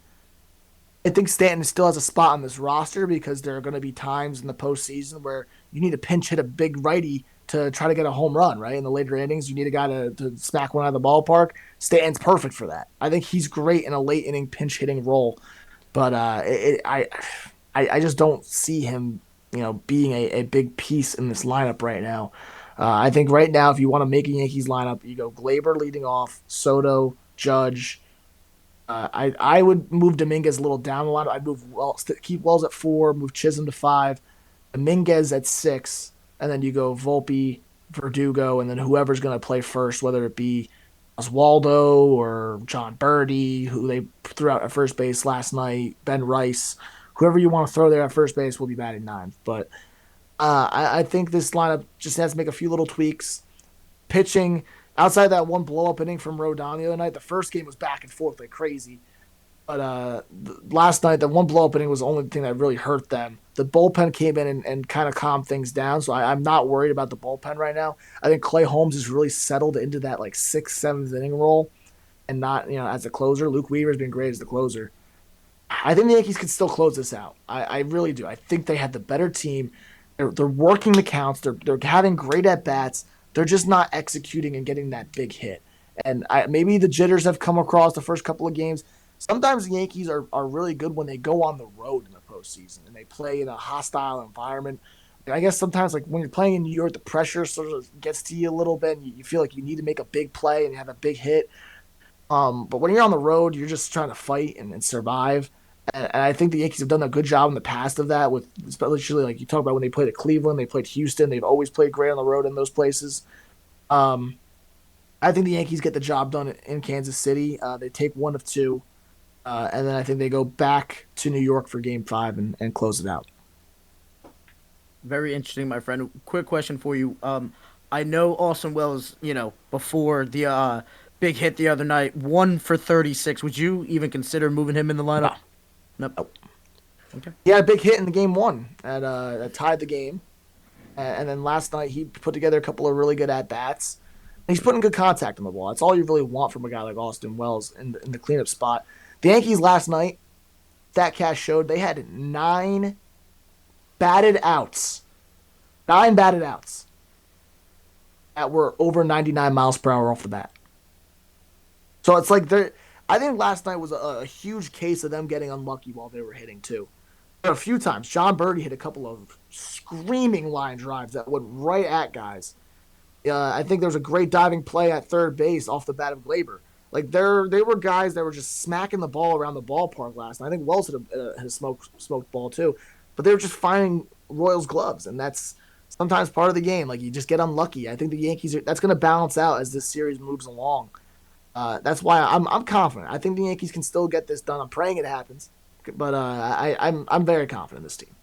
I think Stanton still has a spot on this roster, because there are going to be times in the postseason where you need to pinch hit a big righty to try to get a home run, right? In the later innings, you need a guy to smack one out of the ballpark. Stanton's perfect for that. I think he's great in a late inning pinch hitting role, but I just don't see him, being a big piece in this lineup right now. I think right now, if you want to make a Yankees lineup, you go Glaber leading off, Soto, Judge. I would move Dominguez a little down a lot. I'd keep Wells at 4, move Chisholm to 5, Dominguez at 6, and then you go Volpe, Verdugo, and then whoever's going to play first, whether it be Oswaldo or John Birdie, who they threw out at first base last night, Ben Rice, whoever you want to throw there at first base will be batting 9th. But I think this lineup just has to make a few little tweaks. Pitching, outside that one blow-up inning from Rodon the other night, the first game was back and forth like crazy. But last night, the one blow-up inning was the only thing that really hurt them. The bullpen came in and kind of calmed things down, so I'm not worried about the bullpen right now. I think Clay Holmes has really settled into that like 6th, 7th inning role and not, as a closer. Luke Weaver's been great as the closer. I think the Yankees can still close this out. I really do. I think they have the better team. They're working the counts. They're having great at-bats. They're just not executing and getting that big hit. And maybe the jitters have come across the first couple of games. Sometimes the Yankees are really good when they go on the road in the postseason and they play in a hostile environment. And I guess sometimes, like when you're playing in New York, the pressure sort of gets to you a little bit, and you feel like you need to make a big play and have a big hit. But when you're on the road, you're just trying to fight and survive. And I think the Yankees have done a good job in the past of that, with especially like you talk about when they played at Cleveland, they played Houston. They've always played great on the road in those places. I think the Yankees get the job done in Kansas City. They take 1 of 2. And then I think they go back to New York for Game 5 and close it out. Very interesting, my friend. Quick question for you. I know Austin Wells, before the big hit the other night, 1 for 36. Would you even consider moving him in the lineup? No. Nope. Okay. He had a big hit in the Game 1 that tied the game. And then last night he put together a couple of really good at-bats. He's putting good contact on the ball. That's all you really want from a guy like Austin Wells in the cleanup spot. The Yankees last night, StatCast showed they had 9 batted outs. 9 batted outs that were over 99 miles per hour off the bat. So it's like I think last night was a huge case of them getting unlucky while they were hitting too. A few times, John Birdie hit a couple of screaming line drives that went right at guys. I think there was a great diving play at third base off the bat of Glaber. Like they were guys that were just smacking the ball around the ballpark last night. I think Wells hit a smoked ball too, but they were just finding Royals gloves, and that's sometimes part of the game. Like you just get unlucky. I think the Yankees that's going to balance out as this series moves along. That's why I'm confident. I think the Yankees can still get this done. I'm praying it happens, but I'm very confident in this team.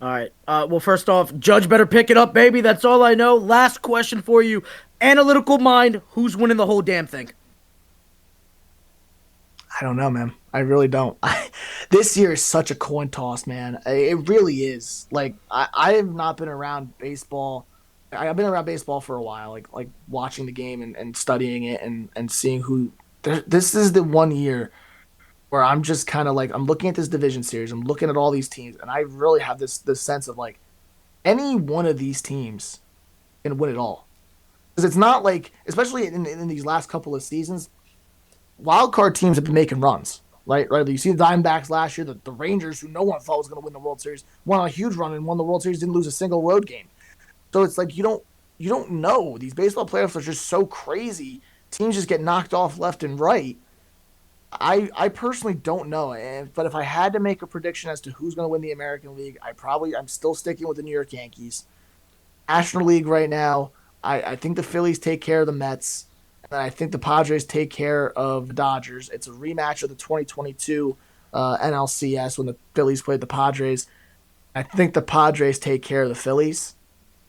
All right. Well, first off, Judge better pick it up, baby. That's all I know. Last question for you. Analytical mind, who's winning the whole damn thing? I don't know, man. I really don't. This year is such a coin toss, man. It really is. Like, I have not been around baseball. I've been around baseball for a while, like watching the game and studying it and seeing who. This is the one year where I'm just kind of like, I'm looking at this division series. I'm looking at all these teams, and I really have this sense of like, any one of these teams can win it all. Because it's not like, especially in these last couple of seasons, wild card teams have been making runs, right? You see the Diamondbacks last year, the Rangers, who no one thought was going to win the World Series, won on a huge run and won the World Series, didn't lose a single road game. So it's like you don't know. These baseball playoffs are just so crazy. Teams just get knocked off left and right. I personally don't know, but if I had to make a prediction as to who's going to win the American League, I'm still sticking with the New York Yankees. National League right now, I think the Phillies take care of the Mets, and I think the Padres take care of the Dodgers. It's a rematch of the 2022 NLCS when the Phillies played the Padres. I think the Padres take care of the Phillies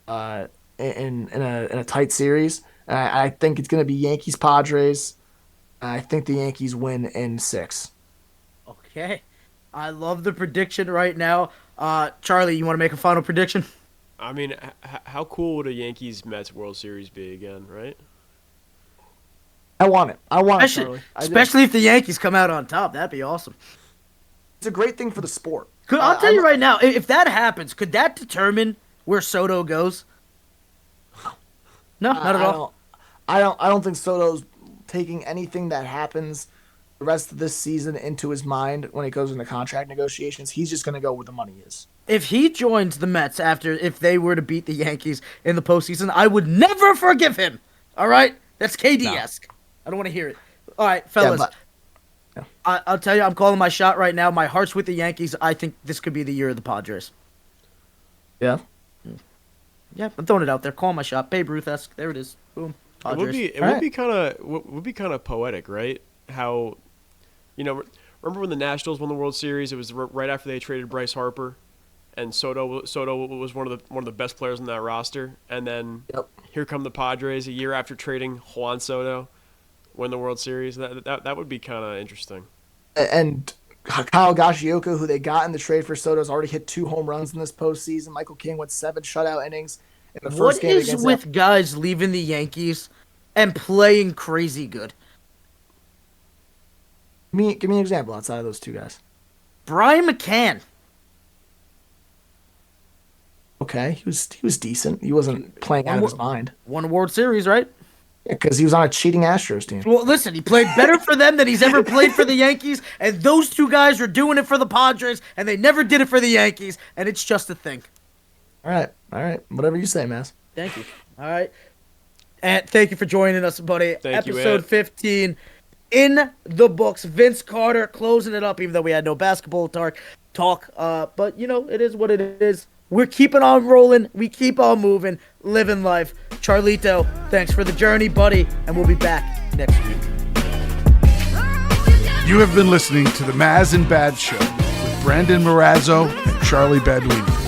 in a tight series. I think it's going to be Yankees-Padres. I think the Yankees win in 6. Okay. I love the prediction right now. Charlie, you want to make a final prediction? I mean, how cool would a Yankees-Mets World Series be again, right? I want it, Charlie. Especially if the Yankees come out on top. That'd be awesome. It's a great thing for the sport. I'll tell you right now, if that happens, could that determine where Soto goes? No, not at all. I don't think Soto's taking anything that happens the rest of this season into his mind when it goes into contract negotiations. He's just going to go where the money is. If he joins the Mets if they were to beat the Yankees in the postseason, I would never forgive him. All right? That's KD-esque. I don't want to hear it. All right, fellas. I'll tell you, I'm calling my shot right now. My heart's with the Yankees. I think this could be the year of the Padres. Yeah? Yeah, I'm throwing it out there. Calling my shot. Babe Ruth-esque. There it is. Boom. Padres. It would be kind of poetic, right? How, remember when the Nationals won the World Series? It was right after they traded Bryce Harper, and Soto was one of the best players on that roster. And then here come the Padres a year after trading Juan Soto, win the World Series. That would be kind of interesting. And Kyle Gashioka, who they got in the trade for Soto, has already hit 2 home runs in this postseason. Michael King went 7 shutout innings in the first game. What is with guys leaving the Yankees and playing crazy good? Give me an example outside of those 2 guys. Brian McCann. Okay, he was decent. He wasn't playing out of his mind. Won a World Series, right? Yeah, because he was on a cheating Astros team. Well, listen, he played better for them than he's ever played for the Yankees, and those 2 guys are doing it for the Padres, and they never did it for the Yankees, and it's just a thing. All right. Whatever you say, Mazz. Thank you. All right. And thank you for joining us, buddy. Episode 15 in the books. Vince Carter closing it up, even though we had no basketball talk. But, it is what it is. We're keeping on rolling. We keep on moving, living life. Charlito, thanks for the journey, buddy, and we'll be back next week. You have been listening to the Mazz and Bad Show with Brandon Marrazzo and Charlie Baduini.